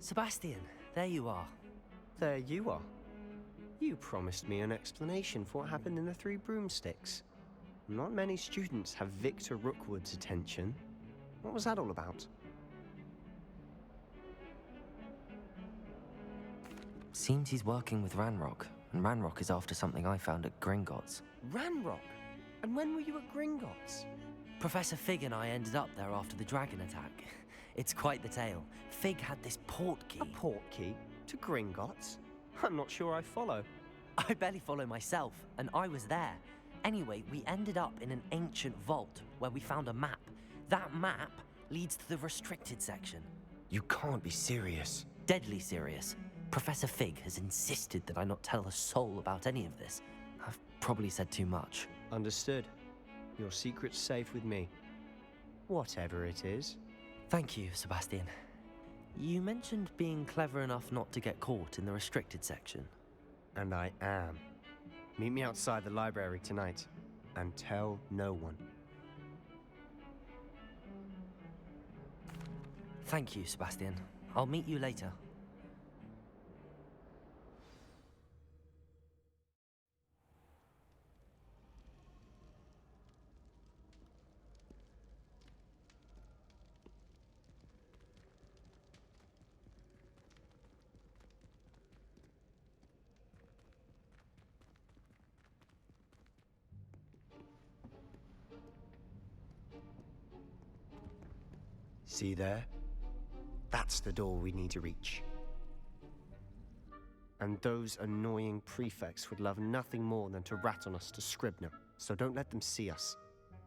Sebastian, there you are. There you are. You promised me an explanation for what happened in the Three Broomsticks. Not many students have Victor Rookwood's attention. What was that all about? Seems he's working with Ranrock, and Ranrock is after something I found at Gringotts. Ranrock? And when were you at Gringotts? Professor Fig and I ended up there after the dragon attack. It's quite the tale. Fig had this port key. A port key? To Gringotts? I'm not sure I follow. I barely follow myself, and I was there. Anyway, we ended up in an ancient vault where we found a map. That map leads to the restricted section. You can't be serious. Deadly serious. Professor Fig has insisted that I not tell a soul about any of this. I've probably said too much. Understood. Your secret's safe with me. Whatever it is. Thank you, Sebastian. You mentioned being clever enough not to get caught in the restricted section. And I am. Meet me outside the library tonight, and tell no one. Thank you, Sebastian. I'll meet you later. See there? That's the door we need to reach. And those annoying prefects would love nothing more than to rat on us to Scribner, so don't let them see us.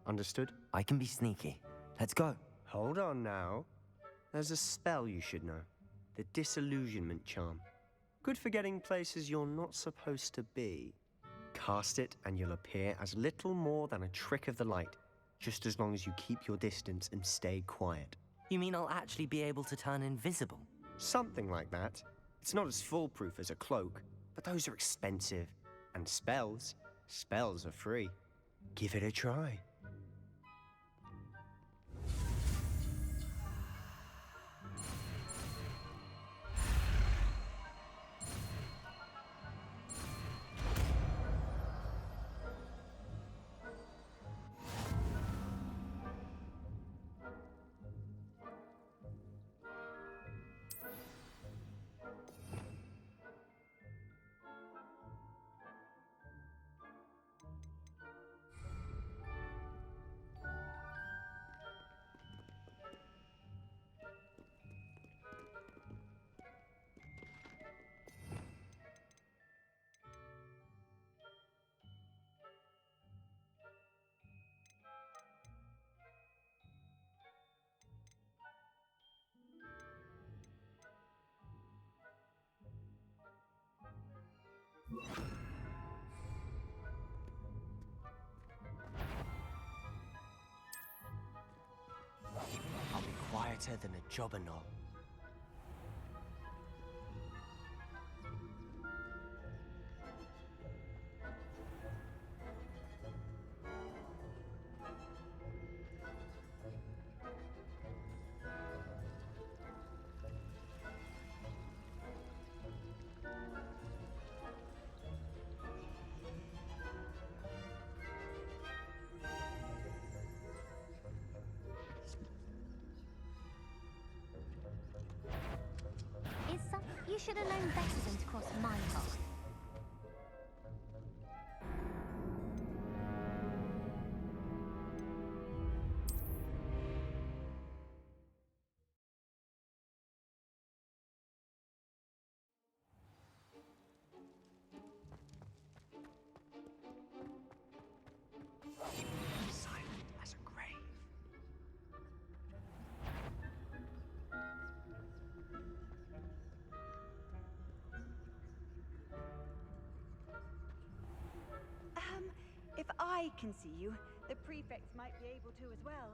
Understood? I can be sneaky. Let's go. Hold on now. There's a spell you should know. The Disillusionment Charm. Good for getting places you're not supposed to be. Cast it and you'll appear as little more than a trick of the light, just as long as you keep your distance and stay quiet. You mean I'll actually be able to turn invisible? Something like that. It's not as foolproof as a cloak, but those are expensive. And spells are free. Give it a try. I'll be quieter than a jobberknoll. You should have known better than to cross my path. Silent as a grave. If I can see you, the prefects might be able to as well.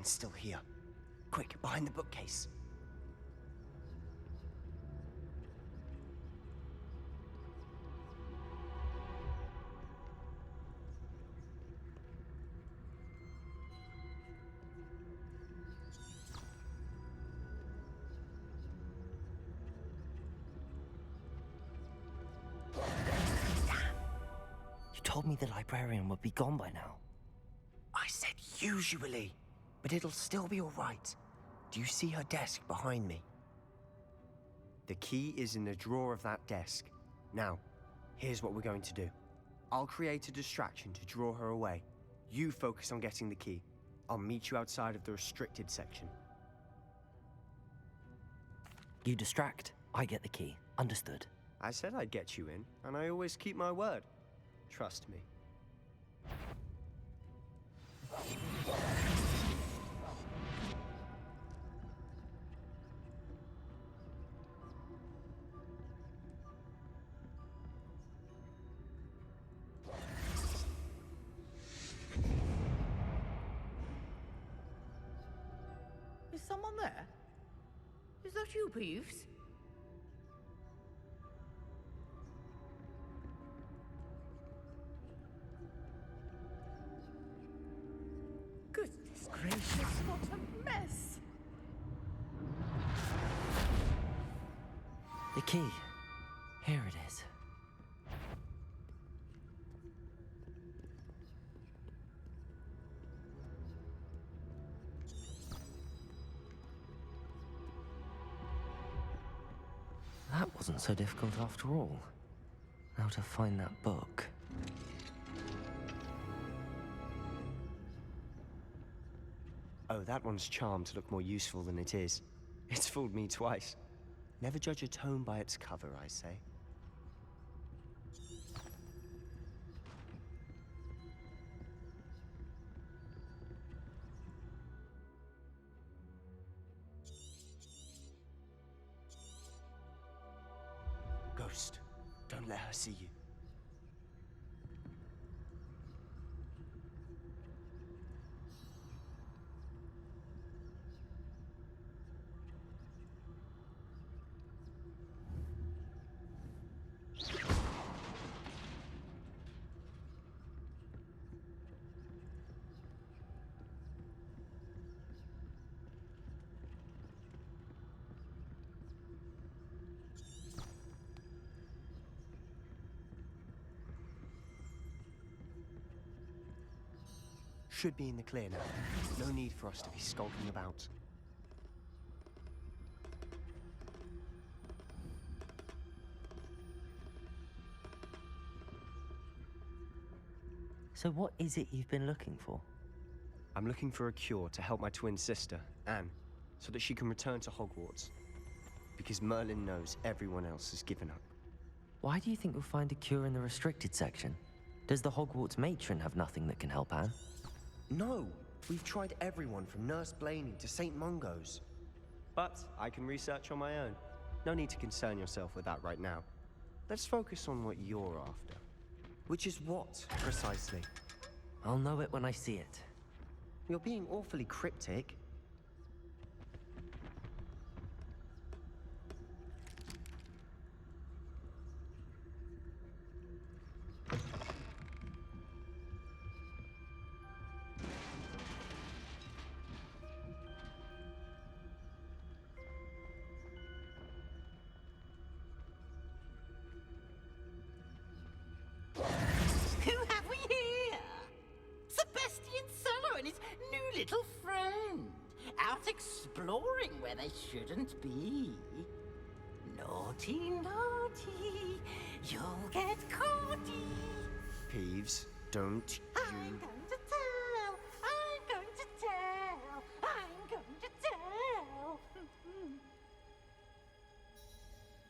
librarian's still here. Quick, behind the bookcase. You told me the librarian would be gone by now. I said usually, but it'll still be all right. Do you see her desk behind me? The key is in the drawer of that desk. Now, here's what we're going to do. I'll create a distraction to draw her away. You focus on getting the key. I'll meet you outside of the restricted section. You distract, I get the key. Understood. I said I'd get you in, and I always keep my word. Trust me. Is someone there? Is that you, Peeves? Goodness gracious, what a mess! The key. Here it is. That wasn't so difficult after all. Now to find that book. Oh, that one's charmed to look more useful than it is. It's fooled me twice. Never judge a tome by its cover, I say. Ghost, don't let her see you. Should be in the clear now. No need for us to be skulking about. So what is it you've been looking for? I'm looking for a cure to help my twin sister, Anne, so that she can return to Hogwarts. Because Merlin knows everyone else has given up. Why do you think you'll find a cure in the restricted section? Does the Hogwarts matron have nothing that can help Anne? No! We've tried everyone from Nurse Blaney to St. Mungo's. But I can research on my own. No need to concern yourself with that right now. Let's focus on what you're after. Which is what, precisely? I'll know it when I see it. You're being awfully cryptic. Who have we here? Sebastian Cello and his new little friend. Out exploring where they shouldn't be. Naughty, naughty, you'll get caughty. Peeves, don't you... I'm going to tell, I'm going to tell, I'm going to tell.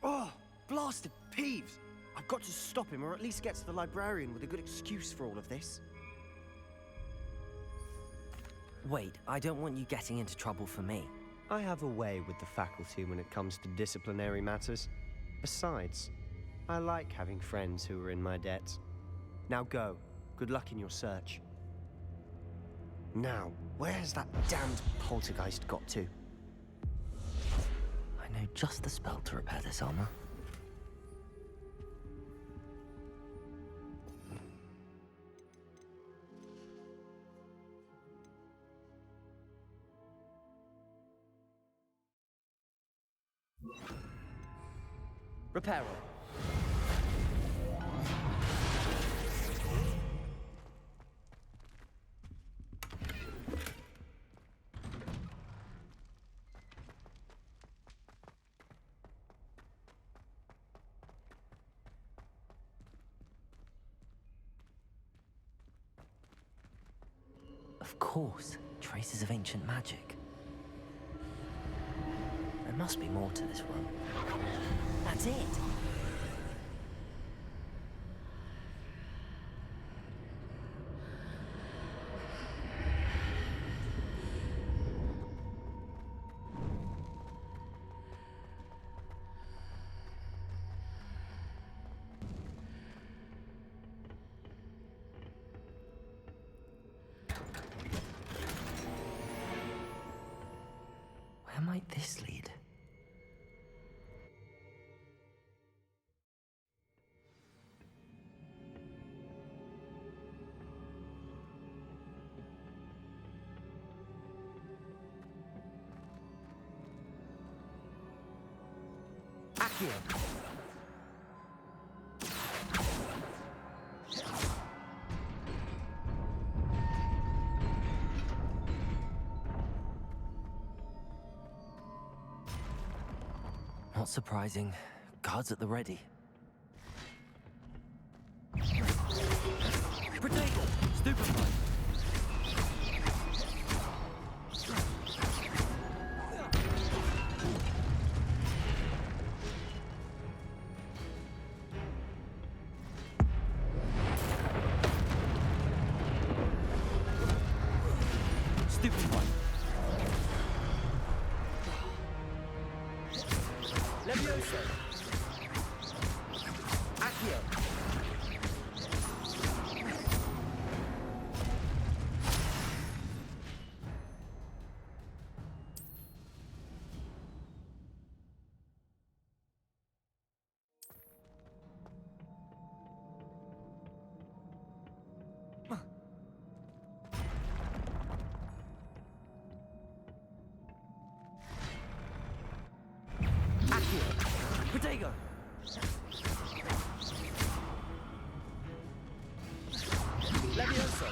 Oh, blasted Peeves! I've got to stop him, or at least get to the librarian with a good excuse for all of this. Wait, I don't want you getting into trouble for me. I have a way with the faculty when it comes to disciplinary matters. Besides, I like having friends who are in my debt. Now go. Good luck in your search. Now, where's that damned poltergeist got to? I know just the spell to repair this armor. Reparo. Of course, traces of ancient magic. There must be more to this room. That's it! Where might this lead? Accio. Not surprising. Guards at the ready. Protego. Stupefy. Stupefy. Levioso. Accio. Accio. Protego. Levioso.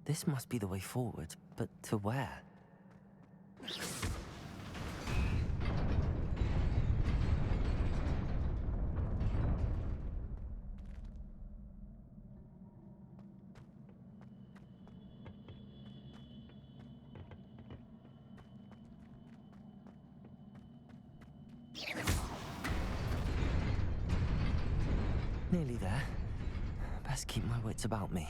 This must be the way forward, but to where? Nearly there. Best keep my wits about me.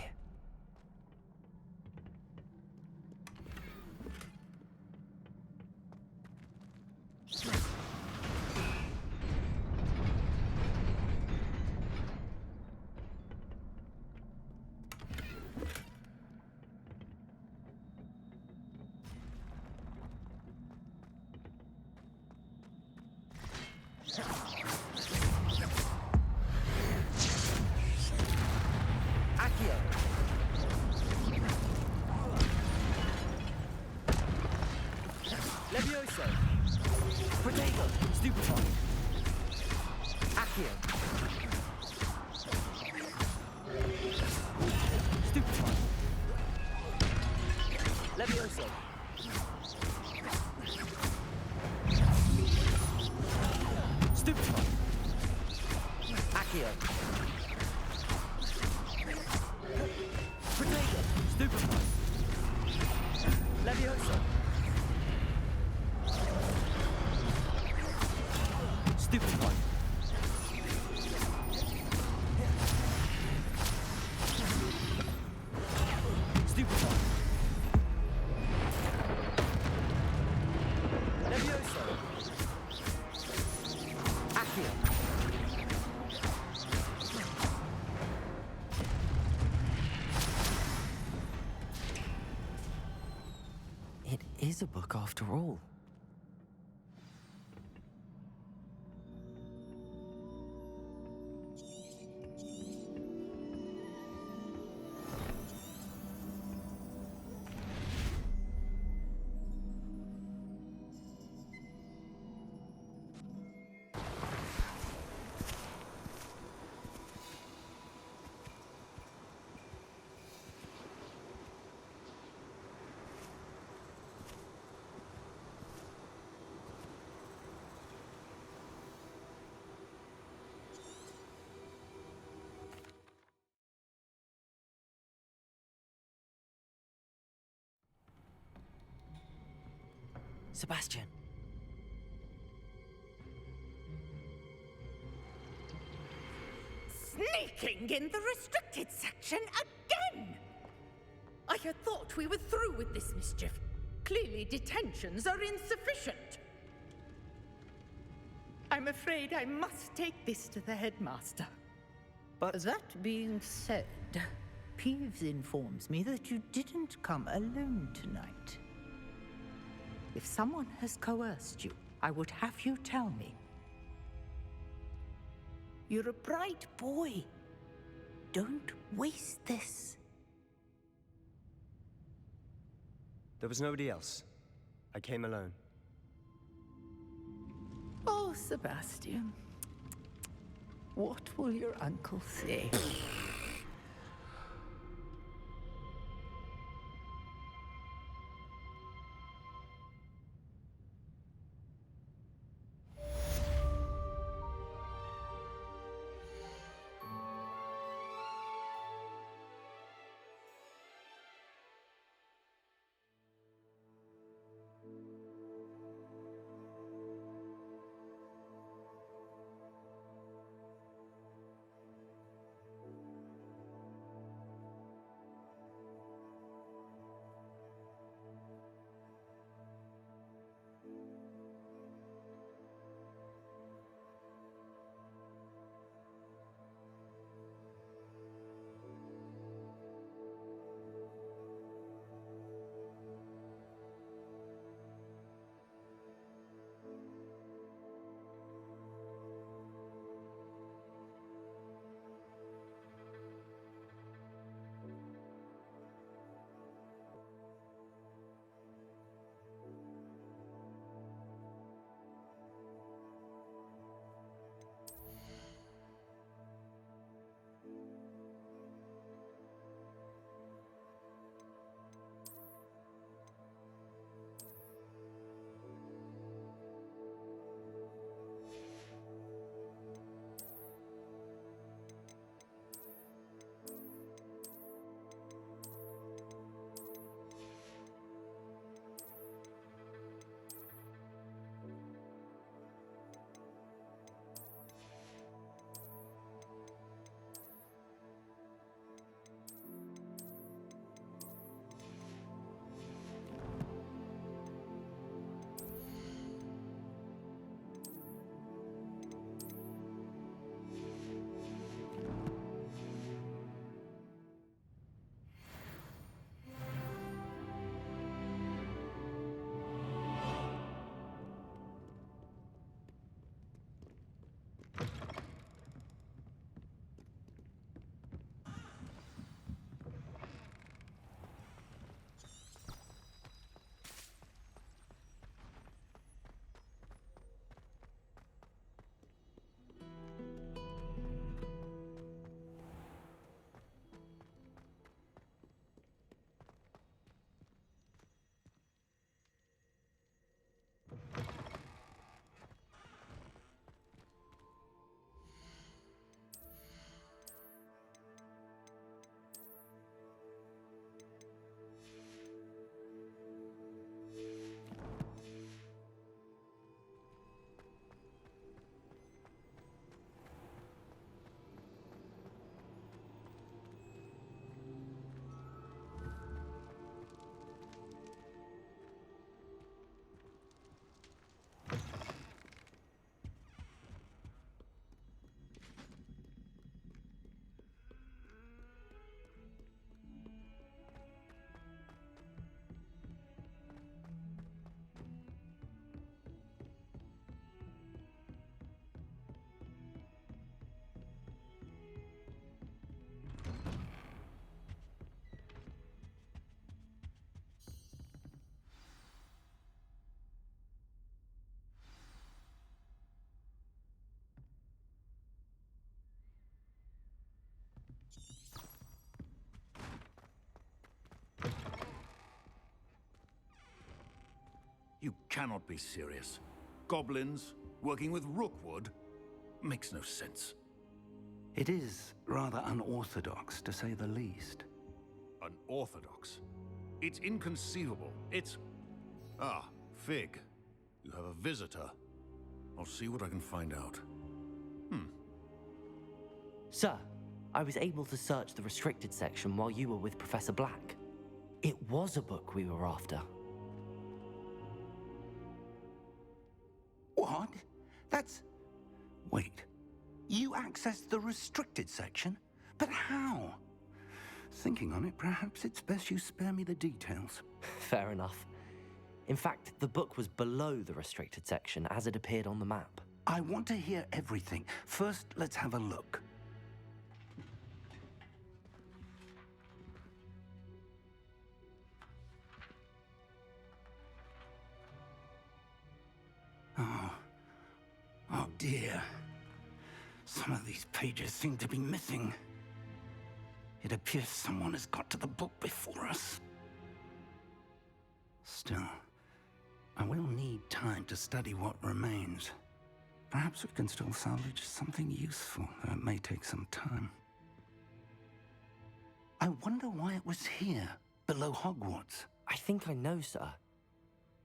Accio. Levioso. Protego. Stupefy. Accio. Stupefy. Levioso. Stupefy. Accio. Protego. Stupefy. Levioso. Stupefy. Stupefy. Levioso. Accio. It is a book after all. Sebastian. Sneaking in the restricted section again! I had thought we were through with this mischief. Clearly detentions are insufficient. I'm afraid I must take this to the headmaster. But that being said, Peeves informs me that you didn't come alone tonight. If someone has coerced you, I would have you tell me. You're a bright boy. Don't waste this. there was nobody else. I came alone. Oh, Sebastian. What will your uncle say? You cannot be serious. Goblins working with Rookwood? Makes no sense. It is rather unorthodox, to say the least. Unorthodox? It's inconceivable. It's... Ah, Fig. You have a visitor. I'll see what I can find out. Sir, I was able to search the restricted section while you were with Professor Black. It was a book we were after. What? That's... Wait. You accessed the restricted section? But how? Thinking on it, perhaps it's best you spare me the details. Fair enough. In fact, the book was below the restricted section as it appeared on the map. I want to hear everything. First, let's have a look. Oh dear. Some of these pages seem to be missing. It appears someone has got to the book before us. Still, I will need time to study what remains. Perhaps we can still salvage something useful, though it may take some time. I wonder why it was here, below Hogwarts. I think I know, sir.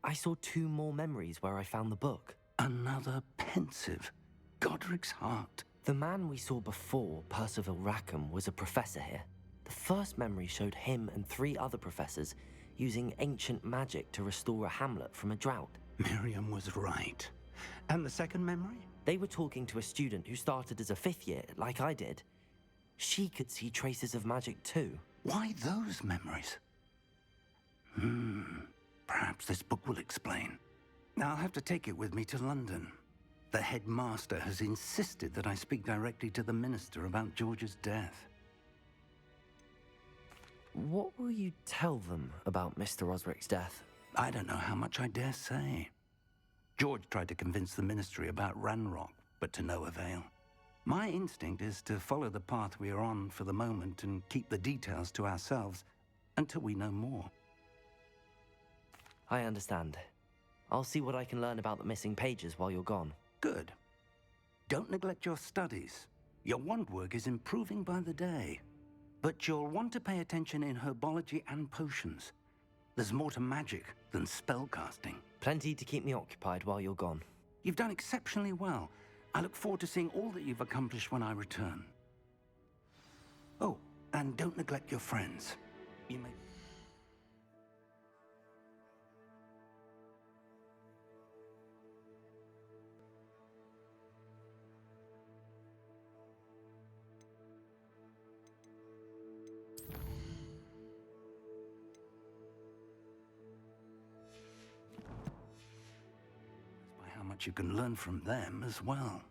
I saw 2 more memories where I found the book. Another pensive. Godric's heart. The man we saw before, Percival Rackham, was a professor here. The first memory showed him and 3 other professors using ancient magic to restore a hamlet from a drought. Miriam was right. And the second memory? They were talking to a student who started as a 5th year, like I did. She could see traces of magic too. Why those memories? Perhaps this book will explain. I'll have to take it with me to London. The headmaster has insisted that I speak directly to the minister about George's death. What will you tell them about Mr. Osric's death? I don't know how much I dare say. George tried to convince the ministry about Ranrock, but to no avail. My instinct is to follow the path we are on for the moment and keep the details to ourselves until we know more. I understand. I'll see what I can learn about the missing pages while you're gone. Good. Don't neglect your studies. Your wand work is improving by the day. But you'll want to pay attention in herbology and potions. There's more to magic than spellcasting. Plenty to keep me occupied while you're gone. You've done exceptionally well. I look forward to seeing all that you've accomplished when I return. Oh, and don't neglect your friends. You may... You can learn from them as well.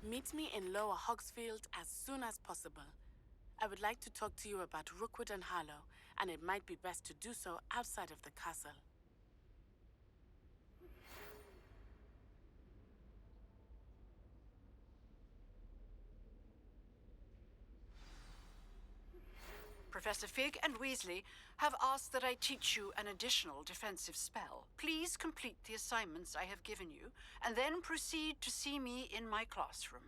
Meet me in Lower Hogsfield as soon as possible. I would like to talk to you about Rookwood and Harlow, and it might be best to do so outside of the castle. Professor Fig and Weasley have asked that I teach you an additional defensive spell. Please complete the assignments I have given you, and then proceed to see me in my classroom.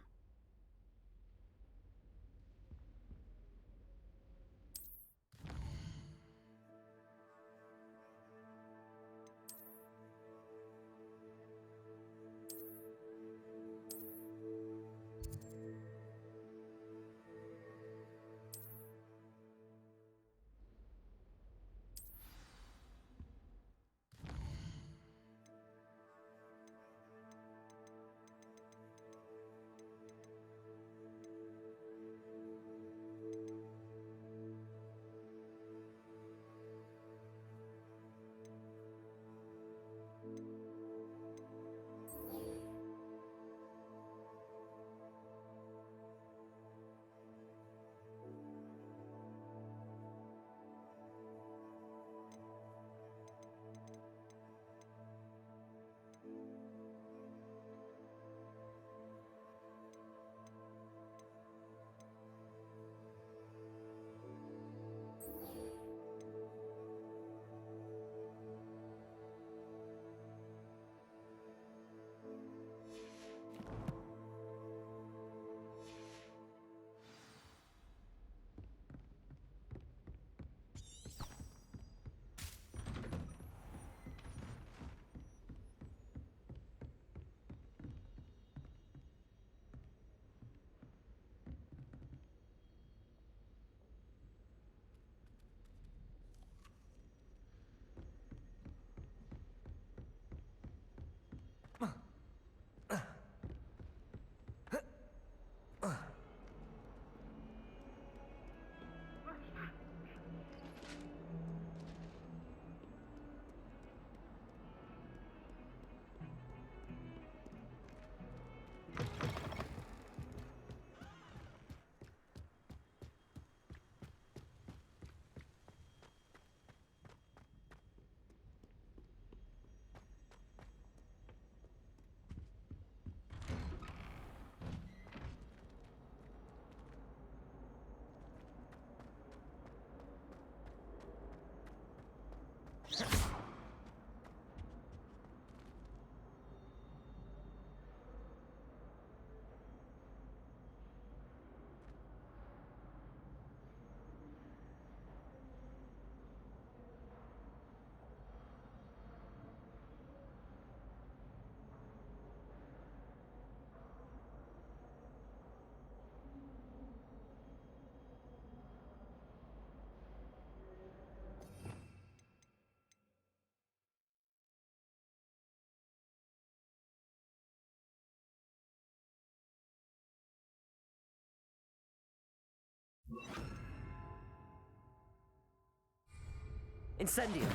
Incendio!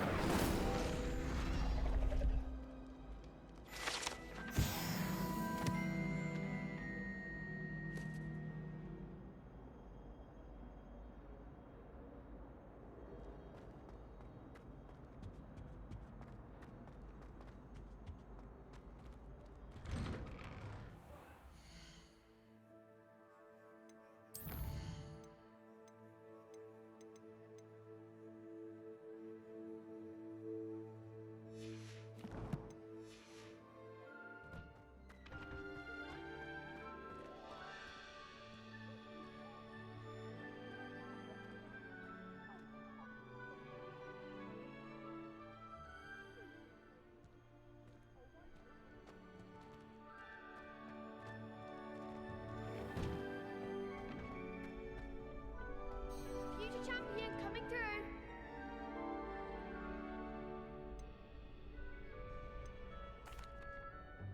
Future champion coming through.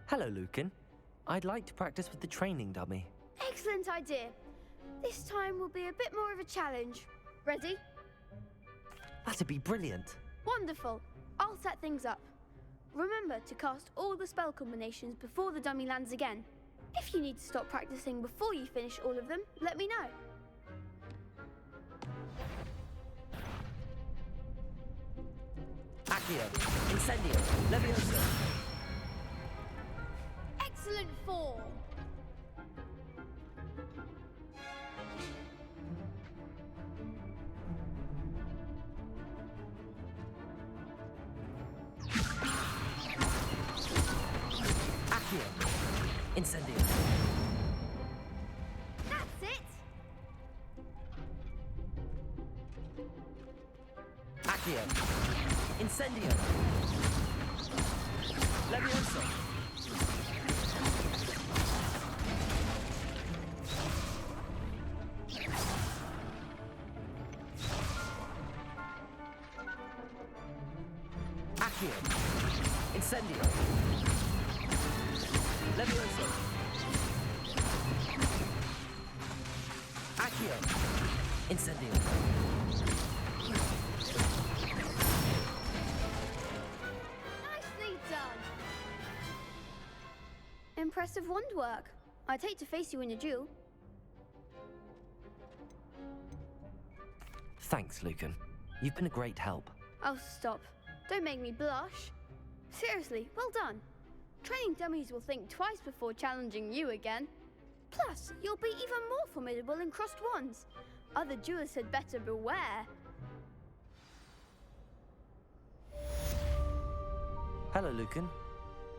Hello, Lucan. I'd like to practice with the training dummy. Excellent idea. This time will be a bit more of a challenge. Ready? That'd be brilliant. Wonderful. I'll set things up. Remember to cast all the spell combinations before the dummy lands again. If you need to stop practicing before you finish all of them, let me know. Accio! Incendio! Levioso! Excellent form. Accio! Incendio! That's it. Accio! Incendio! Levioso! Accio! Incendio! Levioso! Accio! Incendio! Nicely done. Impressive wand work. I'd hate to face you in a duel. Thanks, Lucan. You've been a great help. Oh, stop. Don't make me blush. Seriously, well done. Training dummies will think twice before challenging you again. Plus, you'll be even more formidable in crossed wands. Other duelists had better beware. Hello, Lucan.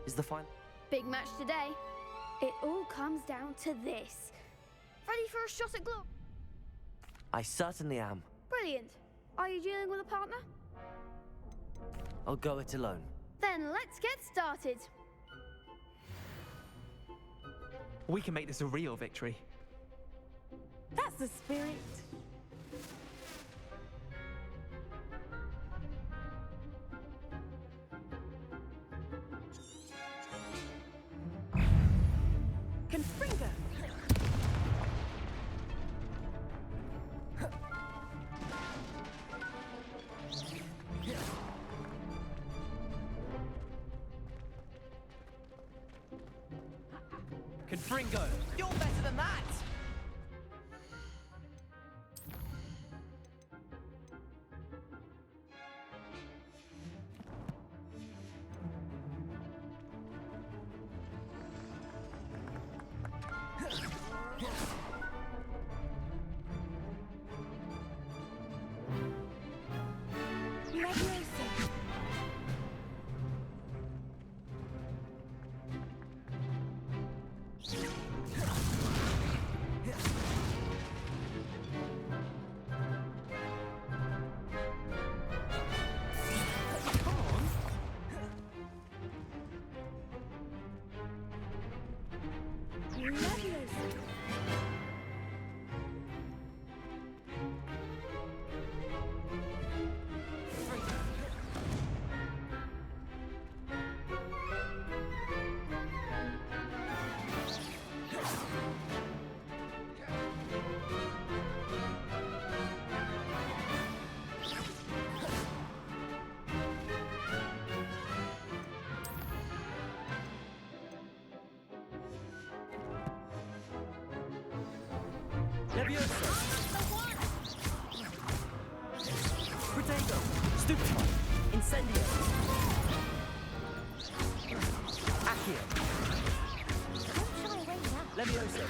Is the final... Big match today. It all comes down to this. Ready for a shot at glory? I certainly am. Brilliant. Are you dealing with a partner? I'll go it alone. Then let's get started. We can make this a real victory. That's the spirit. Confringo. Confringo! You're better than that! Levioso! Protego! Stupefy! Incendio! Accio! Levioso!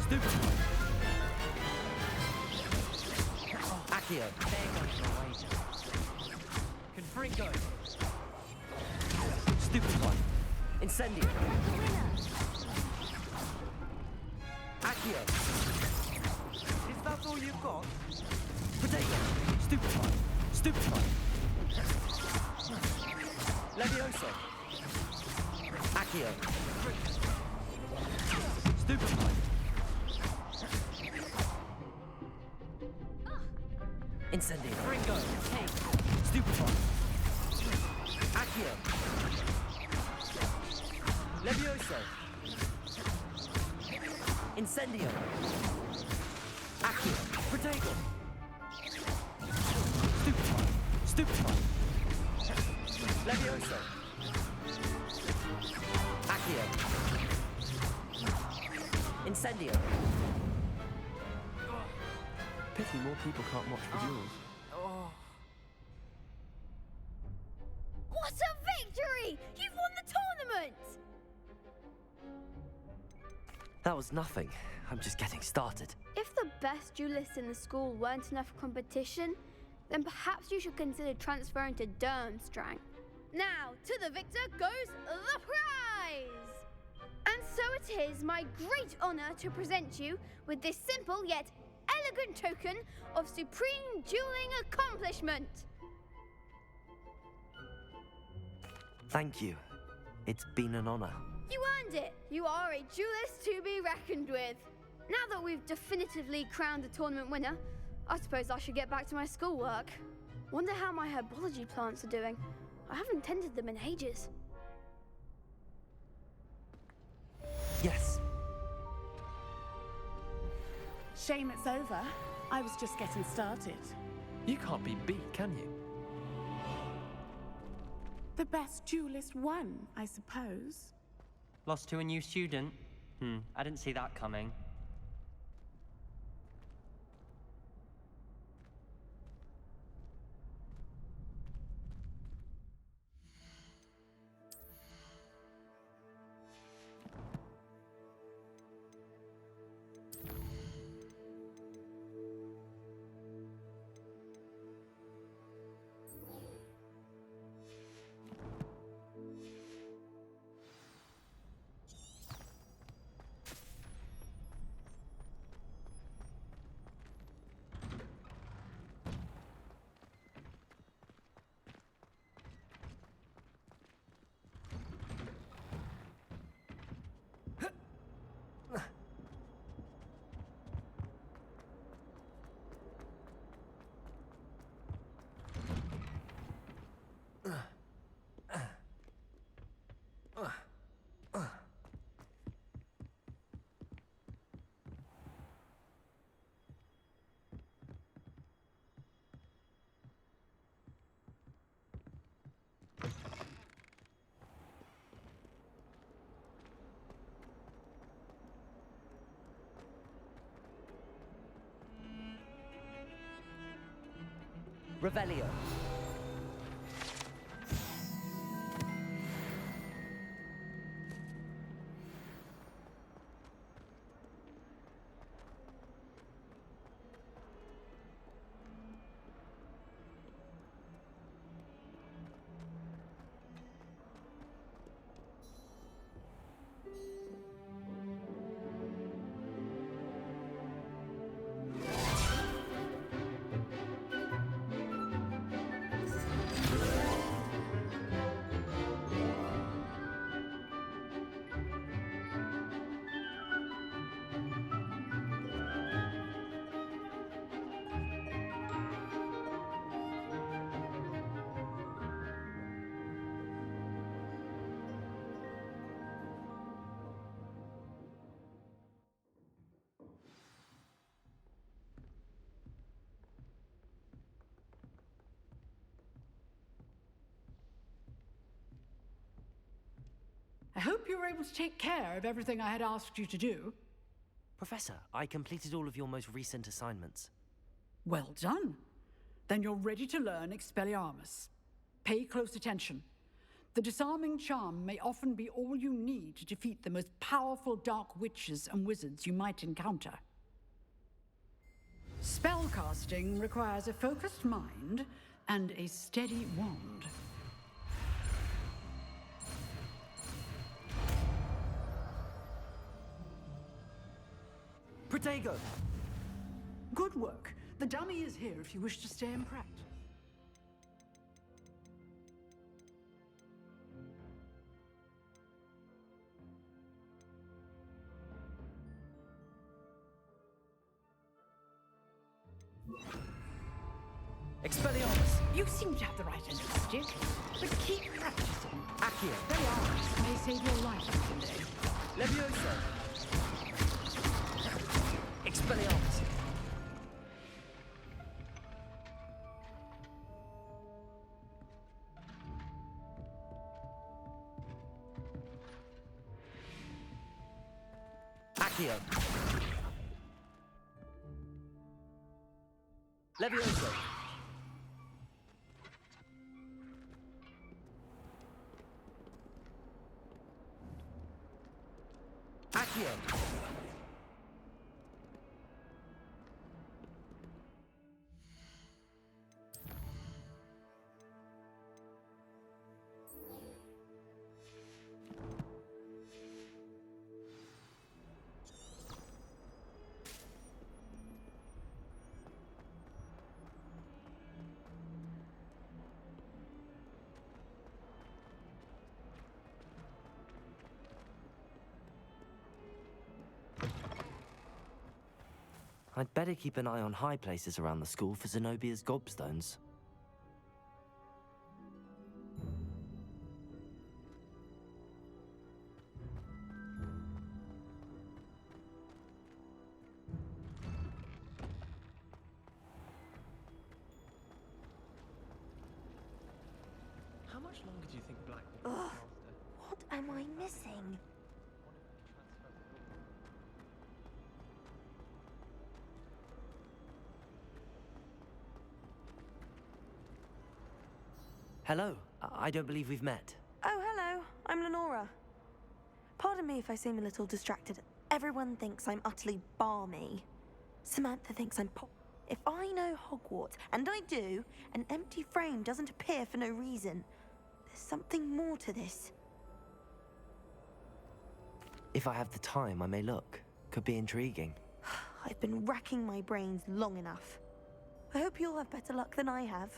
Stupefy! Accio! There goes my wager. Confringo! Stupefy! Incendio! Accio! Is that all you've got? Potato! Stupefy! Stupefy! Levioso! Accio! Stupefy! Incendio! Ringo! Take! Stupefy! Accio! Levioso! Incendio! Accio! Protego! Stupefy! Stupefy! Levioso! Accio! Incendio! Pity more people can't watch the duels. What a victory! You've won the tournament! That was nothing. I'm just getting started. If the best duelists in the school weren't enough for competition, then perhaps you should consider transferring to Durmstrang. Now, to the victor goes the prize! And so it is my great honor to present you with this simple yet elegant token of supreme dueling accomplishment. Thank you. It's been an honor. You earned it! You are a duelist to be reckoned with. Now that we've definitively crowned the tournament winner, I suppose I should get back to my schoolwork. Wonder how my herbology plants are doing. I haven't tended them in ages. Yes. Shame it's over. I was just getting started. You can't be beat, can you? The best duelist won, I suppose. Lost to a new student? I didn't see that coming. Revelio. I hope you were able to take care of everything I had asked you to do. Professor, I completed all of your most recent assignments. Well done. Then you're ready to learn Expelliarmus. Pay close attention. The disarming charm may often be all you need to defeat the most powerful dark witches and wizards you might encounter. Spellcasting requires a focused mind and a steady wand. Protego! Good work. The dummy is here if you wish to stay in practice. Expelliarmus! You seem to have the right end of the stick, but keep practicing. Accio! Expelliarmus may save your life someday. Levioso! Expelliarmus! Accio! Levioso! Accio! I'd better keep an eye on high places around the school for Zenobia's gobstones. How much longer do you think Black Ugh. What am I missing? Hello. I don't believe we've met. Oh, hello. I'm Lenora. Pardon me if I seem a little distracted. Everyone thinks I'm utterly balmy. Samantha thinks I'm pop. If I know Hogwarts, and I do, an empty frame doesn't appear for no reason. There's something more to this. If I have the time, I may look. Could be intriguing. I've been racking my brains long enough. I hope you'll have better luck than I have.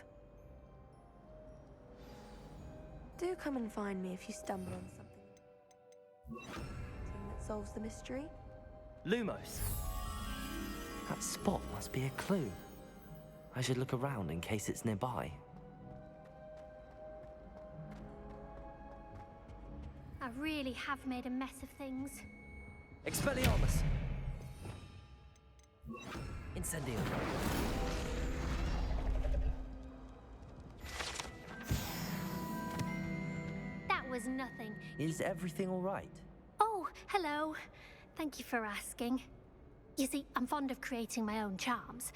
Do come and find me if you stumble on something that solves the mystery. Lumos! That spot must be a clue. I should look around in case it's nearby. I really have made a mess of things. Expelliarmus! Incendio. That was nothing. Is everything all right? Oh, hello. Thank you for asking. You see, I'm fond of creating my own charms.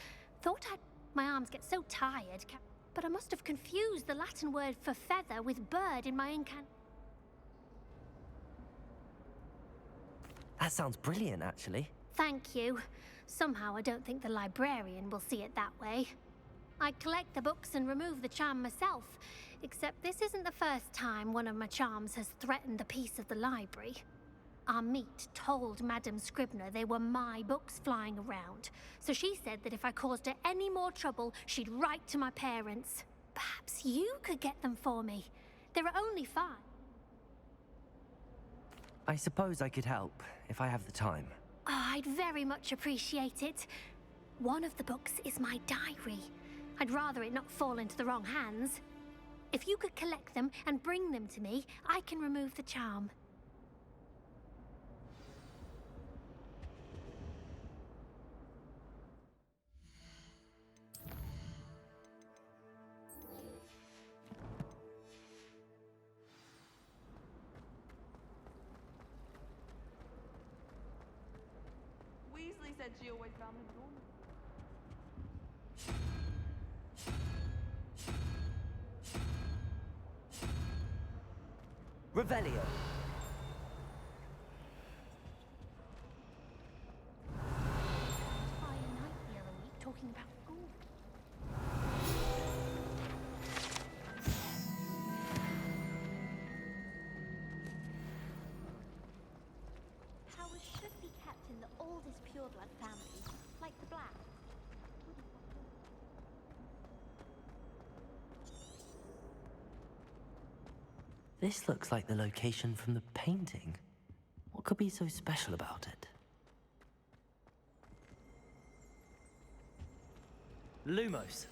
My arms get so tired, but I must have confused the Latin word for feather with bird in my That sounds brilliant, actually. Thank you. Somehow I don't think the librarian will see it that way. I collect the books and remove the charm myself, except this isn't the first time one of my charms has threatened the peace of the library. Our meet told Madame Scribner they were my books flying around, so she said that if I caused her any more trouble, she'd write to my parents. Perhaps you could get them for me. There are only 5. I suppose I could help, if I have the time. Oh, I'd very much appreciate it. One of the books is my diary. I'd rather it not fall into the wrong hands. If you could collect them and bring them to me, I can remove the charm. said she always found them dormant. Revelio. By a night the other week talking about school. Powers should be kept in the oldest pureblood families, like the Black. This looks like the location from the painting. What could be so special about it? Lumos.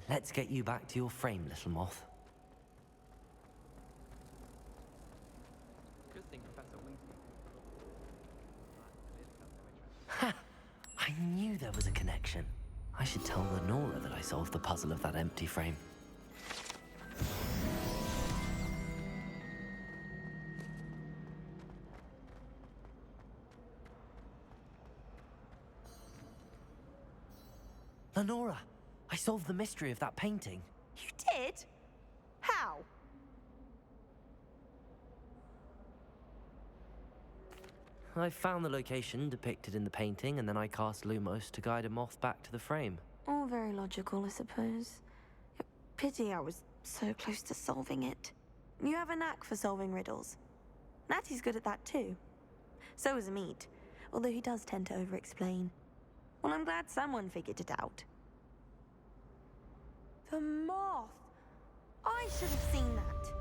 Let's get you back to your frame, little moth. Good thing Professor Weasley. Ha! I knew there was a connection. I should tell Lenora that I solved the puzzle of that empty frame. Lenora, I solved the mystery of that painting. You did? How? I found the location depicted in the painting, and then I cast Lumos to guide a moth back to the frame. All very logical, I suppose. Pity I was so close to solving it. You have a knack for solving riddles. Natty's good at that too. So is Amit, although he does tend to over-explain. Well, I'm glad someone figured it out. The moth! I should have seen that.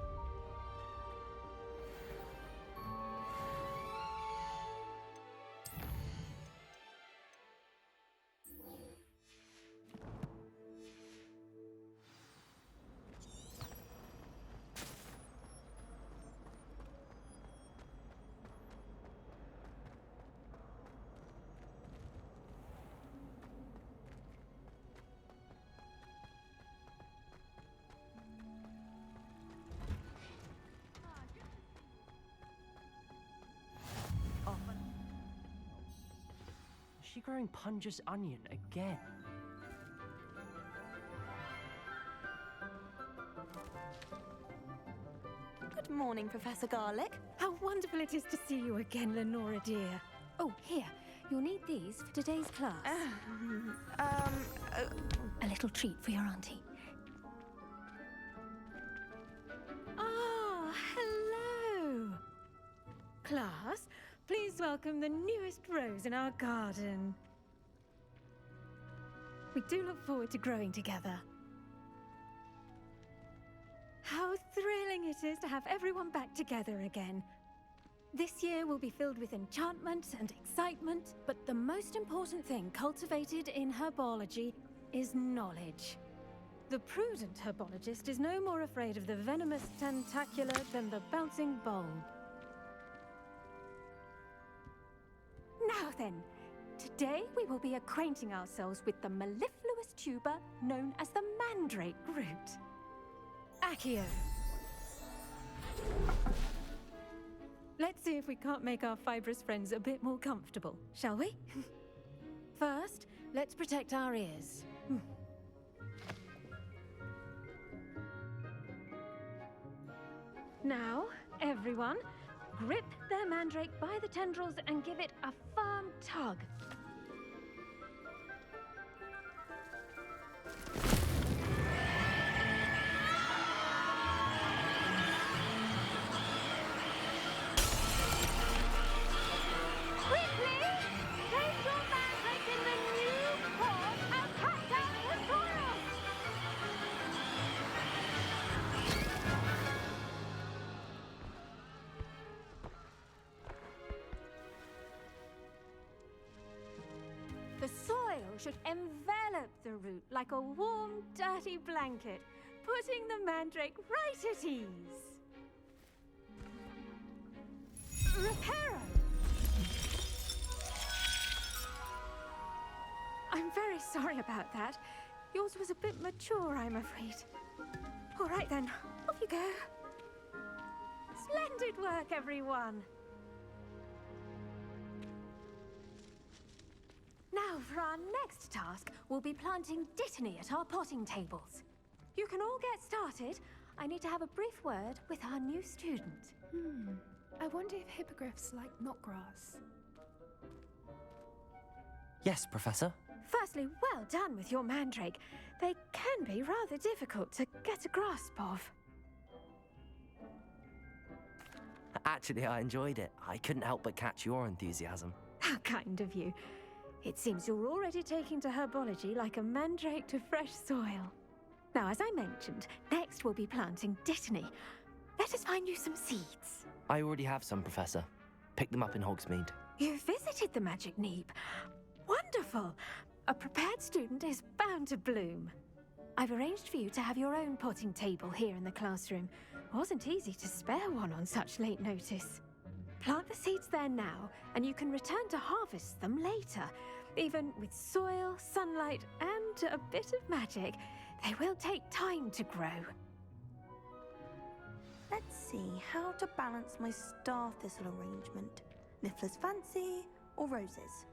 Is she growing Punja's onion again? Good morning, Professor Garlic. How wonderful it is to see you again, Lenora dear. Oh, here. You'll need these for today's class. A little treat for your auntie. Ah, hello. Class, please welcome the newest rose in our garden. We do look forward to growing together. How thrilling it is to have everyone back together again. This year will be filled with enchantment and excitement, but the most important thing cultivated in herbology is knowledge. The prudent herbologist is no more afraid of the venomous tentacula than the bouncing bulb. Now then, today we will be acquainting ourselves with the mellifluous tuber known as the mandrake root. Accio. Let's see if we can't make our fibrous friends a bit more comfortable, shall we? First, let's protect our ears. Now, everyone, grip their mandrake by the tendrils and give it a firm tug. The soil should envelop the root like a warm, dirty blanket, putting the mandrake right at ease. Reparo! I'm very sorry about that. Yours was a bit mature, I'm afraid. All right then, off you go. Splendid work, everyone! Now, for our next task, we'll be planting dittany at our potting tables. You can all get started. I need to have a brief word with our new student. I wonder if hippogriffs like knotgrass. Yes, Professor. Firstly, well done with your mandrake. They can be rather difficult to get a grasp of. Actually, I enjoyed it. I couldn't help but catch your enthusiasm. How kind of you. It seems you're already taking to herbology like a mandrake to fresh soil. Now, as I mentioned, next we'll be planting dittany. Let us find you some seeds. I already have some, Professor. Picked them up in Hogsmeade. You visited the Magic Neep. Wonderful! A prepared student is bound to bloom. I've arranged for you to have your own potting table here in the classroom. Wasn't easy to spare one on such late notice. Plant the seeds there now, and you can return to harvest them later. Even with soil, sunlight, and a bit of magic, they will take time to grow. Let's see how to balance my star thistle arrangement. Niffler's fancy or roses?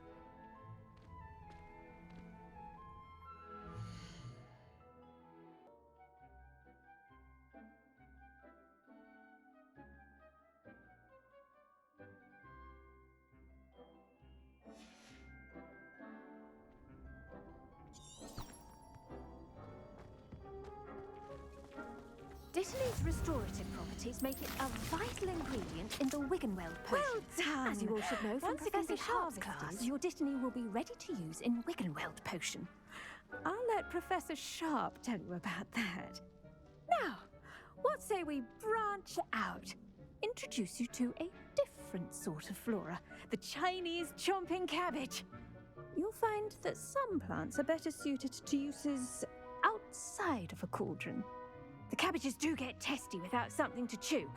Dittany's restorative properties make it a vital ingredient in the Wiggenweld potion. Well done! As you all should know from Once it can Professor be Sharp's harvested- class, your dittany will be ready to use in Wiggenweld potion. I'll let Professor Sharp tell you about that. Now, what say we branch out? Introduce you to a different sort of flora, the Chinese chomping cabbage. You'll find that some plants are better suited to uses outside of a cauldron. The cabbages do get testy without something to chew.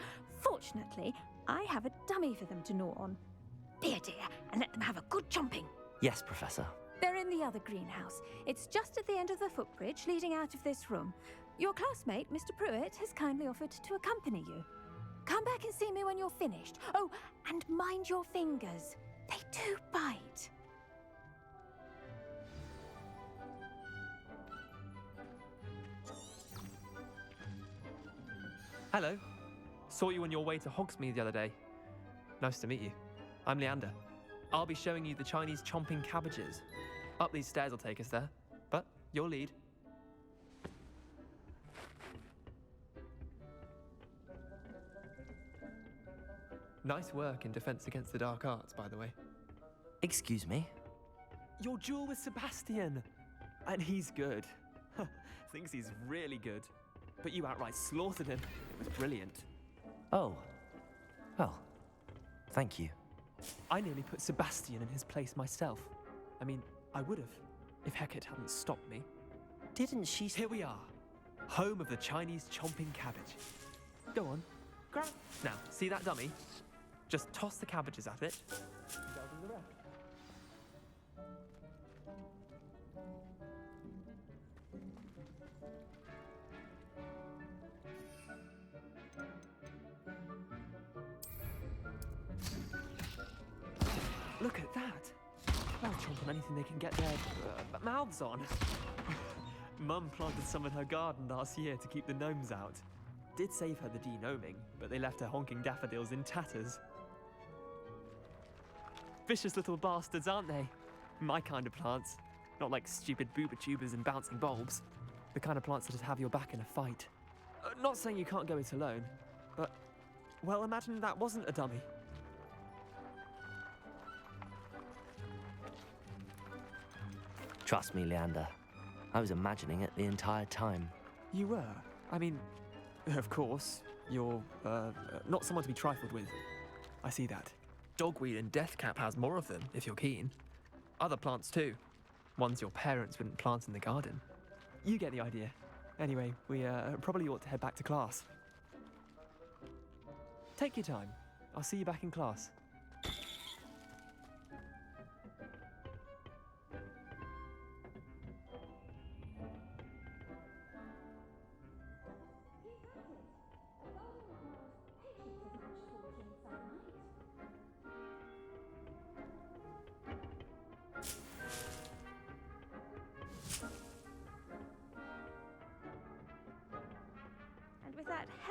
Fortunately, I have a dummy for them to gnaw on. Be a dear and let them have a good chomping. Yes, Professor. They're in the other greenhouse. It's just at the end of the footbridge leading out of this room. Your classmate, Mr. Pruitt, has kindly offered to accompany you. Come back and see me when you're finished. Oh, and mind your fingers. They do bite. Hello. Saw you on your way to Hogsmeade the other day. Nice to meet you. I'm Leander. I'll be showing you the Chinese chomping cabbages. Up these stairs will take us there, but you'll lead. Nice work in Defense Against the Dark Arts, by the way. Excuse me? Your duel with Sebastian! And he's good. Thinks he's really good. But you outright slaughtered him. It was brilliant. Oh. Well, thank you. I nearly put Sebastian in his place myself. I mean, I would have, if Hecate hadn't stopped me. Didn't she... Here we are. Home of the Chinese chomping cabbage. Go on. Grab. Now, see that dummy? Just toss the cabbages at it. Delve in the rest. Look at that! They'll chomp on anything they can get their mouths on. Mum planted some in her garden last year to keep the gnomes out. Did save her the de-gnoming, but they left her honking daffodils in tatters. Vicious little bastards, aren't they? My kind of plants. Not like stupid booba tubers and bouncing bulbs. The kind of plants that'd have your back in a fight. Not saying you can't go it alone, but... well, imagine that wasn't a dummy. Trust me, Leander. I was imagining it the entire time. You were? I mean, of course, you're, not someone to be trifled with. I see that. Dogweed and deathcap has more of them, if you're keen. Other plants too. Ones your parents wouldn't plant in the garden. You get the idea. Anyway, we, probably ought to head back to class. Take your time. I'll see you back in class.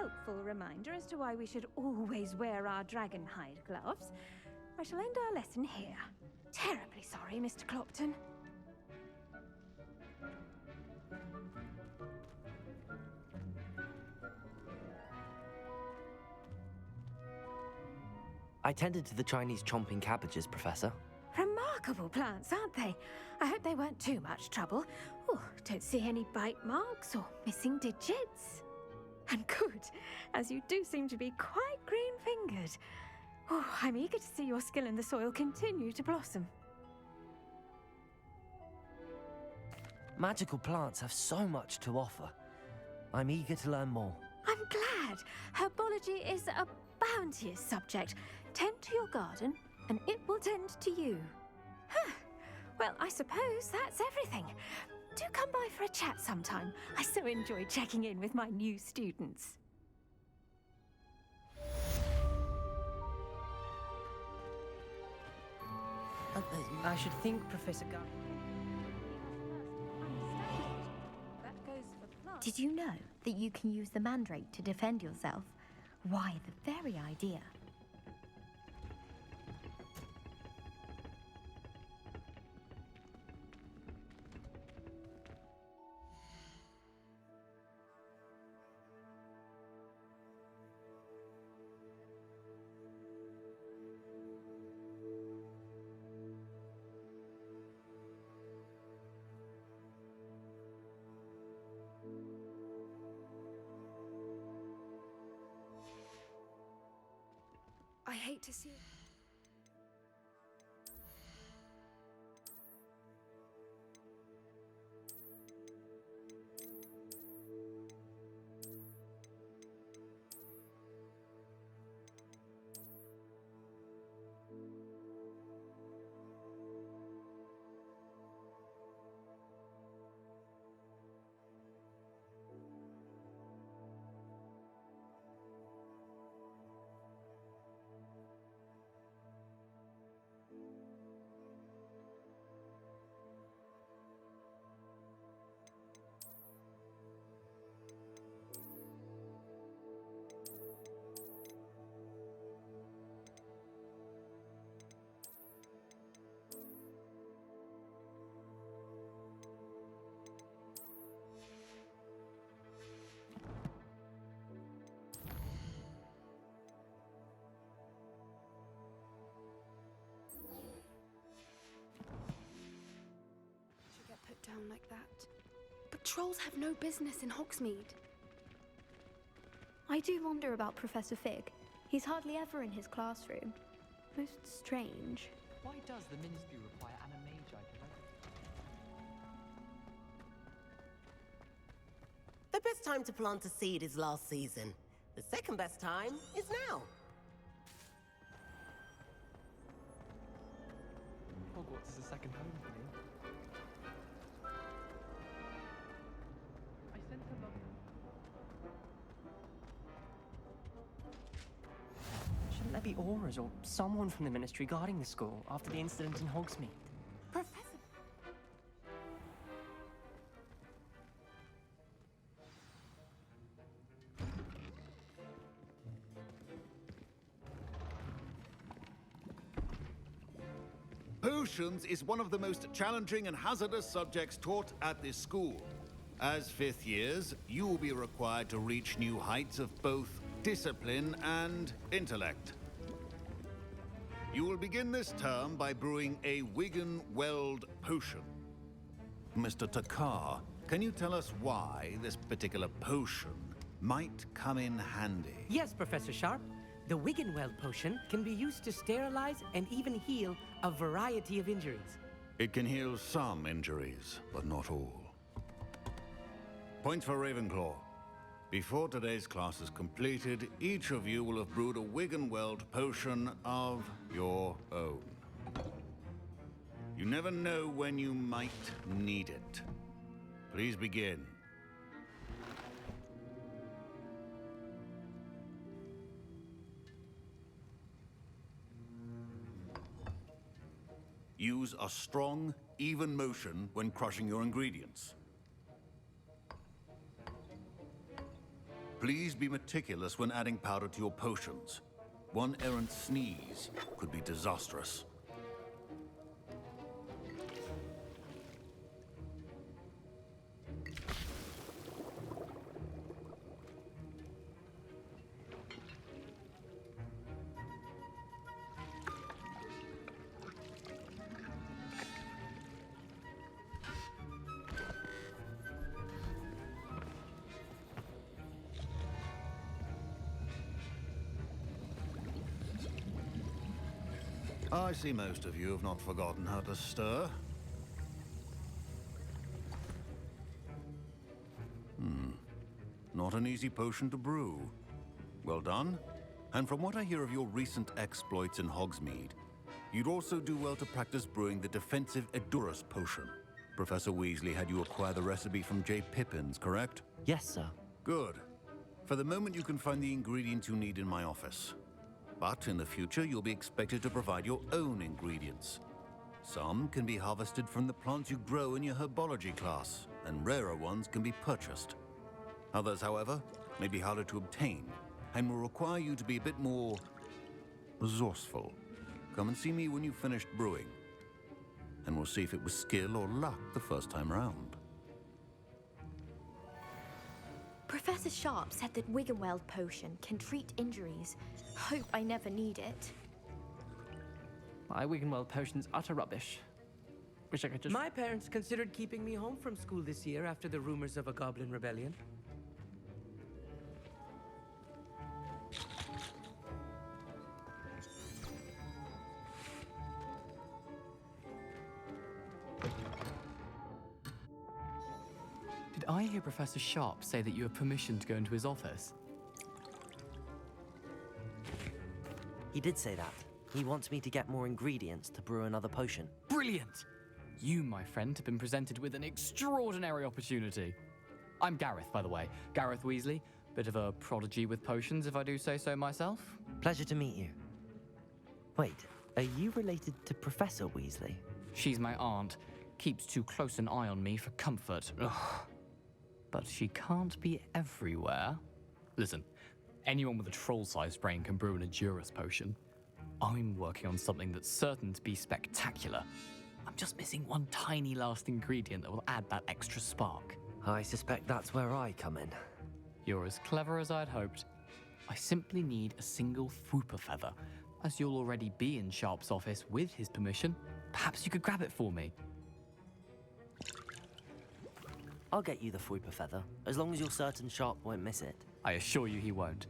helpful reminder as to why we should always wear our dragonhide gloves, I shall end our lesson here. Terribly sorry, Mr. Clopton. I tended to the Chinese chomping cabbages, Professor. Remarkable plants, aren't they? I hope they weren't too much trouble. Oh, don't see any bite marks or missing digits. And good, as you do seem to be quite green-fingered. Oh, I'm eager to see your skill in the soil continue to blossom. Magical plants have so much to offer. I'm eager to learn more. I'm glad. Herbology is a bounteous subject. Tend to your garden, and it will tend to you. Huh. Well, I suppose that's everything. Do come by for a chat sometime. I so enjoy checking in with my new students. I should think Professor Gar... Did you know that you can use the mandrake to defend yourself? Why, the very idea. I hate to see it. Down like that. But trolls have no business in Hogsmeade. I do wonder about Professor Fig. He's hardly ever in his classroom. Most strange. Why does the Ministry require animagi to The best time to plant a seed is last season. The second best time is now. Hogwarts is a second home for me. Shouldn't there be auras or someone from the Ministry guarding the school after the incident in Hogsmeade? Professor... Potions is one of the most challenging and hazardous subjects taught at this school. As fifth years, you will be required to reach new heights of both discipline and intellect. You will begin this term by brewing a Wiggen-Weld potion. Mr. Takar, can you tell us why this particular potion might come in handy? Yes, Professor Sharp. The Wiggen-Weld potion can be used to sterilize and even heal a variety of injuries. It can heal some injuries, but not all. Points for Ravenclaw. Before today's class is completed, each of you will have brewed a Wiggen-Weld potion of your own. You never know when you might need it. Please begin. Use a strong, even motion when crushing your ingredients. Please be meticulous when adding powder to your potions. One errant sneeze could be disastrous. I see most of you have not forgotten how to stir. Not an easy potion to brew. Well done. And from what I hear of your recent exploits in Hogsmeade, you'd also do well to practice brewing the defensive Edurus potion. Professor Weasley had you acquire the recipe from J. Pippins, correct? Yes, sir. Good. For the moment, you can find the ingredients you need in my office. But in the future, you'll be expected to provide your own ingredients. Some can be harvested from the plants you grow in your herbology class, and rarer ones can be purchased. Others, however, may be harder to obtain, and will require you to be a bit more resourceful. Come and see me when you've finished brewing, and we'll see if it was skill or luck the first time round. Professor Sharp said that Wiggenweld potion can treat injuries. Hope I never need it. My Wiggenweld potion's utter rubbish. Wish I could just... My parents considered keeping me home from school this year after the rumors of a goblin rebellion. Did I hear Professor Sharp say that you have permission to go into his office? He did say that. He wants me to get more ingredients to brew another potion. Brilliant! You, my friend, have been presented with an extraordinary opportunity. I'm Gareth, by the way. Gareth Weasley. Bit of a prodigy with potions, if I do say so myself. Pleasure to meet you. Wait, are you related to Professor Weasley? She's my aunt. Keeps too close an eye on me for comfort. Ugh. But she can't be everywhere. Listen, anyone with a troll-sized brain can brew an Edurus potion. I'm working on something that's certain to be spectacular. I'm just missing one tiny last ingredient that will add that extra spark. I suspect that's where I come in. You're as clever as I'd hoped. I simply need a single Fwooper feather. As you'll already be in Sharp's office with his permission, perhaps you could grab it for me. I'll get you the Fwooper feather, as long as you're certain Sharp won't miss it. I assure you he won't.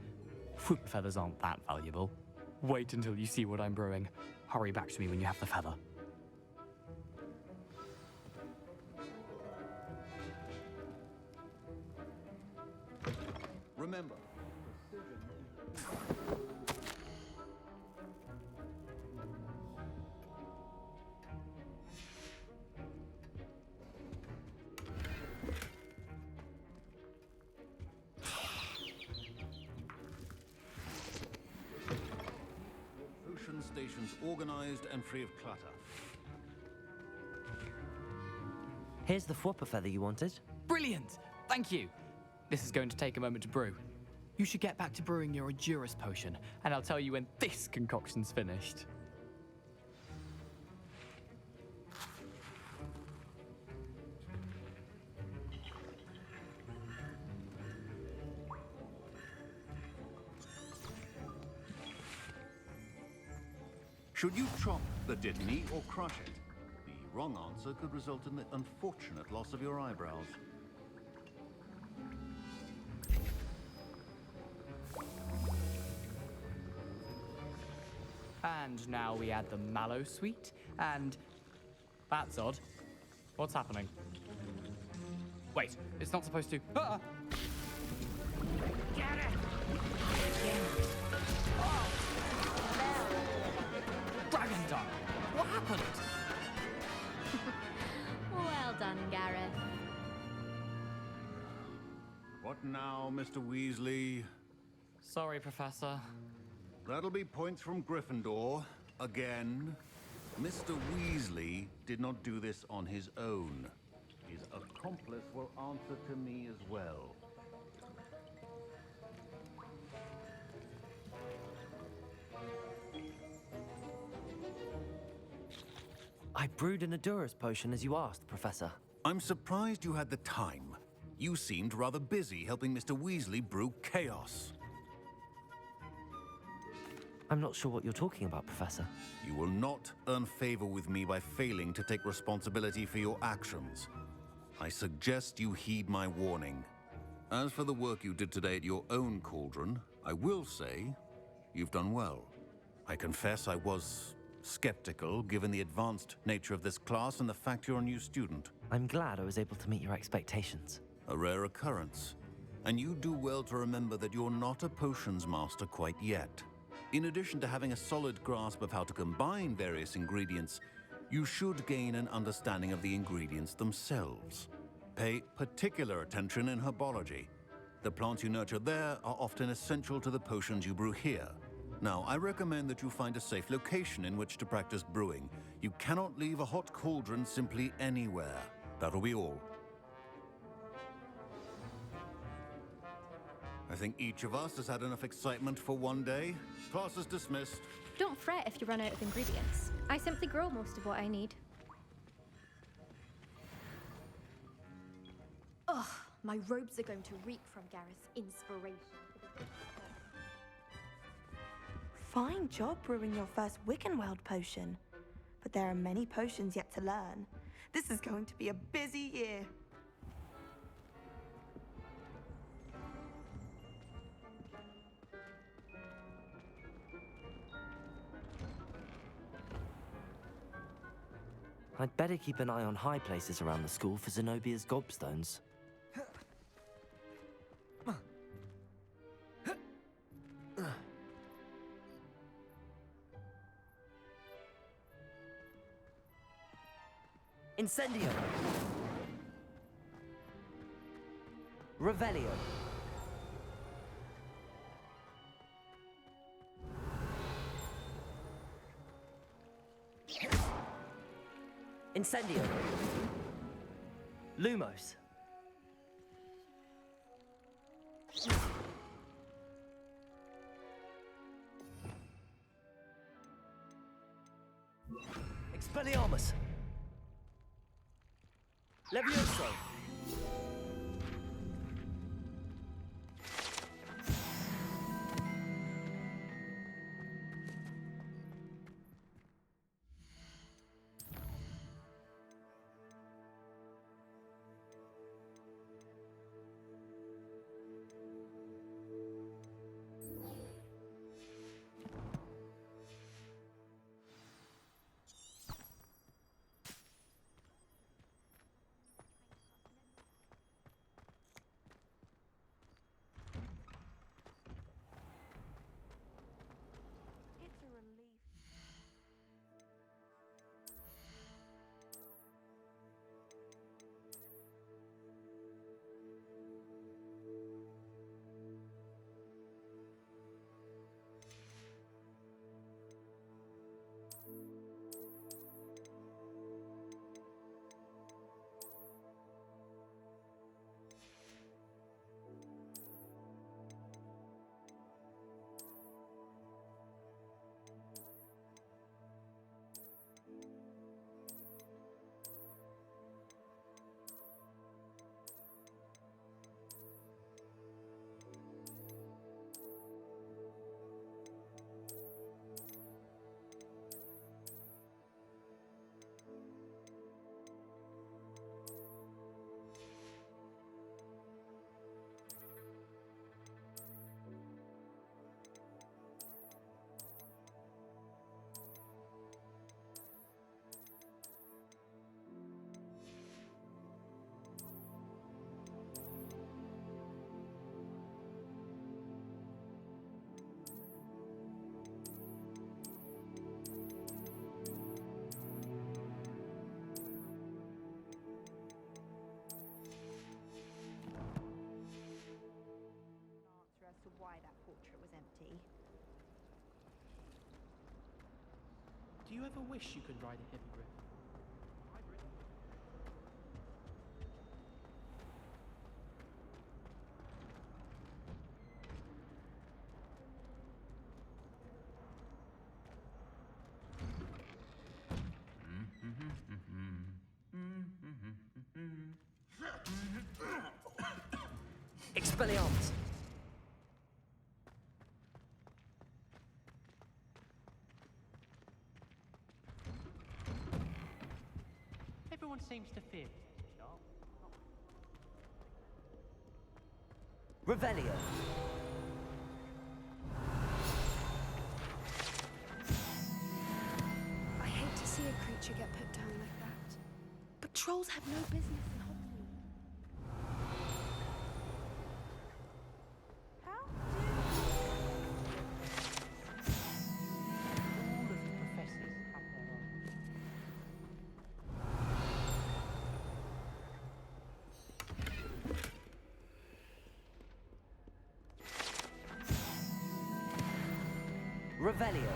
Fwooper feathers aren't that valuable. Wait until you see what I'm brewing. Hurry back to me when you have the feather. Remember, potion stations organized and free of clutter. Here's the Fwooper feather you wanted. Brilliant! Thank you! This is going to take a moment to brew. You should get back to brewing your Edurus potion, and I'll tell you when this concoction's finished. Should you chop the dittany or crush it? The wrong answer could result in the unfortunate loss of your eyebrows. And now we add the mallow sweet, and... That's odd. What's happening? Wait, it's not supposed to... Ah! Get it! Dragon Dung! What happened? Well done, Gareth. What now, Mr. Weasley? Sorry, Professor. That'll be points from Gryffindor. Again. Mr. Weasley did not do this on his own. His accomplice will answer to me as well. I brewed an Adurus potion as you asked, Professor. I'm surprised you had the time. You seemed rather busy helping Mr. Weasley brew chaos. I'm not sure what you're talking about, Professor. You will not earn favor with me by failing to take responsibility for your actions. I suggest you heed my warning. As for the work you did today at your own cauldron, I will say you've done well. I confess I was skeptical, given the advanced nature of this class and the fact you're a new student. I'm glad I was able to meet your expectations. A rare occurrence. And you do well to remember that you're not a potions master quite yet. In addition to having a solid grasp of how to combine various ingredients, you should gain an understanding of the ingredients themselves. Pay particular attention in herbology. The plants you nurture there are often essential to the potions you brew here. Now, I recommend that you find a safe location in which to practice brewing. You cannot leave a hot cauldron simply anywhere. That'll be all. I think each of us has had enough excitement for one day. Class is dismissed. Don't fret if you run out of ingredients. I simply grow most of what I need. Ugh, my robes are going to reek from Gareth's inspiration. Fine job brewing your first Wiccanworld potion. But there are many potions yet to learn. This is going to be a busy year. I'd better keep an eye on high places around the school for Zenobia's gobstones. Incendio! Revelio! Incendio! Lumos! Expelliarmus! Levioso! To why that portrait was empty. Do you ever wish you could ride a hippogriff? Expelliarmus! Everyone seems to fear it. Revelio. I hate to see a creature get put down like that. But trolls have no business in Hogwarts. All of the professors have their own. Revelio.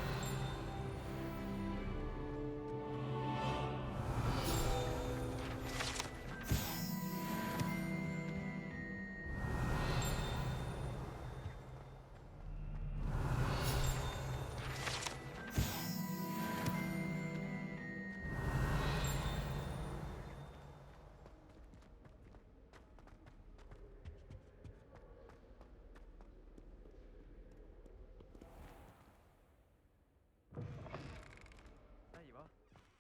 There you are.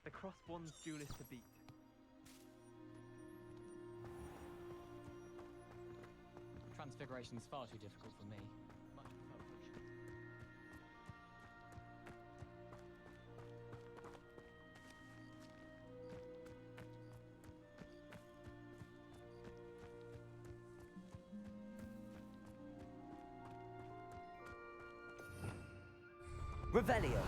The cross-wands duelist to beat. Transfiguration's far too difficult for me. Much prefer potion. Revelio.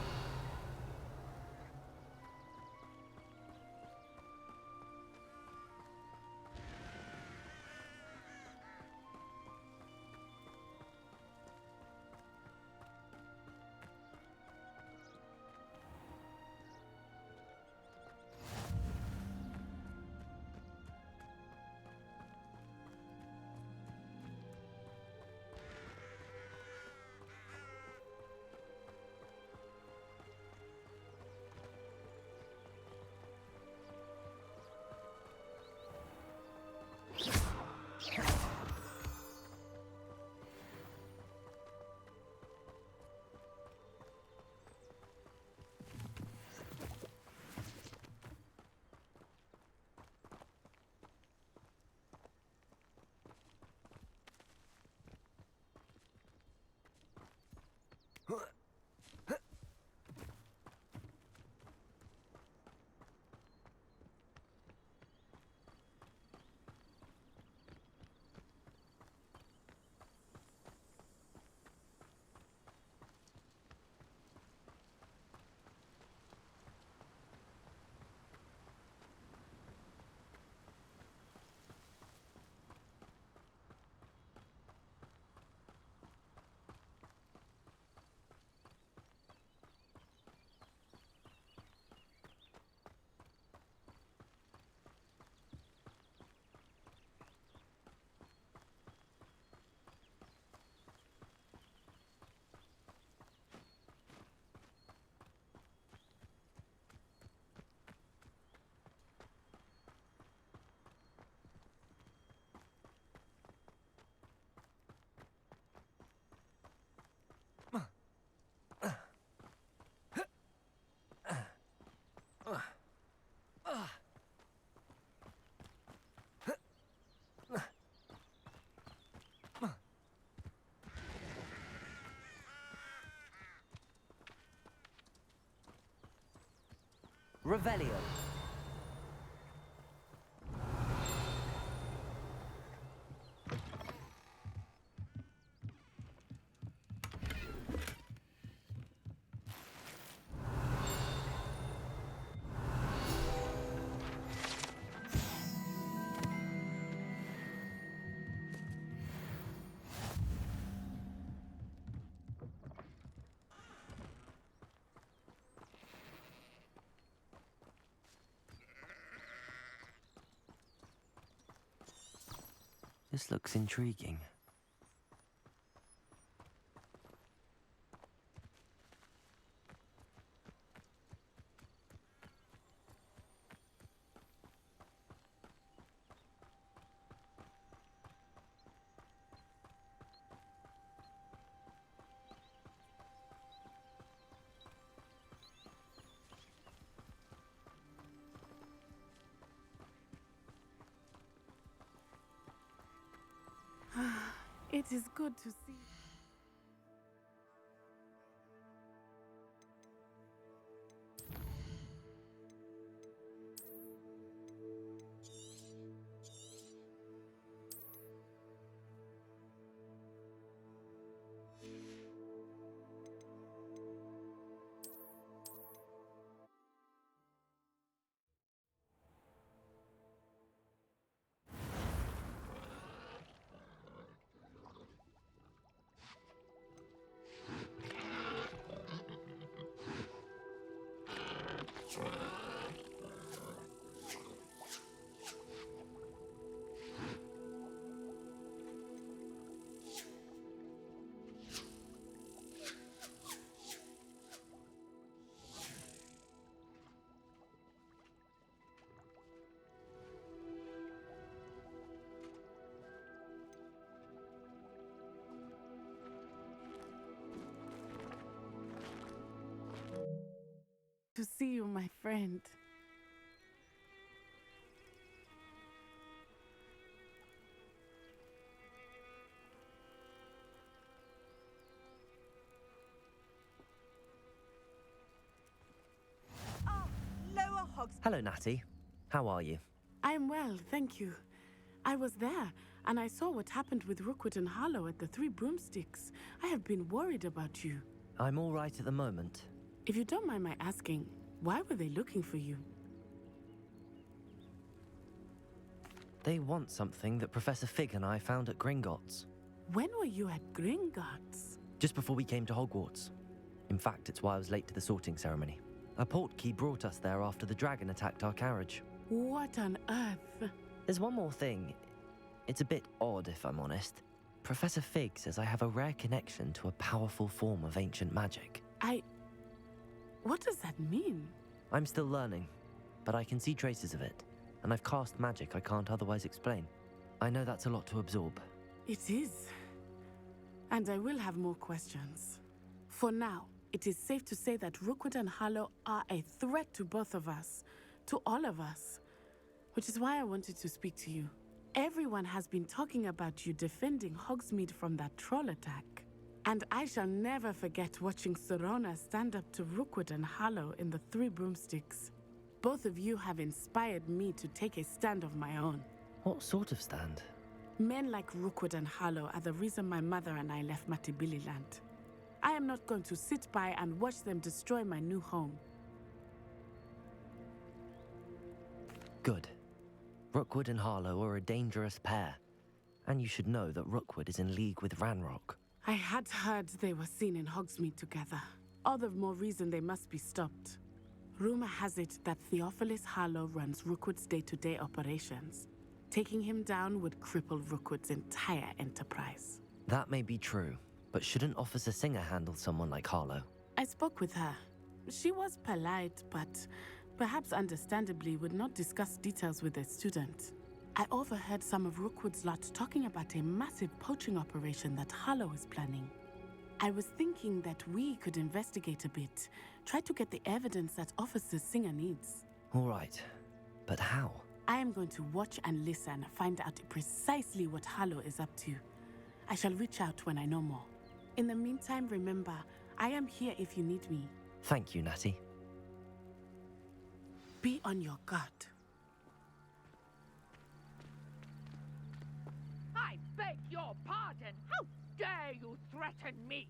Revelio. This looks intriguing. It is good to see. To see you, my friend. Lower Hogs. Hello, Natty. How are you? I'm well, thank you. I was there, and I saw what happened with Rookwood and Harlow at the Three Broomsticks. I have been worried about you. I'm all right at the moment. If you don't mind my asking, why were they looking for you? They want something that Professor Fig and I found at Gringotts. When were you at Gringotts? Just before we came to Hogwarts. In fact, it's why I was late to the sorting ceremony. A portkey brought us there after the dragon attacked our carriage. What on earth? There's one more thing. It's a bit odd, if I'm honest. Professor Fig says I have a rare connection to a powerful form of ancient magic. What does that mean? I'm still learning, but I can see traces of it, and I've cast magic I can't otherwise explain. I know that's a lot to absorb. It is. And I will have more questions. For now, it is safe to say that Rookwood and Harlow are a threat to both of us, to all of us, which is why I wanted to speak to you. Everyone has been talking about you defending Hogsmeade from that troll attack. And I shall never forget watching Serona stand up to Rookwood and Harlow in the Three Broomsticks. Both of you have inspired me to take a stand of my own. What sort of stand? Men like Rookwood and Harlow are the reason my mother and I left Matibili-land. I am not going to sit by and watch them destroy my new home. Good. Rookwood and Harlow are a dangerous pair. And you should know that Rookwood is in league with Ranrock. I had heard they were seen in Hogsmeade together. All the more reason they must be stopped. Rumor has it that Theophilus Harlow runs Rookwood's day-to-day operations. Taking him down would cripple Rookwood's entire enterprise. That may be true, but shouldn't Officer Singer handle someone like Harlow? I spoke with her. She was polite, but perhaps understandably would not discuss details with a student. I overheard some of Rookwood's lot talking about a massive poaching operation that Harlow is planning. I was thinking that we could investigate a bit, try to get the evidence that Officer Singer needs. All right, but how? I am going to watch and listen, find out precisely what Harlow is up to. I shall reach out when I know more. In the meantime, remember, I am here if you need me. Thank you, Natty. Be on your guard. I beg your pardon. How dare you threaten me?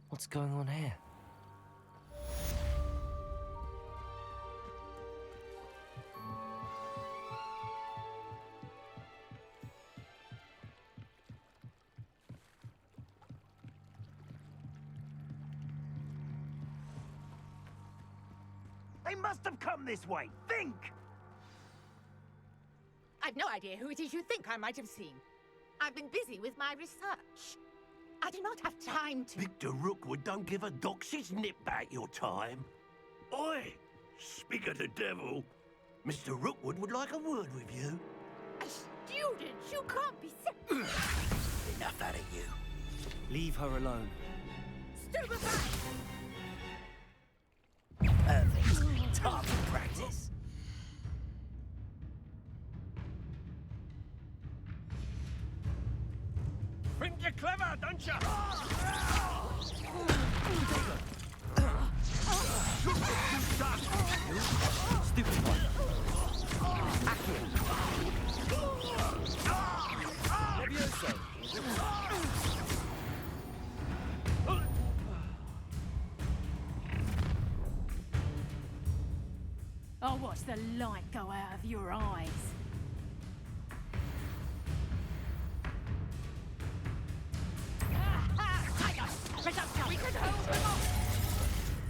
What's going on here? They must have come this way. Think! I've no idea who it is you think I might have seen. I've been busy with my research. I do not have time to... Victor Rookwood don't give a doxy's nip back your time. Oi! Speak of the devil. Mr. Rookwood would like a word with you. A student? You can't be... Enough out of you. Leave her alone. Stupefy! Perfect. Target practice. From don't you? Stupid one. Levioso. I'll watch the light go out of your eyes.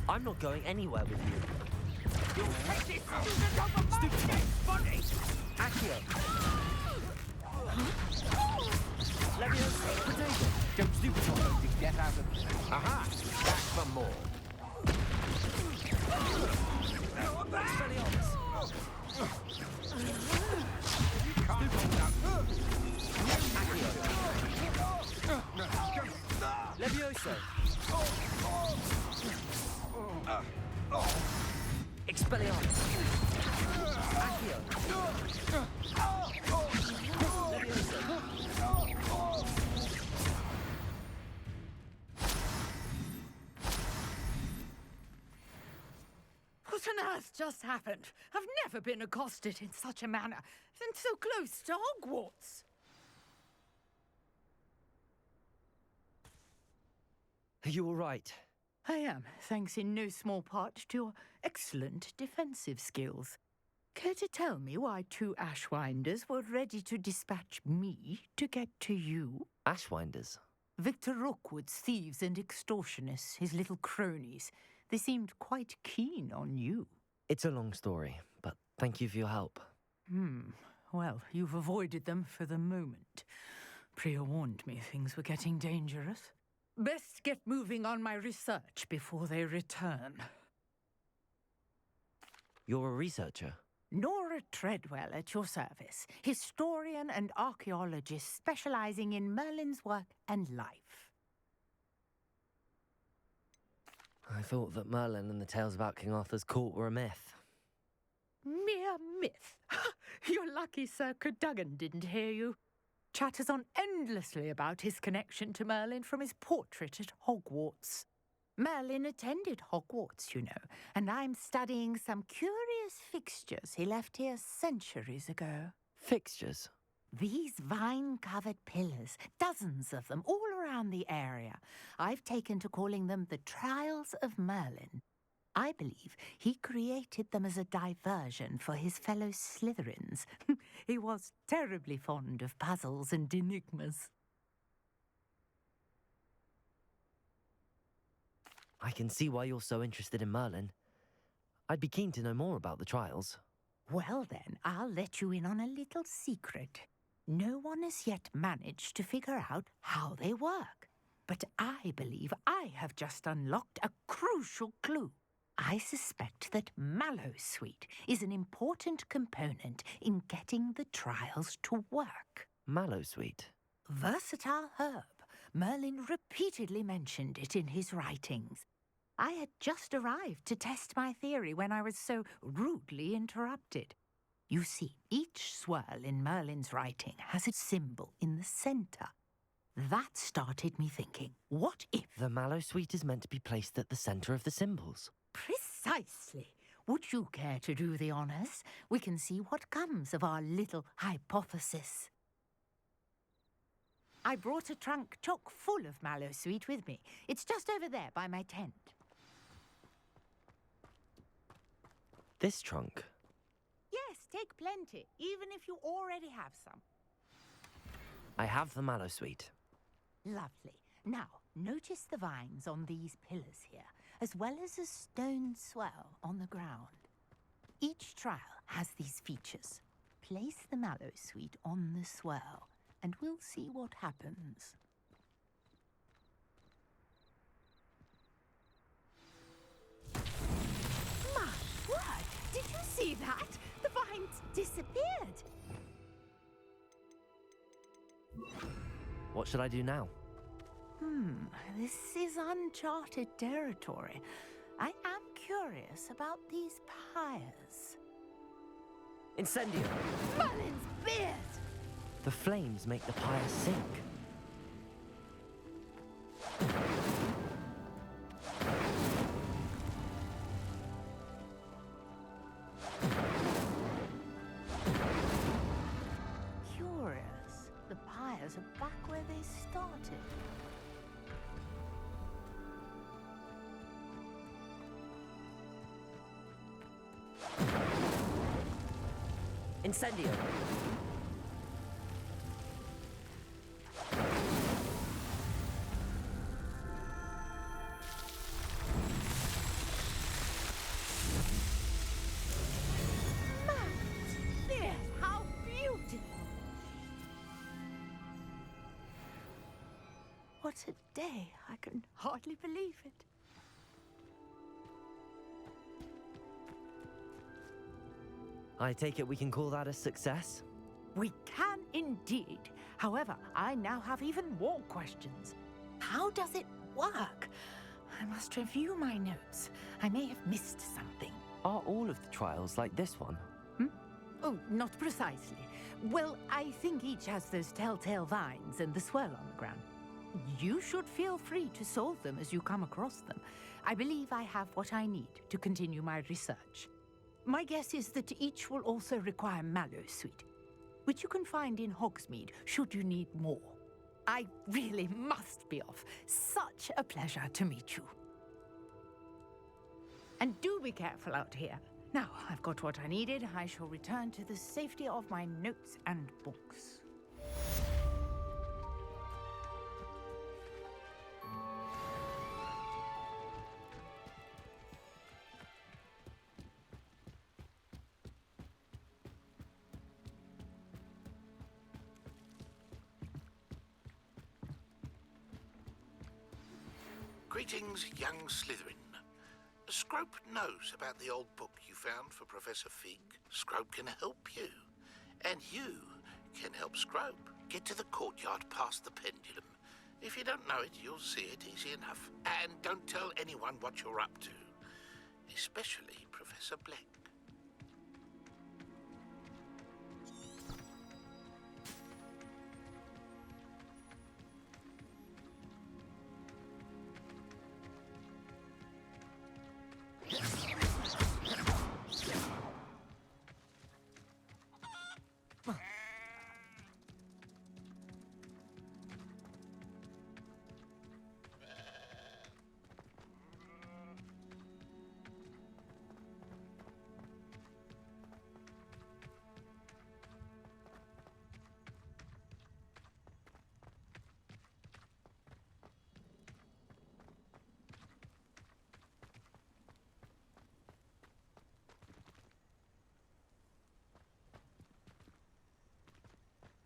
I'm not going anywhere with you. You take this student over my dead body! Accio. Levioso. Potato. Don't stupid one to get out of here. Aha! Back for more. Expelliarmus. Accio. Levioso. Expelliarmus. Accio. What on earth just happened? I've never been accosted in such a manner, and so close to Hogwarts. Are you all right? I am, thanks in no small part to your excellent defensive skills. Care to tell me why 2 Ashwinders were ready to dispatch me to get to you? Ashwinders? Victor Rookwood's thieves and extortionists, his little cronies. They seemed quite keen on you. It's a long story, but thank you for your help. Well, you've avoided them for the moment. Priya warned me things were getting dangerous. Best get moving on my research before they return. You're a researcher? Nora Treadwell at your service, historian and archaeologist specializing in Merlin's work and life. I thought that Merlin and the tales about King Arthur's court were a myth. Mere myth. You're lucky Sir Cadogan didn't hear you. Chatters on endlessly about his connection to Merlin from his portrait at Hogwarts. Merlin attended Hogwarts, you know, and I'm studying some curious fixtures he left here centuries ago. Fixtures? These vine-covered pillars, dozens of them, all around the area. I've taken to calling them the Trials of Merlin. I believe he created them as a diversion for his fellow Slytherins. He was terribly fond of puzzles and enigmas. I can see why you're so interested in Merlin. I'd be keen to know more about the trials. Well then, I'll let you in on a little secret. No one has yet managed to figure out how they work. But I believe I have just unlocked a crucial clue. I suspect that Mallowsweet is an important component in getting the trials to work. Mallowsweet? Versatile herb. Merlin repeatedly mentioned it in his writings. I had just arrived to test my theory when I was so rudely interrupted. You see, each swirl in Merlin's writing has a symbol in the center. That started me thinking, what if... The Mallowsweet is meant to be placed at the center of the symbols. Precisely. Would you care to do the honors? We can see what comes of our little hypothesis. I brought a trunk chock full of Mallowsweet with me. It's just over there by my tent. This trunk? Yes, take plenty, even if you already have some. I have the Mallowsweet. Lovely. Now, notice the vines on these pillars here, as well as a stone swell on the ground. Each trial has these features. Place the Mallowsweet on the swell, and we'll see what happens. My word! Did you see that? The vines disappeared. What should I do now? This is uncharted territory. I am curious about these pyres. Incendio! Merlin's beard! The flames make the pyre sink. are back where they started. Incendio. There, how beautiful! What a day. I can hardly believe it. I take it we can call that a success? We can indeed. However, I now have even more questions. How does it work? I must review my notes. I may have missed something. Are all of the trials like this one? Oh, not precisely. Well, I think each has those telltale vines and the swirl on the ground. You should feel free to solve them as you come across them. I believe I have what I need to continue my research. My guess is that each will also require Mallowsweet, which you can find in Hogsmeade should you need more. I really must be off. Such a pleasure to meet you. And do be careful out here. Now, I've got what I needed. I shall return to the safety of my notes and books. Greetings, young Slytherin. Scrope knows about the old book you found for Professor Fig. Scrope can help you. And you can help Scrope get to the courtyard past the pendulum. If you don't know it, you'll see it easy enough. And don't tell anyone what you're up to. Especially Professor Black.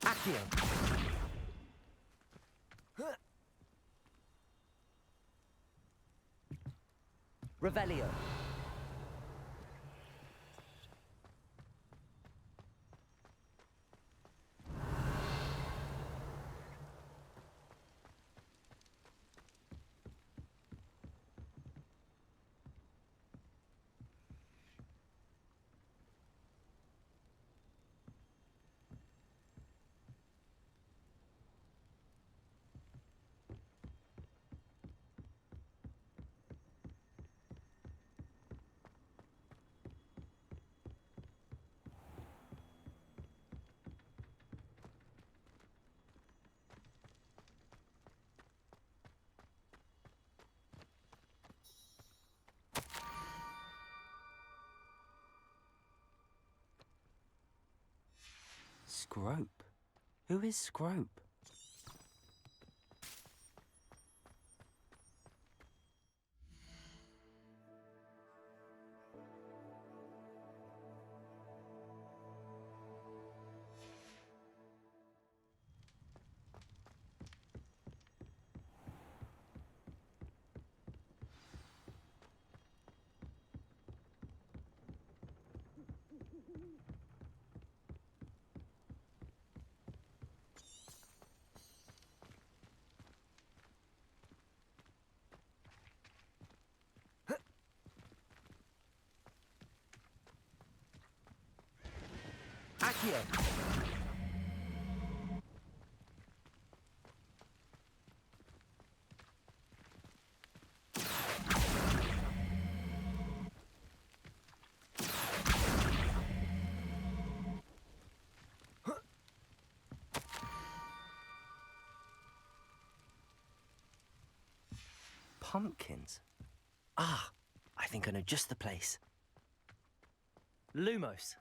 Accio. Revelio. Scrope? Who is Scrope? Accio. pumpkins. Ah, I think I know just the place. Lumos.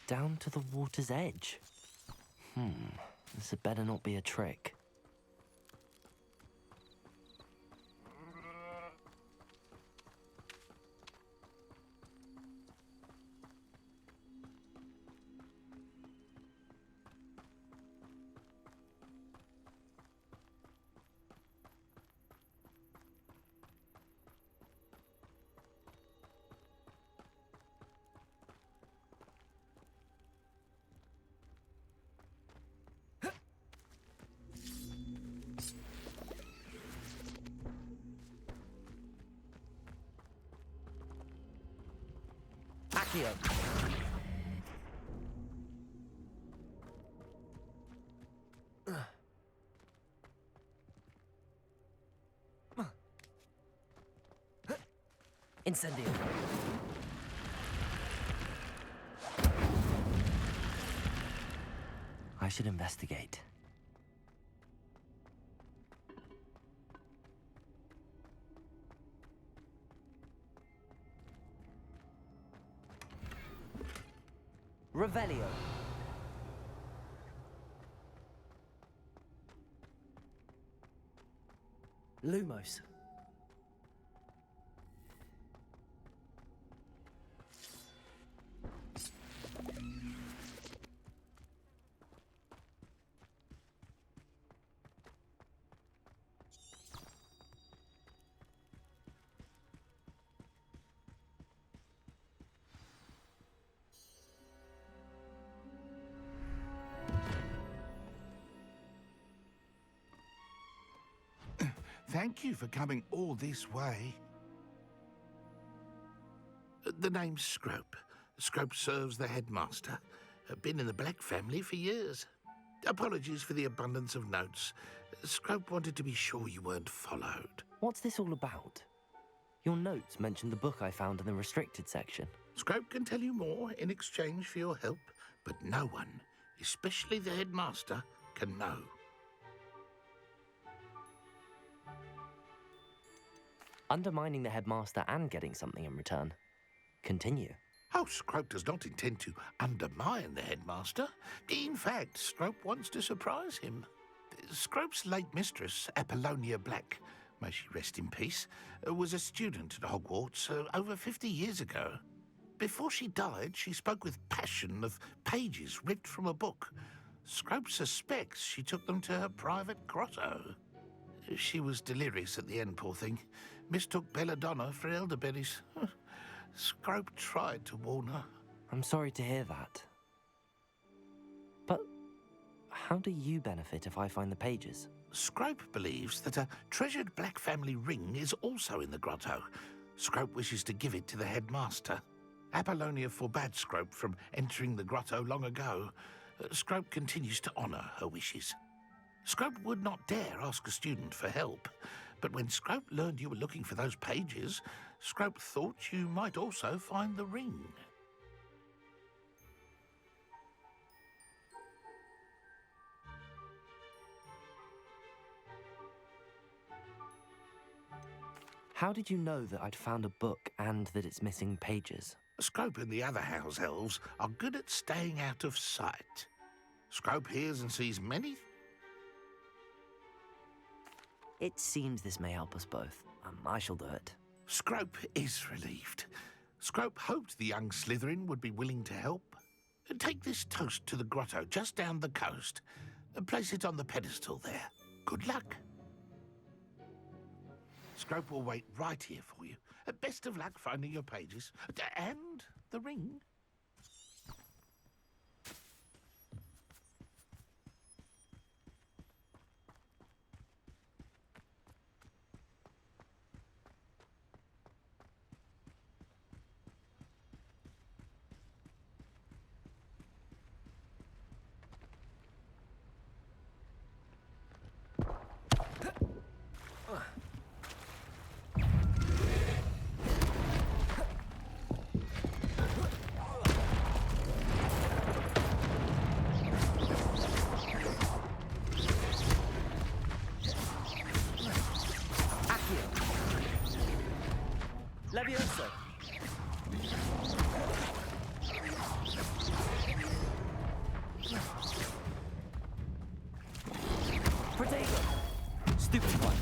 Down to the water's edge. This had better not be a trick. Accio. Incendio. I should investigate. Revelio. Lumos. Thank you for coming all this way. The name's Scrope. Scrope serves the headmaster. Been in the Black family for years. Apologies for the abundance of notes. Scrope wanted to be sure you weren't followed. What's this all about? Your notes mentioned the book I found in the restricted section. Scrope can tell you more in exchange for your help, but no one, especially the headmaster, can know. Undermining the headmaster and getting something in return. Continue. Oh, Scrope does not intend to undermine the headmaster. In fact, Scrope wants to surprise him. Scrope's late mistress, Apollonia Black, may she rest in peace, was a student at Hogwarts over 50 years ago. Before she died, she spoke with passion of pages ripped from a book. Scrope suspects she took them to her private grotto. She was delirious at the end, poor thing. Mistook belladonna for elderberries. Scrope tried to warn her. I'm sorry to hear that. But how do you benefit if I find the pages? Scrope believes that a treasured Black family ring is also in the grotto. Scrope wishes to give it to the headmaster. Apollonia forbade Scrope from entering the grotto long ago. Scrope continues to honour her wishes. Scrope would not dare ask a student for help, but when Scrope learned you were looking for those pages, Scrope thought you might also find the ring. How did you know that I'd found a book and that it's missing pages? Scrope and the other house elves are good at staying out of sight. Scrope hears and sees many... It seems this may help us both. I shall do it. Scrope is relieved. Scrope hoped the young Slytherin would be willing to help. Take this toast to the grotto just down the coast and place it on the pedestal there. Good luck. Scrope will wait right here for you. Best of luck finding your pages. And the ring. Levioso! Protego! Stupid one.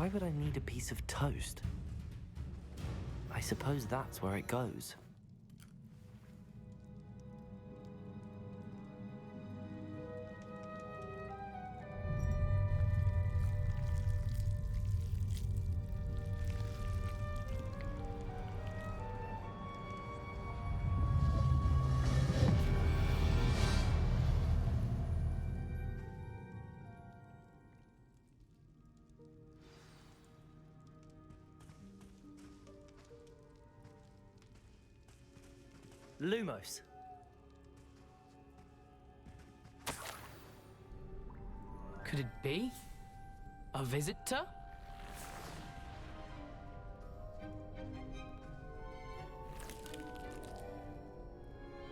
Why would I need a piece of toast? I suppose that's where it goes. Lumos. Could it be? A visitor?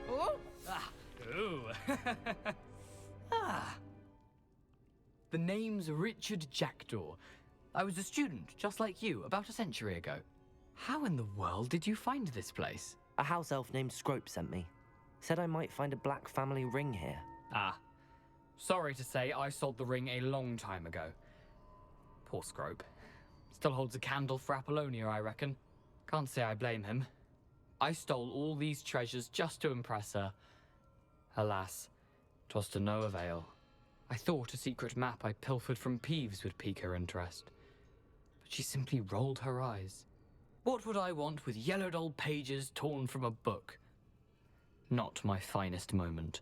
Oh! Ah. Ooh. Ah. The name's Richard Jackdaw. I was a student, just like you, about a century ago. How in the world did you find this place? A house elf named Scrope sent me. Said I might find a black family ring here. Ah. Sorry to say, I sold the ring a long time ago. Poor Scrope. Still holds a candle for Apollonia, I reckon. Can't say I blame him. I stole all these treasures just to impress her. Alas, 'twas to no avail. I thought a secret map I pilfered from Peeves would pique her interest. But she simply rolled her eyes. What would I want with yellowed old pages torn from a book? Not my finest moment.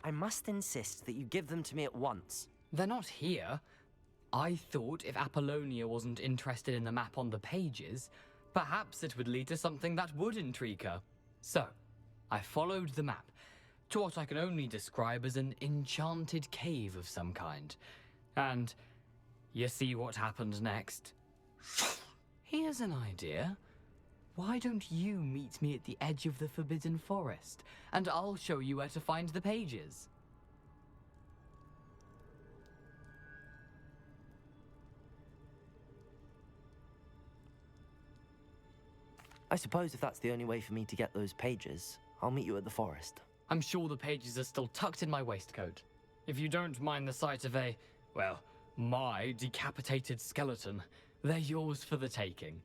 I must insist that you give them to me at once. They're not here. I thought if Apollonia wasn't interested in the map on the pages, perhaps it would lead to something that would intrigue her. So, I followed the map to what I can only describe as an enchanted cave of some kind. And you see what happened next? Here's an idea. Why don't you meet me at the edge of the Forbidden Forest, and I'll show you where to find the pages? I suppose if that's the only way for me to get those pages, I'll meet you at the forest. I'm sure the pages are still tucked in my waistcoat. If you don't mind the sight of a, well, my decapitated skeleton, they're yours for the taking.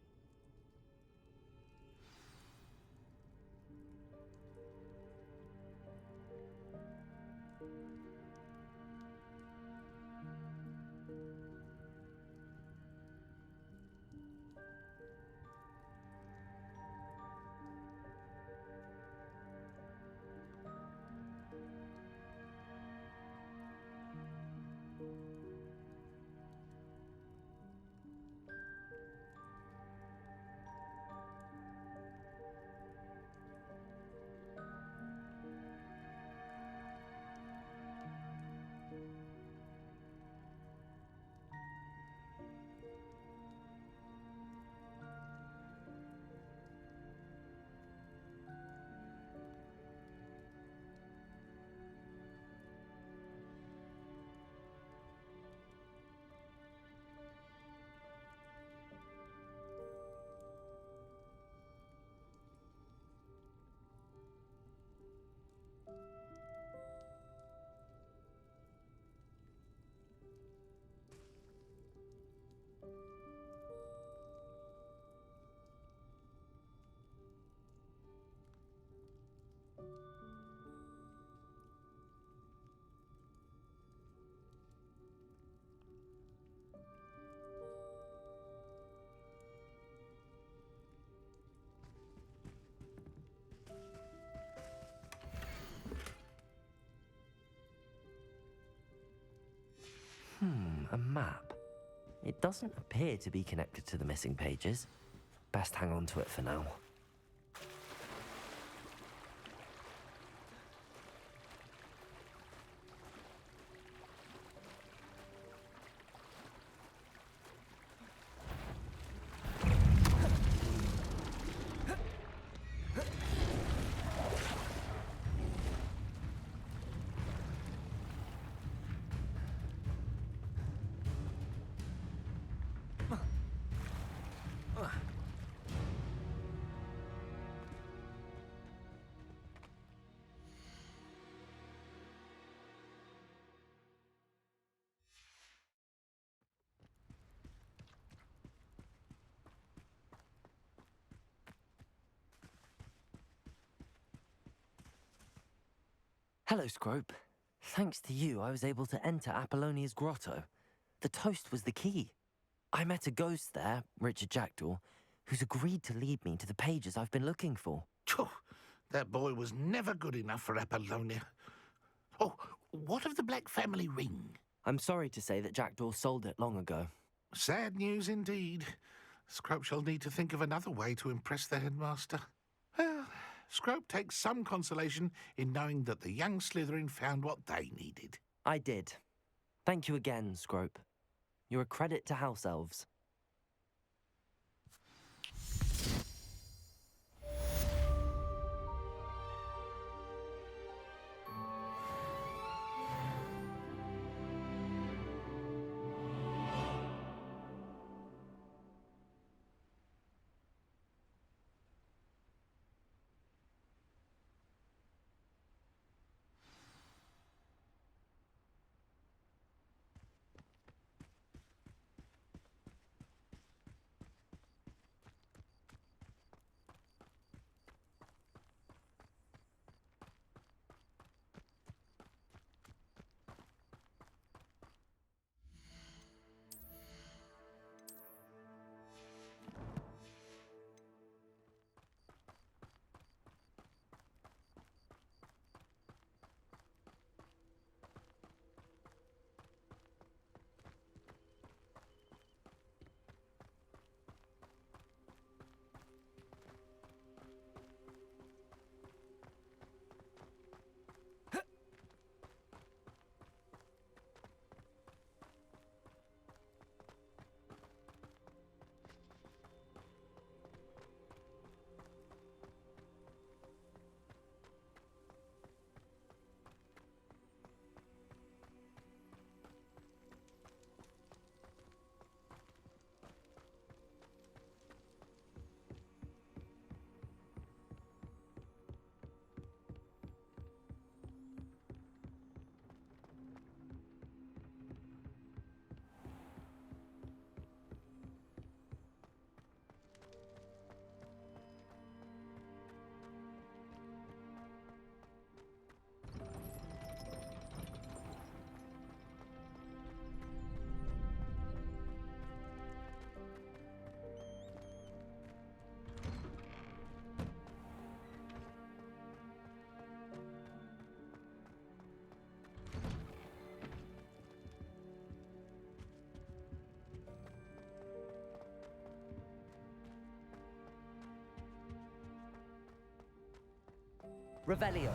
A map. It doesn't appear to be connected to the missing pages. Best hang on to it for now. Hello, Scrope. Thanks to you, I was able to enter Apollonia's grotto. The toast was the key. I met a ghost there, Richard Jackdaw, who's agreed to lead me to the pages I've been looking for. Phew, that boy was never good enough for Apollonia. Oh, what of the Black family ring? I'm sorry to say that Jackdaw sold it long ago. Sad news indeed. Scrope shall need to think of another way to impress the headmaster. Well, Scrope takes some consolation in knowing that the young Slytherin found what they needed. I did. Thank you again, Scrope. You're a credit to House Elves. Revelio.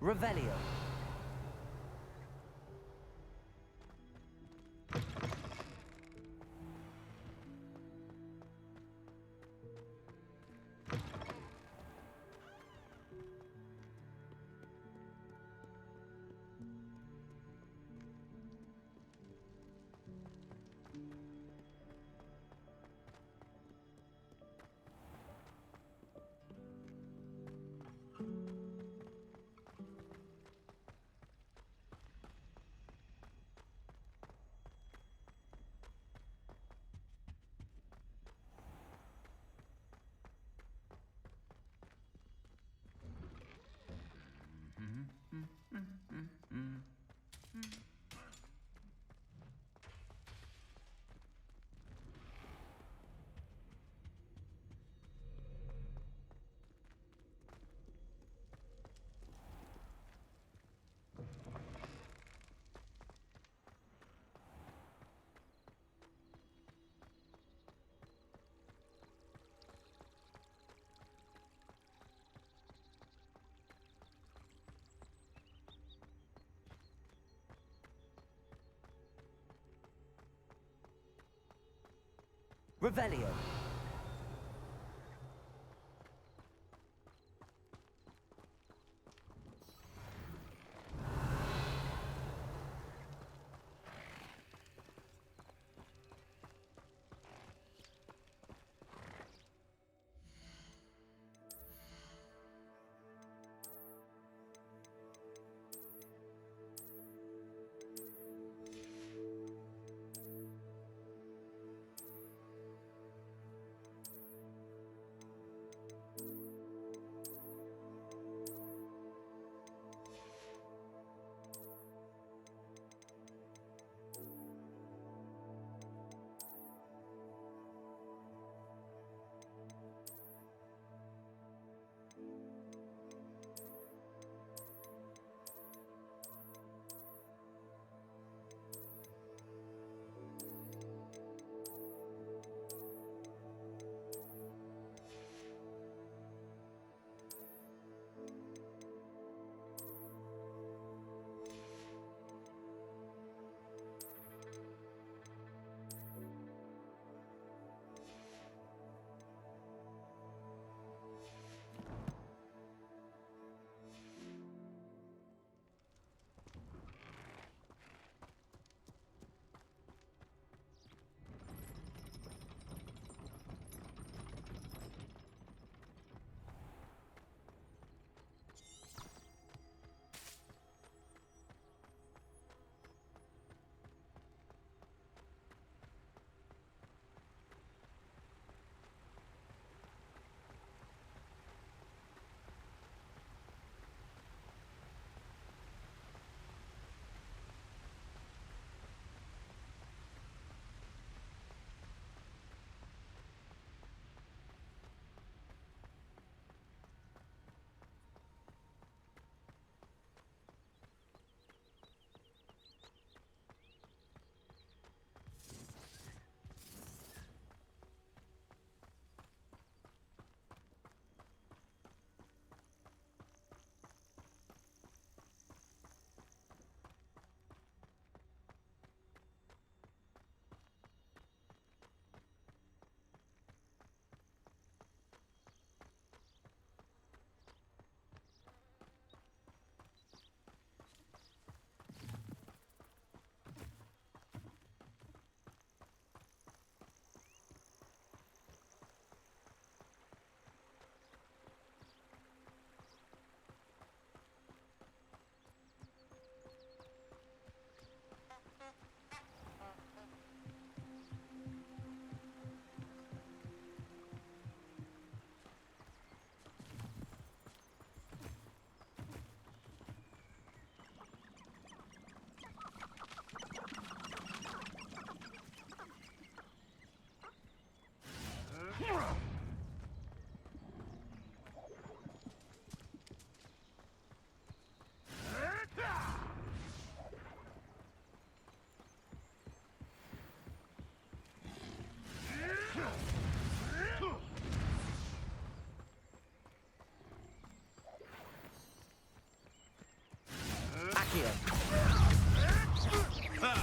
Revelio. Revelio. Ha!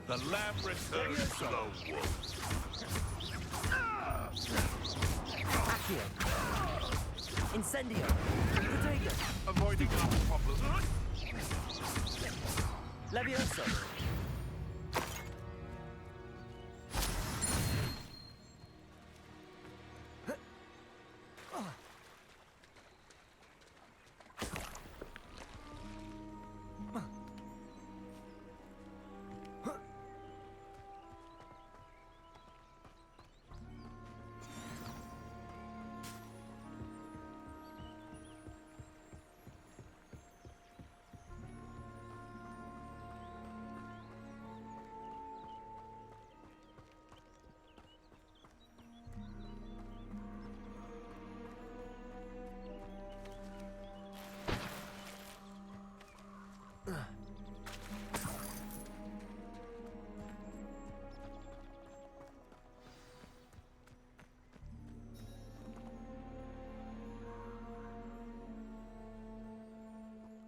The lamb returns to the wolf. Accio. Incendio. Protego. Avoiding our problem. Levioso.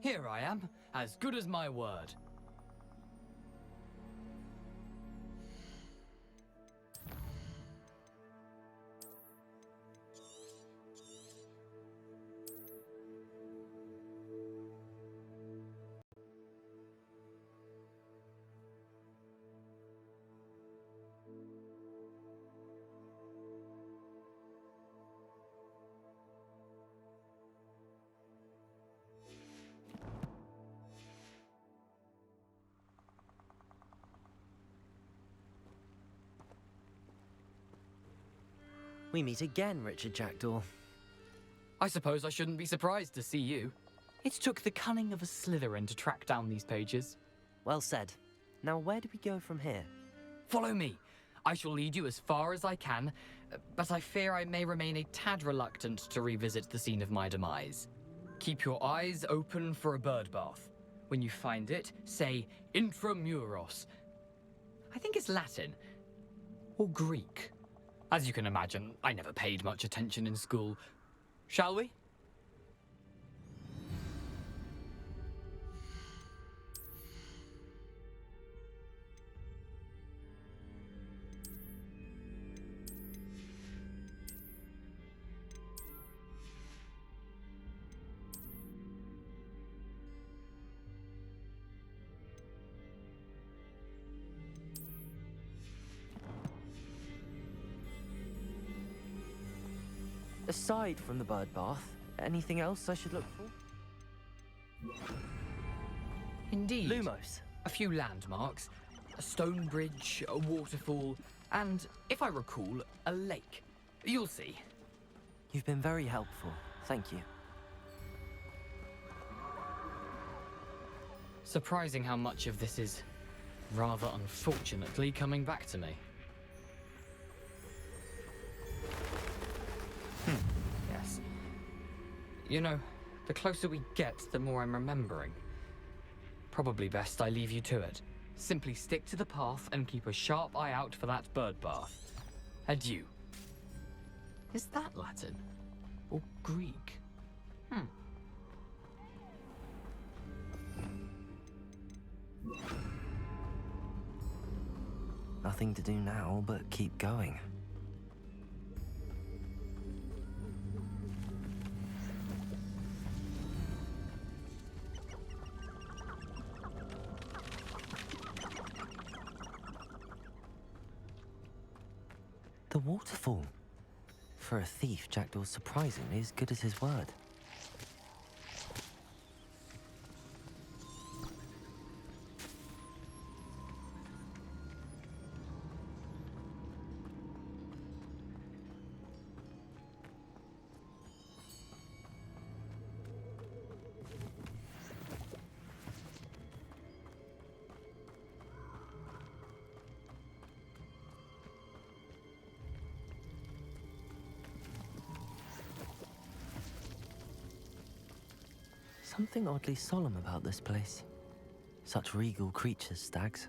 Here I am, as good as my word. We meet again, Richard Jackdaw. I suppose I shouldn't be surprised to see you. It took the cunning of a Slytherin to track down these pages. Well said. Now where do we go from here? Follow me. I shall lead you as far as I can, but I fear I may remain a tad reluctant to revisit the scene of my demise. Keep your eyes open for a bird bath. When you find it, say intramuros. I think it's Latin. Or Greek. As you can imagine, I never paid much attention in school. Shall we? Aside from the bird bath, anything else I should look for? Indeed. Lumos. A few landmarks, a stone bridge, a waterfall, and, if I recall, a lake. You'll see. You've been very helpful. Thank you. Surprising how much of this is, rather unfortunately, coming back to me. Yes. You know, the closer we get, the more I'm remembering. Probably best I leave you to it. Simply stick to the path and keep a sharp eye out for that bird bath. Adieu. Is that Latin? Or Greek? Nothing to do now but keep going. The waterfall. For a thief, Jackdaw's surprisingly as good as his word. Something oddly solemn about this place. Such regal creatures, stags.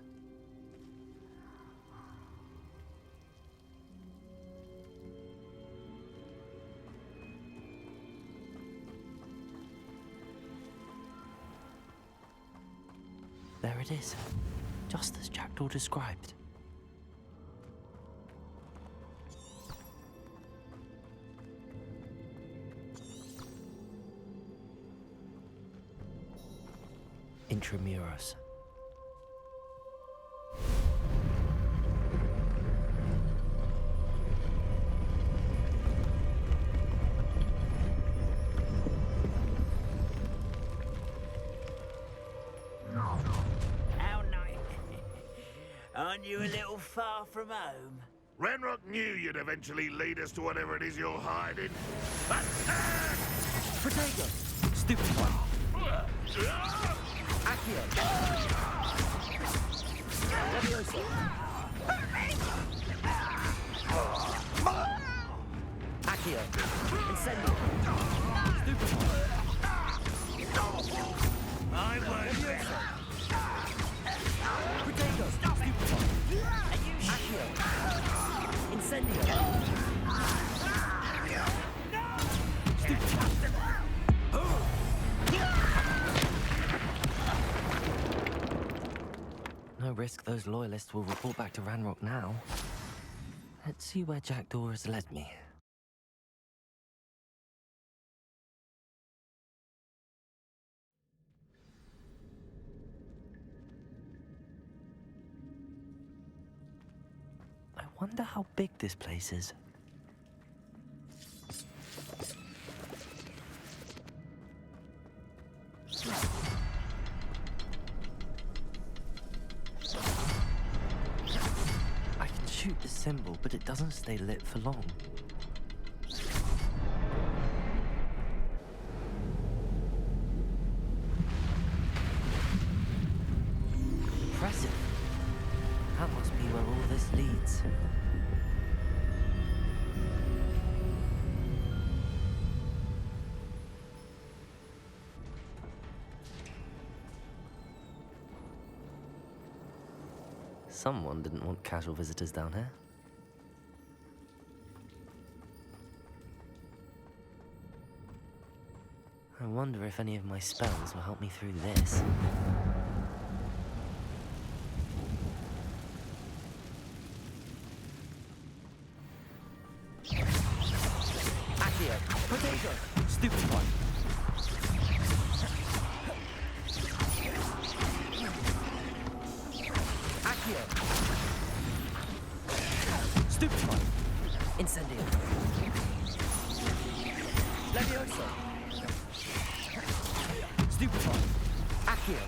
There it is, just as Jackdaw described. Intramuros. How nice. Aren't you a little far from home? Ranrock knew you'd eventually lead us to whatever it is you're hiding. Protego! Stupid one! Accio! Levioso! Accio! Incendio! Stupid one! I won't. Levioso! Protego! Stupid one! Accio! Incendio! Stupid one! No risk those loyalists will report back to Ranrock now. Let's see where Jackdaw has led me. I wonder how big this place is. I can shoot the symbol, but it doesn't stay lit for long. Impressive. That must be where all this leads. Someone didn't want casual visitors down here. I wonder if any of my spells will help me through this. Accio! Potato! Stupid one! Accio! Stupid one! Incendio! Levioso! Stupid one! Accio!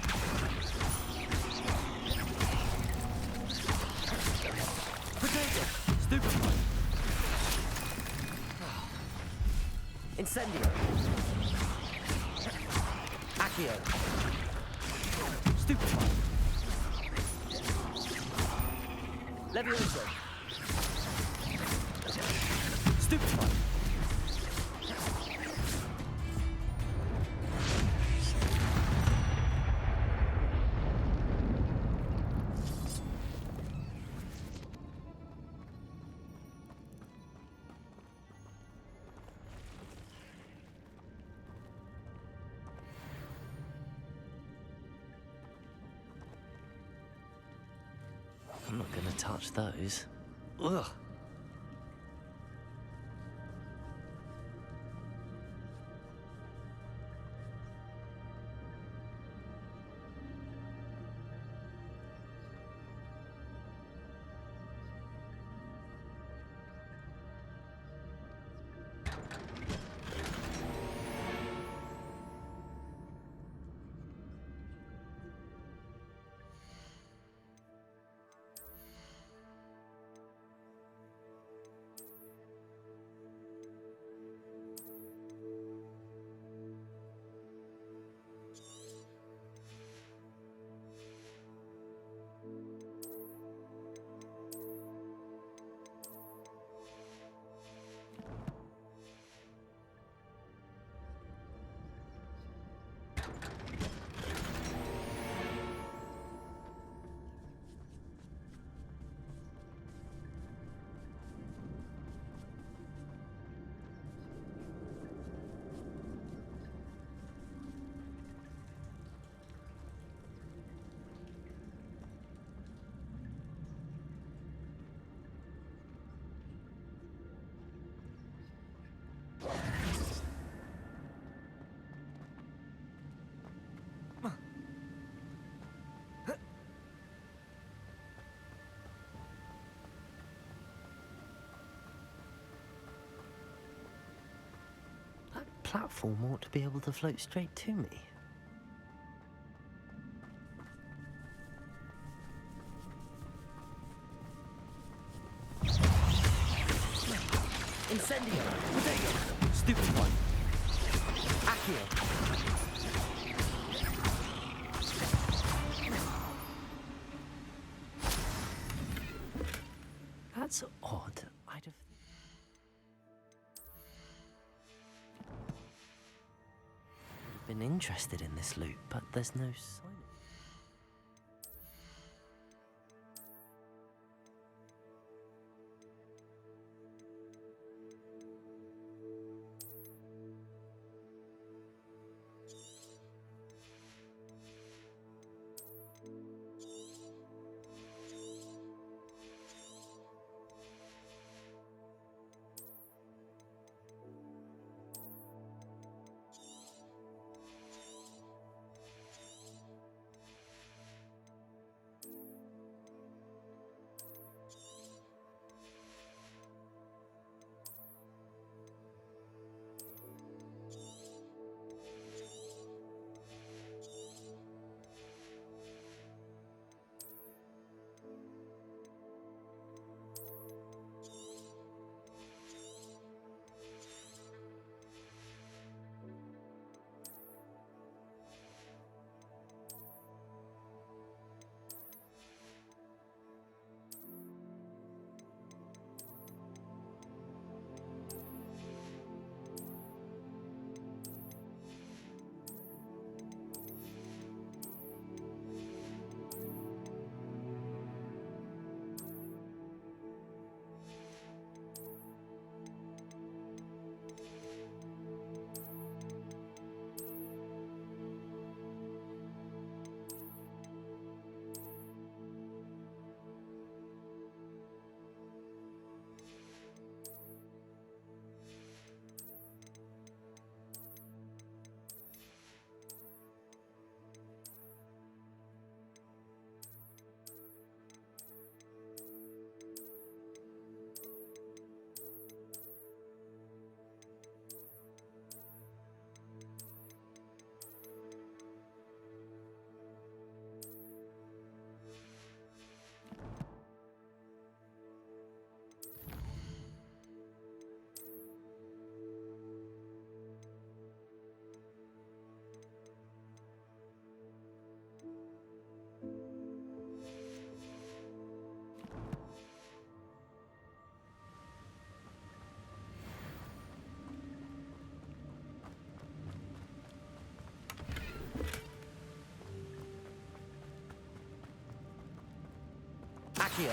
Potato! Stupid one! Incendio! Accio! Stupid one! Levioso! Stupid one! I'm not gonna touch those. Ugh. platform ought to be able to float straight to me. Incendio! Potato! Stupid one! Accio! That's odd. I'd have... been interested in this loot, but there's no sign. Accio!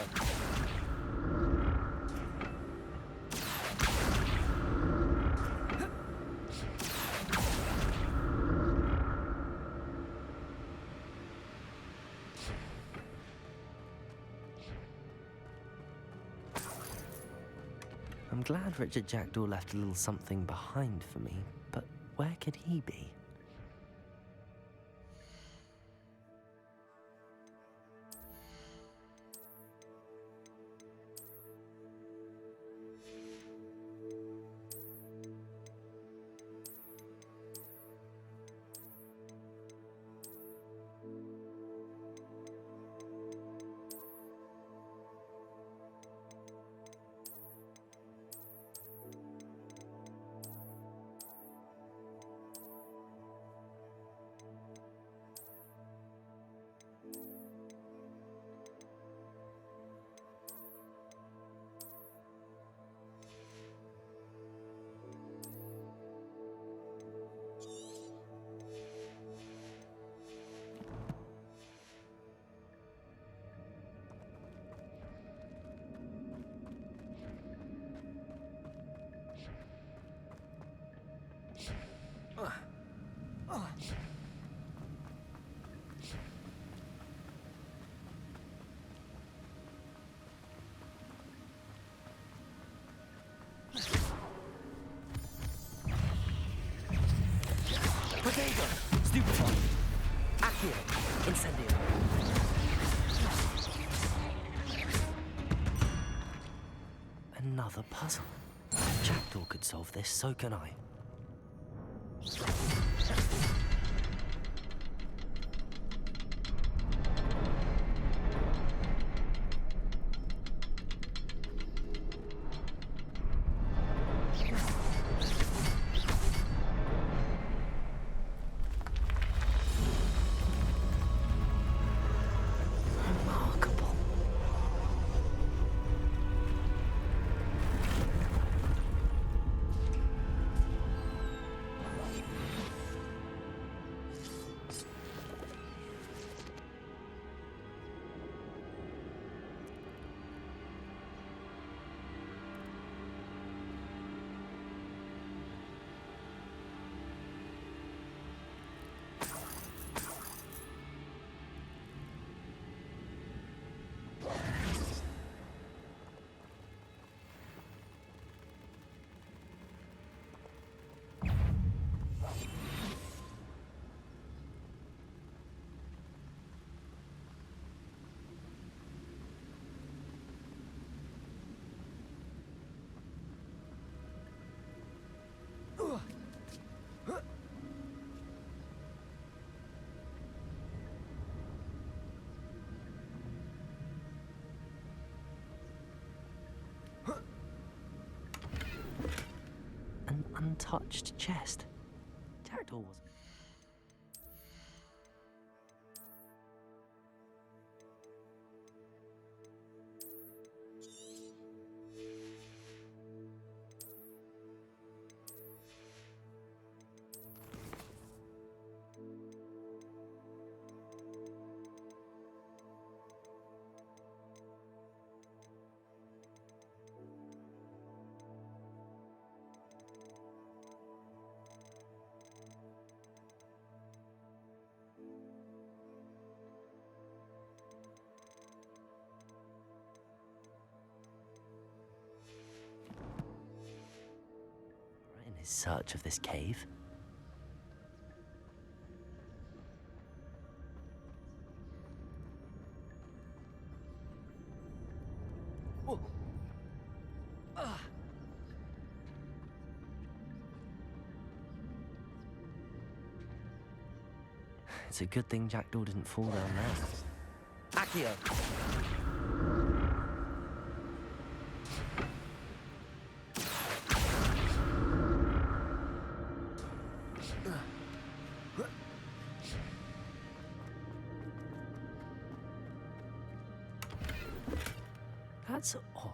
I'm glad Richard Jackdaw left a little something behind for me, but where could he be? Potato! Stupefy! Accio! Incendio! Another puzzle. If Jackdaw could solve this, so can I. An untouched chest. Jackdaw was. In his search of this cave. It's a good thing Jackdaw didn't fall down there. Accio! That's odd.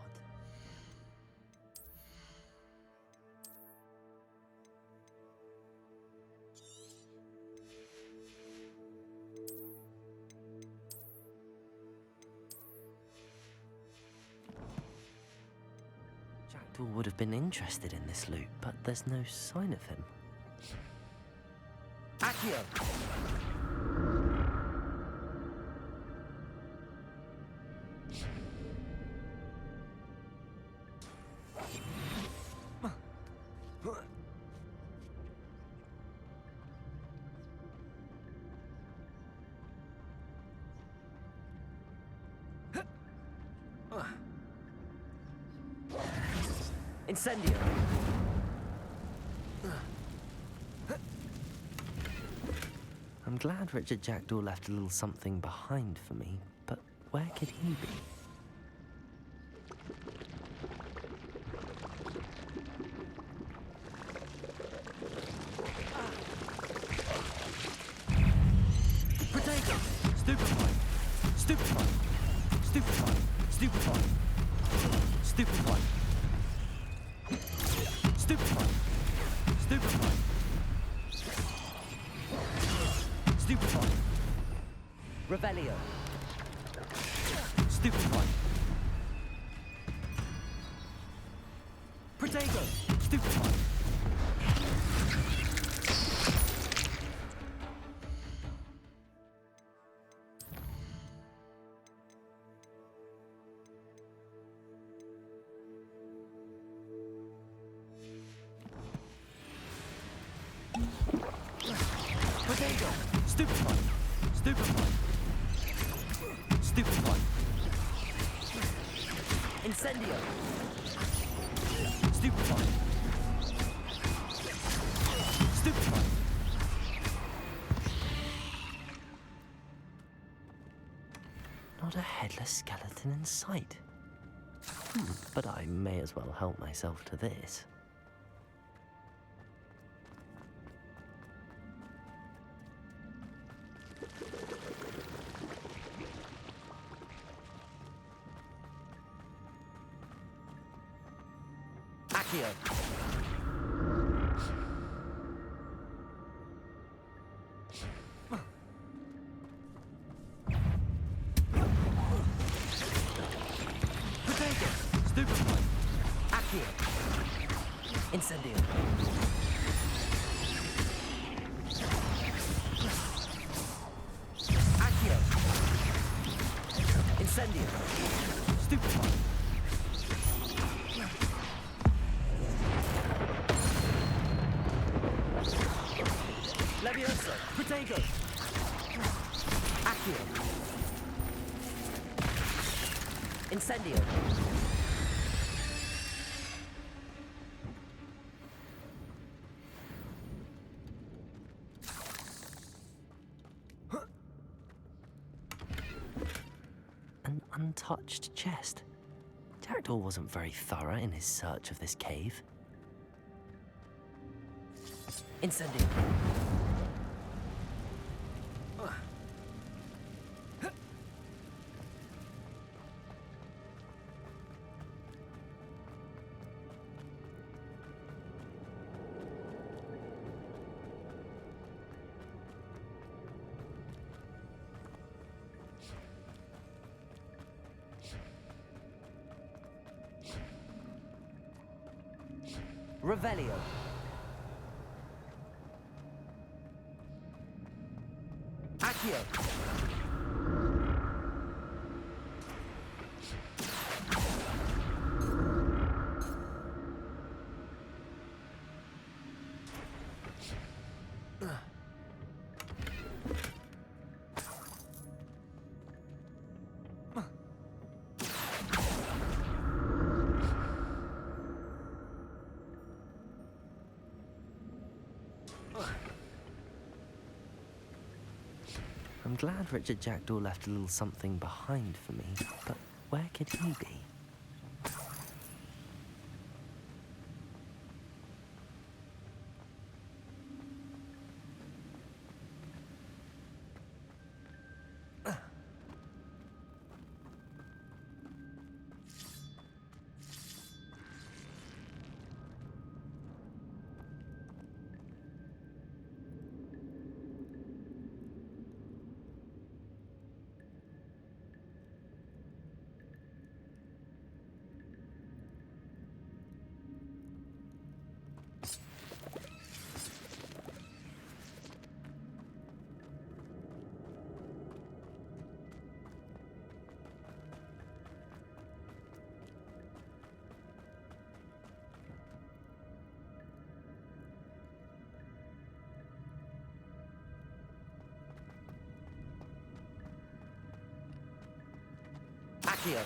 Jackdaw would have been interested in this loot, but there's no sign of him. Accio! Incendio! I'm glad Richard Jackdaw left a little something behind for me, but where could he be? Potato! Stupefy! Stupefy! Stupefy! Stupefy! Stupefy! Stupefy! Stupefy! Stupefy! Revelio! Stupefy! Protego! Stupefy! Potato! Stupefy! Stupefy! Stupefy! Incendio! Stupefy! Stupefy! Not a headless skeleton in sight. But I may as well help myself to this. Accio. Potato. Stupefy. Accio. Incendio. Accio. Incendio. Stupefy. Levioso. Protego. Accio. Incendio. An untouched chest. Jackdaw wasn't very thorough in his search of this cave. Incendio. Revelio. Accio. I'm glad Richard Jackdaw left a little something behind for me, but where could he be? Accio.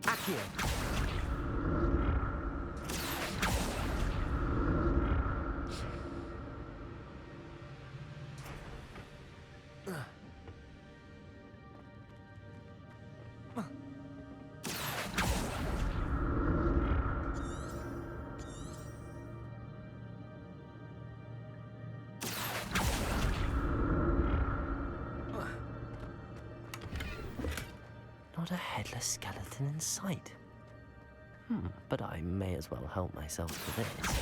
Accio. Not a headless skeleton in sight. But I may as well help myself to this.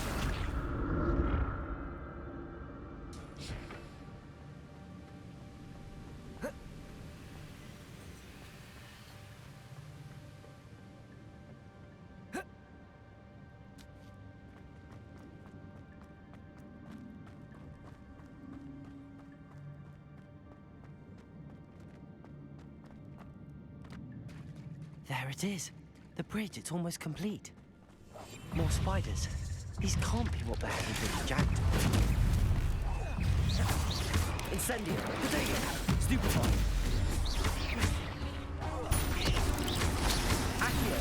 There it is. The bridge, it's almost complete. More spiders. These can't be what behaved with the jackdaw. Incendio! Potato! Stupefy! Accio!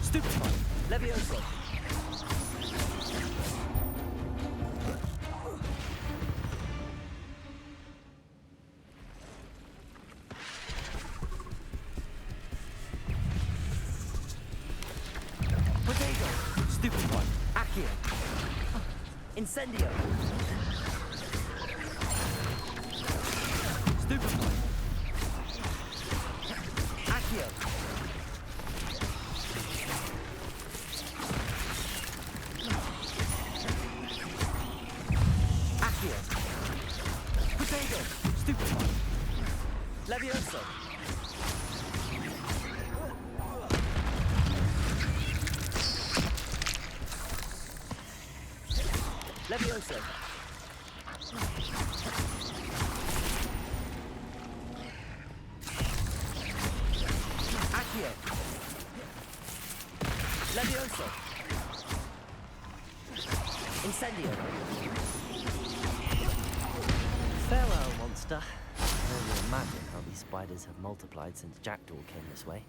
Stupefy! Levioso! Potato! Stupefy! Accio! Incendio! Stupefy! Accio! Accio! Potato! Stupefy! Levioso! Levioso! Accio! Levioso! Incendio! Farewell, monster. I can only imagine how these spiders have multiplied since Jackdaw came this way.